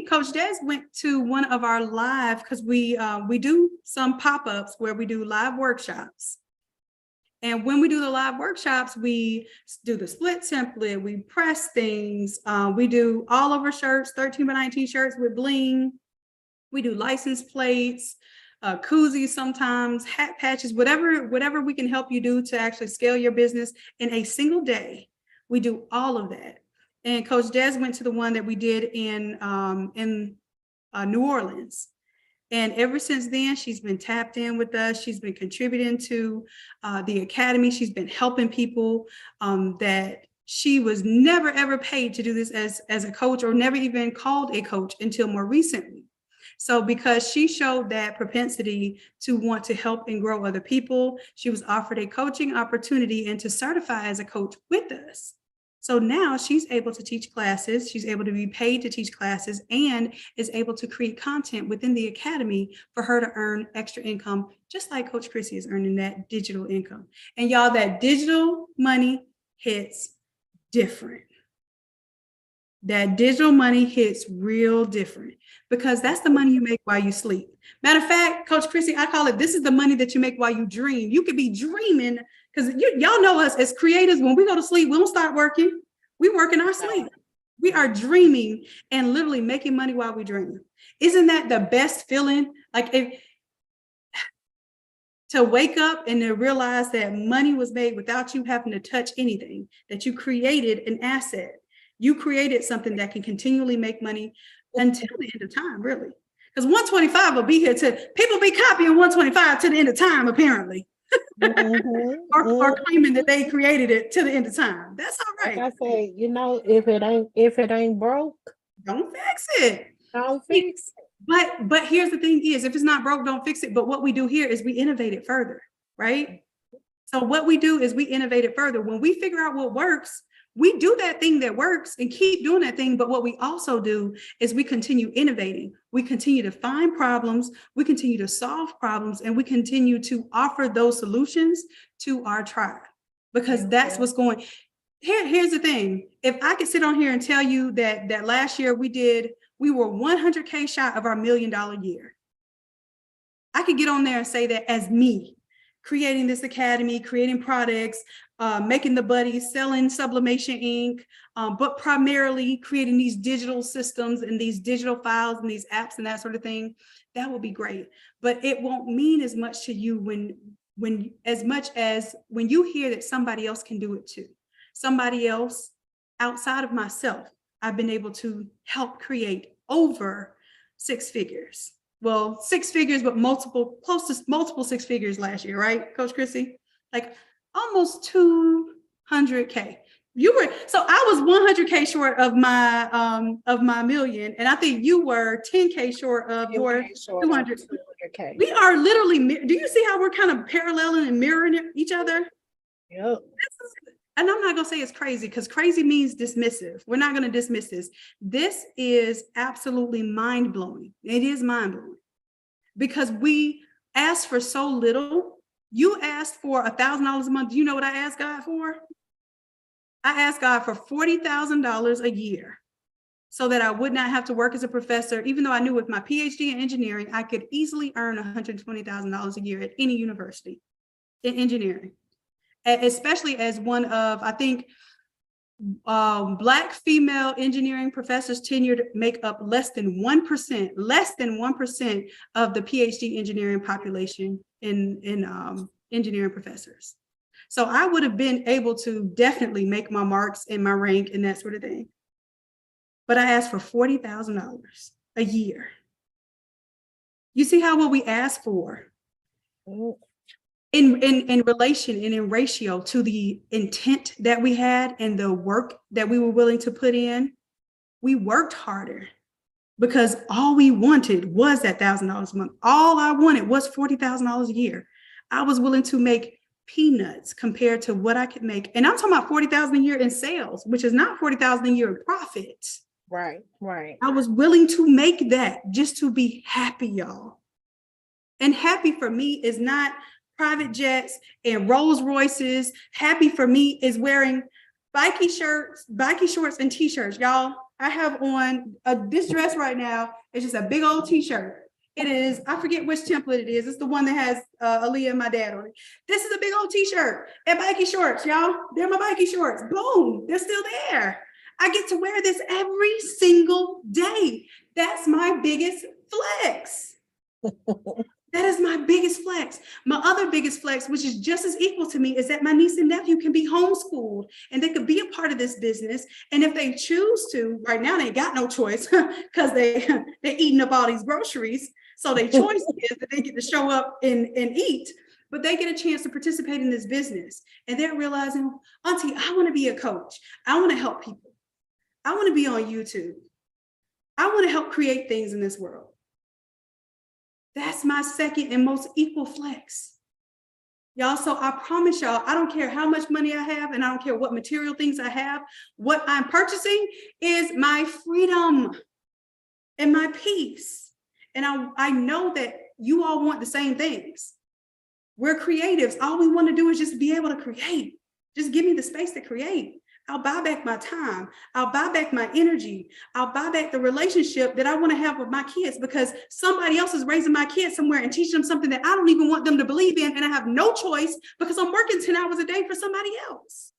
Coach Des went to one of our live, because we do some pop-ups where we do live workshops. And when we do the live workshops, we do the split template, we press things, we do all over shirts, 13 by 19 shirts with bling. We do license plates, koozies sometimes, hat patches, whatever we can help you do to actually scale your business in a single day. We do all of that. And Coach Des went to the one that we did in New Orleans. And ever since then, she's been tapped in with us. She's been contributing to the academy. She's been helping people that she was never, ever paid to do this as a coach, or never even called a coach until more recently. So because she showed that propensity to want to help and grow other people, she was offered a coaching opportunity and to certify as a coach with us. So now she's able to teach classes, she's able to be paid to teach classes, and is able to create content within the academy for her to earn extra income, just like Coach Chrissy is earning that digital income. And y'all, that digital money hits different. That digital money hits real different, because that's the money you make while you sleep. Matter of fact, Coach Chrissy, I call it, this is the money that you make while you dream. You could be dreaming, because y'all know us as creators, when we go to sleep, we don't start working. We work in our sleep. We are dreaming and literally making money while we dream. Isn't that the best feeling? Like, to wake up and to realize that money was made without you having to touch anything, that you created an asset. You created something that can continually make money until the end of time, really. Because 125 will be here people be copying 125 to the end of time, apparently. or claiming that they created it to the end of time. That's all right. Like I say, if it ain't broke, don't fix it. Don't fix it. But here's the thing is, if it's not broke, don't fix it. But what we do here is we innovate it further, right? So what we do is we innovate it further. When we figure out what works, we do that thing that works and keep doing that thing. But what we also do is we continue innovating. We continue to find problems. We continue to solve problems, and we continue to offer those solutions to our tribe, because that's what's going. Here's the thing. If I could sit on here and tell you that last year we were 100K shot of our $1 million year. I could get on there and say that as me. creating this academy, creating products, making the buddies, selling sublimation ink, but primarily creating these digital systems and these digital files and these apps and that sort of thing, that will be great. But it won't mean as much to you when you hear that somebody else can do it too. Somebody else outside of myself, I've been able to help create over 6 figures. Well, 6 figures, but close to multiple 6 figures last year, right, Coach Chrissy? Like almost 200K. So I was 100K short of my million, and I think you were 10K short of your 200K. We are literally. Do you see how we're kind of paralleling and mirroring each other? Yep. And I'm not going to say it's crazy, because crazy means dismissive. We're not going to dismiss this. This is absolutely mind-blowing. It is mind-blowing because we asked for so little. You asked for $1,000 a month. Do you know what I asked God for? I asked God for $40,000 a year so that I would not have to work as a professor, even though I knew with my PhD in engineering, I could easily earn $120,000 a year at any university in engineering. Especially as one of, I think, Black female engineering professors tenured make up less than 1% of the PhD engineering population in engineering professors. So I would have been able to definitely make my marks and my rank and that sort of thing. But I asked for $40,000 a year. You see how what we asked for in relation and in ratio to the intent that we had and the work that we were willing to put in, we worked harder because all we wanted was that $1,000 a month. All I wanted was $40,000 a year. I was willing to make peanuts compared to what I could make. And I'm talking about $40,000 a year in sales, which is not $40,000 a year in profit. Right. I was willing to make that just to be happy, y'all. And happy for me is not private jets and Rolls Royces. Happy for me is wearing bikie shorts and t-shirts. Y'all, I have on this dress right now. It's just a big old t-shirt. It is, I forget which template it is. It's the one that has Aaliyah and my dad on it. This is a big old t-shirt and bikie shorts, y'all. They're my bikie shorts. Boom, they're still there. I get to wear this every single day. That's my biggest flex. That is my biggest flex. My other biggest flex, which is just as equal to me, is that my niece and nephew can be homeschooled and they could be a part of this business. And if they choose to, right now they got no choice because they're eating up all these groceries. So their choice is that they get to show up and eat, but they get a chance to participate in this business. And they're realizing, Auntie, I want to be a coach. I want to help people. I want to be on YouTube. I want to help create things in this world. That's my second and most equal flex. Y'all, so I promise y'all, I don't care how much money I have and I don't care what material things I have. What I'm purchasing is my freedom and my peace. And I know that you all want the same things. We're creatives. All we want to do is just be able to create. Just give me the space to create. I'll buy back my time. I'll buy back my energy. I'll buy back the relationship that I want to have with my kids because somebody else is raising my kids somewhere and teaching them something that I don't even want them to believe in. And I have no choice because I'm working 10 hours a day for somebody else.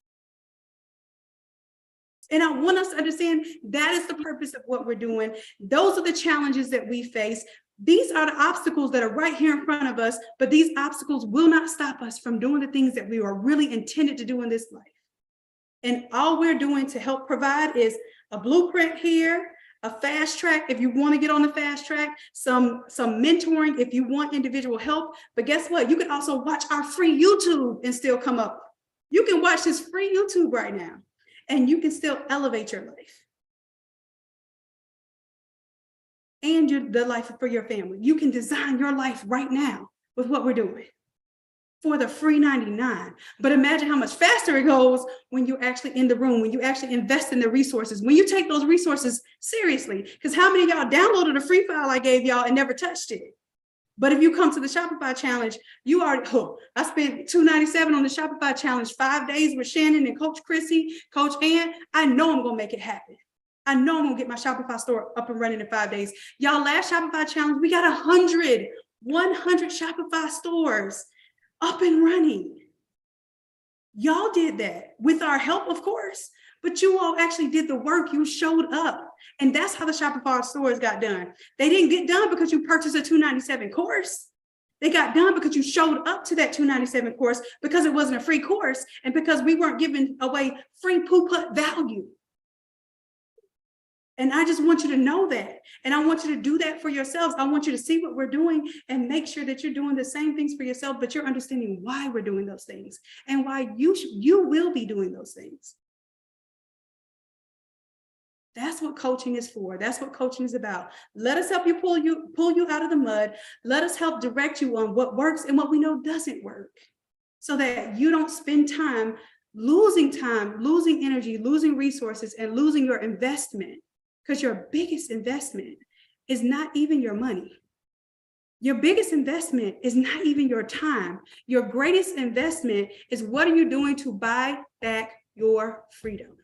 And I want us to understand that is the purpose of what we're doing. Those are the challenges that we face. These are the obstacles that are right here in front of us, but these obstacles will not stop us from doing the things that we are really intended to do in this life. And all we're doing to help provide is a blueprint here, a fast track if you want to get on the fast track, some mentoring if you want individual help. But guess what? You can also watch our free YouTube and still come up. You can watch this free YouTube right now and you can still elevate your life and the life for your family. You can design your life right now with what we're doing for the free 99. But imagine how much faster it goes when you're actually in the room, when you actually invest in the resources, when you take those resources seriously. Because how many of y'all downloaded a free file I gave y'all and never touched it? But if you come to the Shopify challenge, you already, I spent $297 on the Shopify challenge, 5 days with Shanon and Coach Chrissy, Coach Ann. I know I'm going to make it happen. I know I'm going to get my Shopify store up and running in 5 days. Y'all, last Shopify challenge, we got 100 Shopify stores. up and running. Y'all did that with our help, of course, but you all actually did the work. You showed up. And that's how the Shopify stores got done. They didn't get done because you purchased a $297 course. They got done because you showed up to that $297 course, because it wasn't a free course and because we weren't giving away free poo-put value. And I just want you to know that. And I want you to do that for yourselves. I want you to see what we're doing and make sure that you're doing the same things for yourself, but you're understanding why we're doing those things and why you will be doing those things. That's what coaching is for. That's what coaching is about. Let us help you pull you out of the mud. Let us help direct you on what works and what we know doesn't work, so that you don't spend time, losing energy, losing resources, and losing your investment. Because your biggest investment is not even your money. Your biggest investment is not even your time. Your greatest investment is what are you doing to buy back your freedom?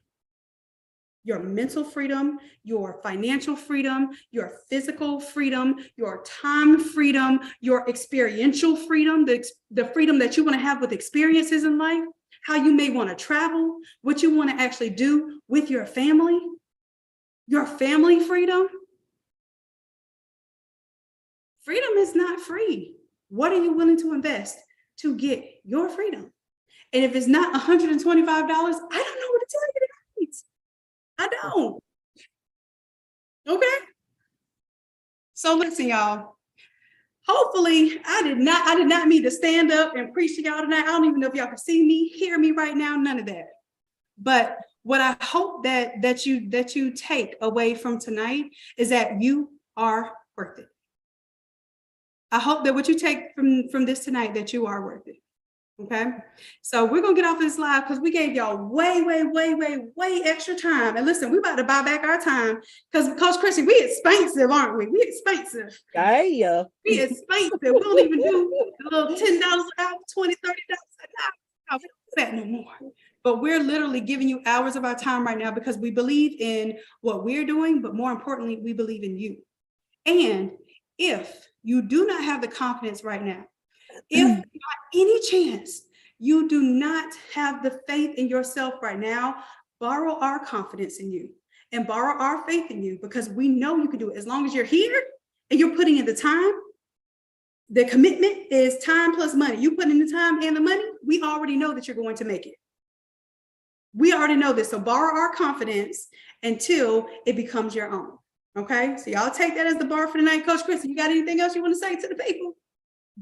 Your mental freedom, your financial freedom, your physical freedom, your time freedom, your experiential freedom, the freedom that you want to have with experiences in life, how you may want to travel, what you want to actually do with your family. Your family freedom. Freedom is not free. What are you willing to invest to get your freedom? And if it's not $125, I don't know what to tell you tonight. I don't. Okay. So listen, y'all. Hopefully, I did not mean to stand up and preach to y'all tonight. I don't even know if y'all can see me, hear me right now, none of that. But what I hope that you take away from tonight is that you are worth it. I hope that what you take from this tonight, that you are worth it. Okay. So we're going to get off this live because we gave y'all way extra time. And listen, we're about to buy back our time because Coach Chrissy, we expensive, aren't we? We expensive. Yeah. We expensive. We don't even do a little $10 an hour, $20, $30 an hour. We don't do that no more. But we're literally giving you hours of our time right now because we believe in what we're doing, but more importantly, we believe in you. And if you do not have the confidence right now, if by any chance you do not have the faith in yourself right now, borrow our confidence in you and borrow our faith in you, because we know you can do it. As long as you're here and you're putting in the time, the commitment is time plus money. You put in the time and the money, we already know that you're going to make it. We already know this. So borrow our confidence until it becomes your own. Okay. So y'all take that as the bar for tonight. Coach Chrissy, you got anything else you want to say to the people?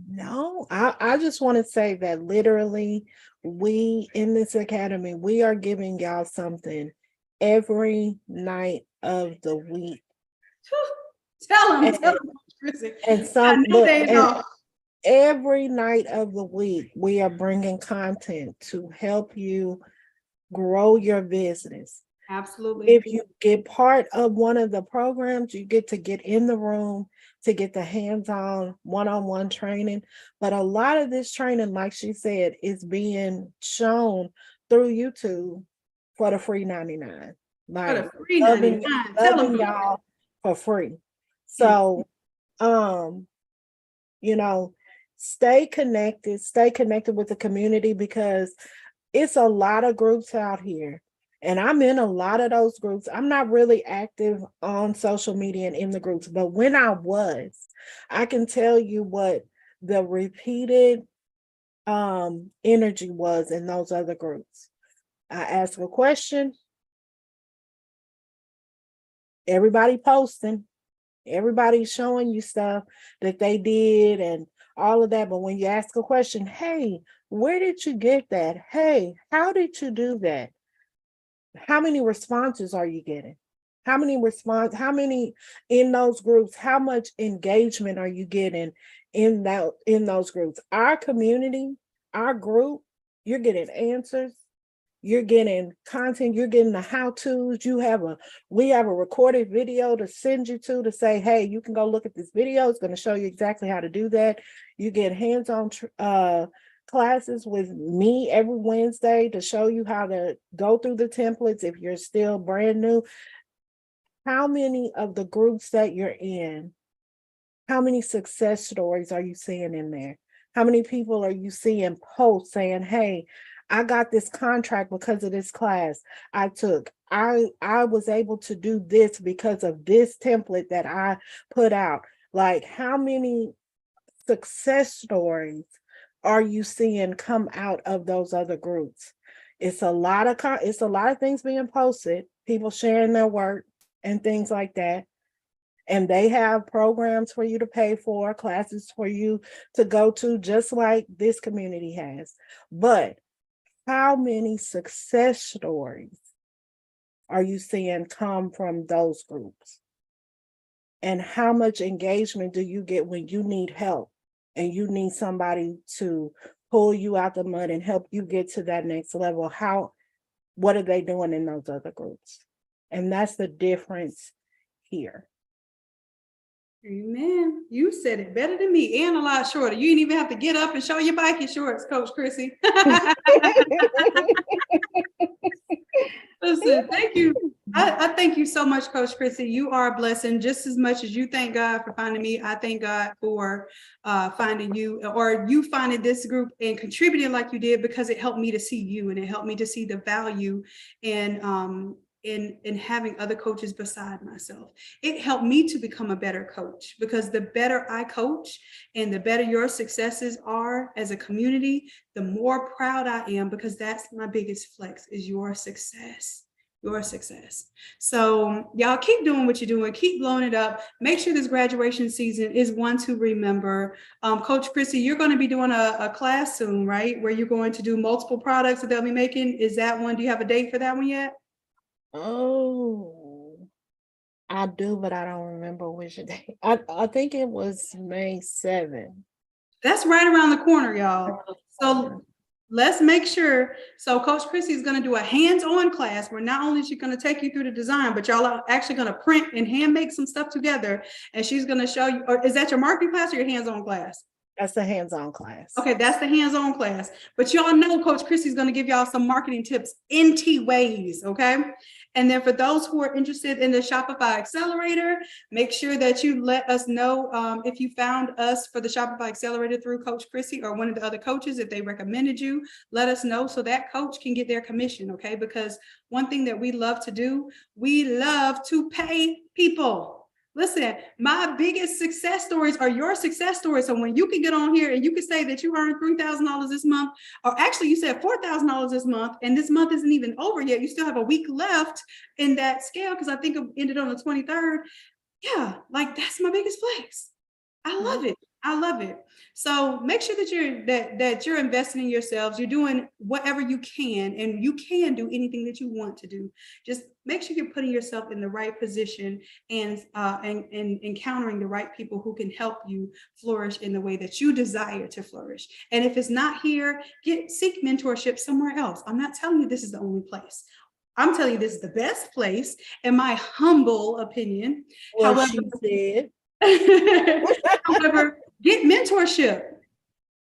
No, I just want to say that literally we in this academy, we are giving y'all something every night of the week. Tell them, Chrissy. And every night of the week, we are bringing content to help you grow your business. Absolutely. If you get part of one of the programs, you get to get in the room to get the hands-on one-on-one training. But a lot of this training, like she said, is being shown through YouTube for the free 99. Like for the free 99. Loving y'all for free. So stay connected with the community, because it's a lot of groups out here. And I'm in a lot of those groups. I'm not really active on social media and in the groups, but when I was, I can tell you what the repeated energy was in those other groups. I ask a question, everybody posting, everybody showing you stuff that they did and all of that. But when you ask a question, hey, where did you get that? Hey, how did you do that? How many responses are you getting? How many in those groups? How much engagement are you getting in those groups? Our community, our group, you're getting answers, you're getting content, you're getting the how-tos. We have a recorded video to send you to say, hey, you can go look at this video. It's going to show you exactly how to do that. You get hands-on classes with me every Wednesday to show you how to go through the templates if you're still brand new. How many of the groups that you're in, how many success stories are you seeing in there? How many people are you seeing post saying, hey, I got this contract because of this class I took. I was able to do this because of this template that I put out. Like, how many success stories are you seeing come out of those other groups? It's a lot of things being posted, people sharing their work and things like that. And they have programs for you to pay for, classes for you to go to, just like this community has. But how many success stories are you seeing come from those groups? And how much engagement do you get when you need help and you need somebody to pull you out the mud and help you get to that next level? What are they doing in those other groups? And that's the difference here. Amen. You said it better than me and a lot shorter. You didn't even have to get up and show your biking shorts, Coach Chrissy. Listen, thank you. I thank you so much, Coach Chrissy. You are a blessing. Just as much as you thank God for finding me, I thank God for finding you, or you finding this group and contributing like you did, because it helped me to see you, and it helped me to see the value in having other coaches beside myself. It helped me to become a better coach, because the better I coach and the better your successes are as a community, the more proud I am, because that's my biggest flex, is your success. Your success. So y'all keep doing what you're doing, keep blowing it up. Make sure this graduation season is one to remember. Coach Chrissy, you're going to be doing a class soon, right? Where you're going to do multiple products that they'll be making. Is that one? Do you have a date for that one yet? Oh, I do, but I don't remember which day. I think it was May 7th. That's right around the corner, y'all. So let's make sure. So Coach Chrissy is going to do a hands-on class where not only is she going to take you through the design, but y'all are actually going to print and hand make some stuff together. And she's going to show you, or is that your marketing class or your hands-on class? That's the hands-on class. Okay, that's the hands-on class. But y'all know Coach Chrissy's going to give y'all some marketing tips in ways, okay? And then for those who are interested in the Shopify Accelerator, make sure that you let us know if you found us for the Shopify Accelerator through Coach Chrissy or one of the other coaches. If they recommended you, let us know so that coach can get their commission, okay? Because one thing that we love to do, we love to pay people. Listen, my biggest success stories are your success stories. So when you can get on here and you can say that you earned $3,000 this month, or actually you said $4,000 this month, and this month isn't even over yet. You still have a week left in that scale, because I think it ended on the 23rd. Yeah, like that's my biggest flex. I love it. I love it. So make sure that you're investing in yourselves. You're doing whatever you can, and you can do anything that you want to do. Just make sure you're putting yourself in the right position and encountering the right people who can help you flourish in the way that you desire to flourish. And if it's not here, seek mentorship somewhere else. I'm not telling you this is the only place. I'm telling you this is the best place, in my humble opinion. Well, however, she said. However, get mentorship.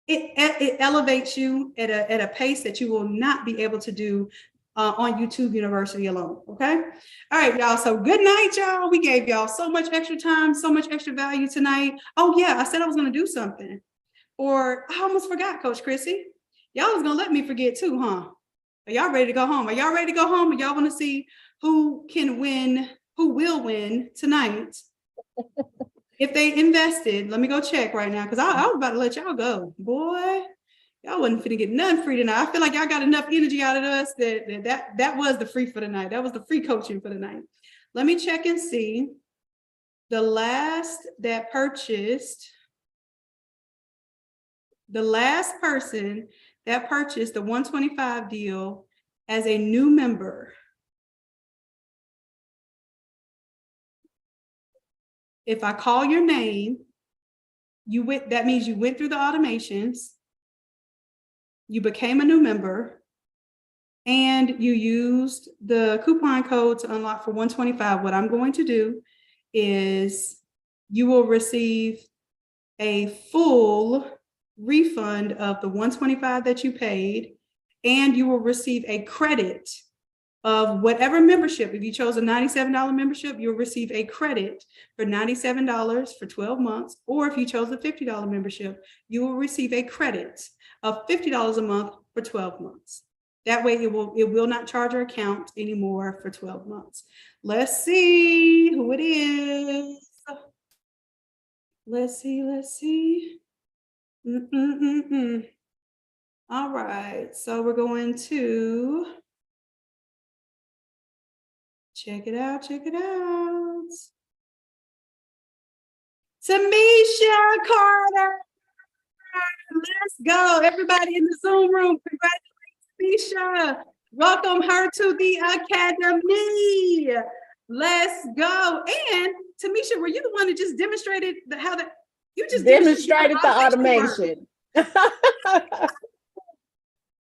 It elevates you at a pace that you will not be able to do on YouTube University alone. Okay. All right, y'all. So good night, y'all. We gave y'all so much extra time, so much extra value tonight. Oh yeah, I said I was going to do something, or I almost forgot, Coach Chrissy. Y'all was going to let me forget too, huh? Are y'all ready to go home? Are y'all ready to go home? Or y'all want to see who can win, who will win tonight? If they invested, let me go check right now, because I was about to let y'all go. Boy, y'all wasn't finna get nothing free tonight. I feel like y'all got enough energy out of us that was the free for the night. That was the free coaching for the night. Let me check and see. The last that purchased, the last person that purchased the 125 deal as a new member, if I call your name, that means you went through the automations, you became a new member, and you used the coupon code to unlock for 125. What I'm going to do is you will receive a full refund of the 125 that you paid, and you will receive a credit of whatever membership. If you chose a $97 membership, you'll receive a credit for $97 for 12 months. Or if you chose a $50 membership, you will receive a credit of $50 a month for 12 months. That way it will not charge your account anymore for 12 months. Let's see who it is. Let's see. All right, so we're going to check it out. Tamisha Carter. Let's go. Everybody in the Zoom room, congratulations, Tamisha. Welcome her to the Academy. Let's go. And Tamisha, were you the one that just demonstrated how that you just demonstrated the automation?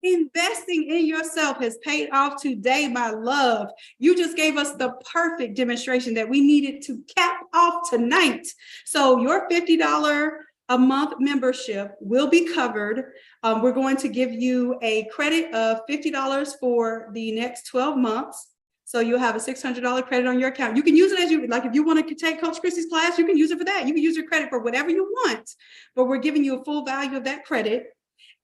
Investing in yourself has paid off today, my love. You just gave us the perfect demonstration that we needed to cap off tonight. So your $50 a month membership will be covered. We're going to give you a credit of $50 for the next 12 months. So you'll have a $600 credit on your account. You can use it as you like. If you want to take Coach Chrissy's class, you can use it for that. You can use your credit for whatever you want, but we're giving you a full value of that credit.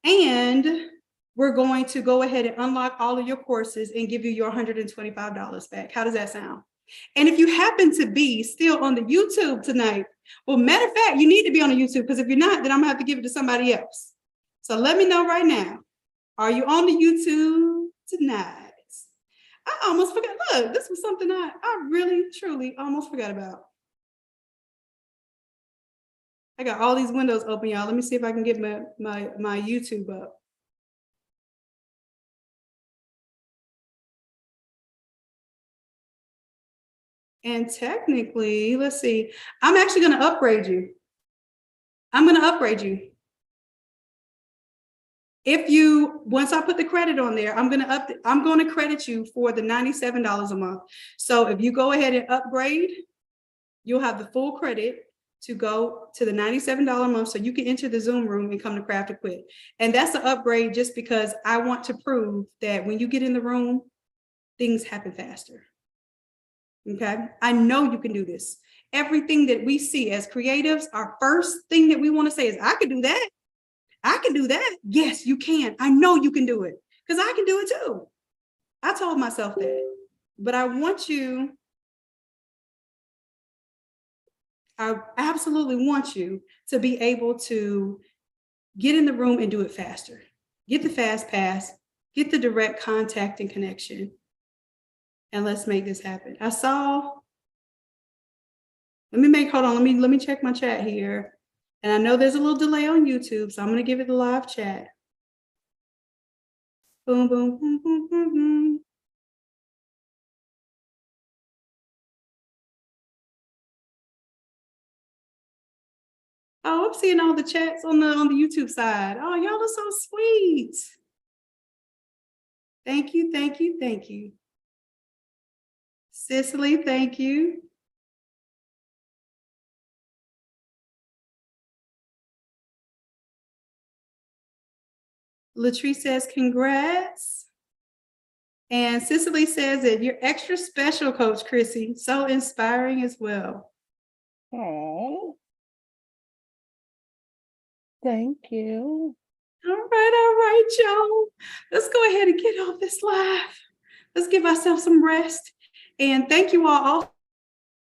And we're going to go ahead and unlock all of your courses and give you your $125 back. How does that sound? And if you happen to be still on the YouTube tonight, well, matter of fact, you need to be on the YouTube, because if you're not, then I'm gonna have to give it to somebody else. So let me know right now. Are you on the YouTube tonight? I almost forgot. Look, this was something I really, truly almost forgot about. I got all these windows open, y'all. Let me see if I can get my YouTube up. And technically, let's see, I'm actually going to upgrade you. If you, once I put the credit on there, I'm going to credit you for the $97 a month. So if you go ahead and upgrade, you'll have the full credit to go to the $97 a month, so you can enter the Zoom room and come to Craft to Quit. And that's an upgrade just because I want to prove that when you get in the room, things happen faster. Okay, I know you can do this. Everything that we see as creatives, our first thing that we want to say is, I can do that. I can do that. Yes, you can. I know you can do it, because I can do it too. I told myself that. But I absolutely want you to be able to get in the room and do it faster. Get the fast pass, get the direct contact and connection. And let's make this happen. Hold on, let me check my chat here. And I know there's a little delay on YouTube, so I'm gonna give it the live chat. Boom, boom, boom, boom, boom, boom. Oh, I'm seeing all the chats on the YouTube side. Oh, y'all are so sweet. Thank you, thank you, thank you. Cicely, thank you. Latrice says, congrats. And Cicely says that you're extra special, Coach Chrissy. So inspiring as well. Oh, thank you. All right, y'all. Let's go ahead and get off this live. Let's give ourselves some rest. And thank you all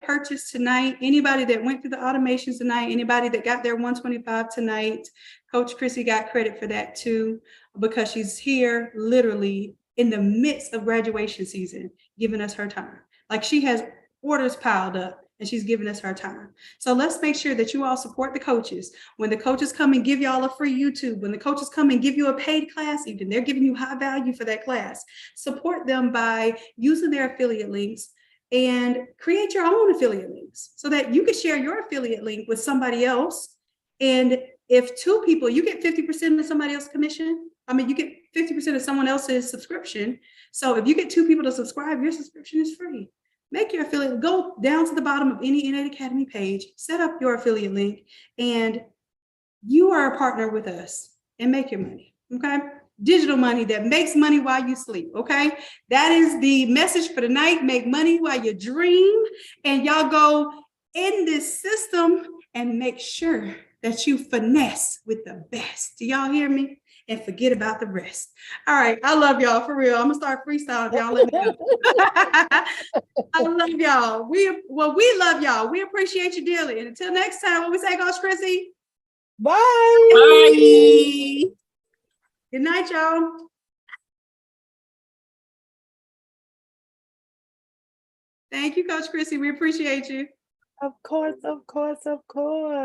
purchased tonight. Anybody that went through the automations tonight, anybody that got their 125 tonight, Coach Chrissy got credit for that too, because she's here literally in the midst of graduation season, giving us her time. Like, she has orders piled up and she's giving us her time. So let's make sure that you all support the coaches. When the coaches come and give y'all a free YouTube, when the coaches come and give you a paid class, even they're giving you high value for that class, support them by using their affiliate links and create your own affiliate links so that you can share your affiliate link with somebody else. And if two people, you get 50% of somebody else's commission. I mean, you get 50% of someone else's subscription. So if you get two people to subscribe, your subscription is free. Make your affiliate, go down to the bottom of any Innate Academy page, set up your affiliate link, and you are a partner with us and make your money. Okay. digital money that makes money while you sleep. Okay. That is the message for the night. Make money while you dream. And y'all go in this system and make sure that you finesse with the best. Do y'all hear me? And forget about the rest. All right. I love y'all for real. I'm gonna start freestyling. Y'all let me know. I love y'all. We love y'all. We appreciate you dearly. And until next time, what we say, Coach Chrissy? Bye. Bye. Good night, y'all. Thank you, Coach Chrissy. We appreciate you. Of course, of course, of course.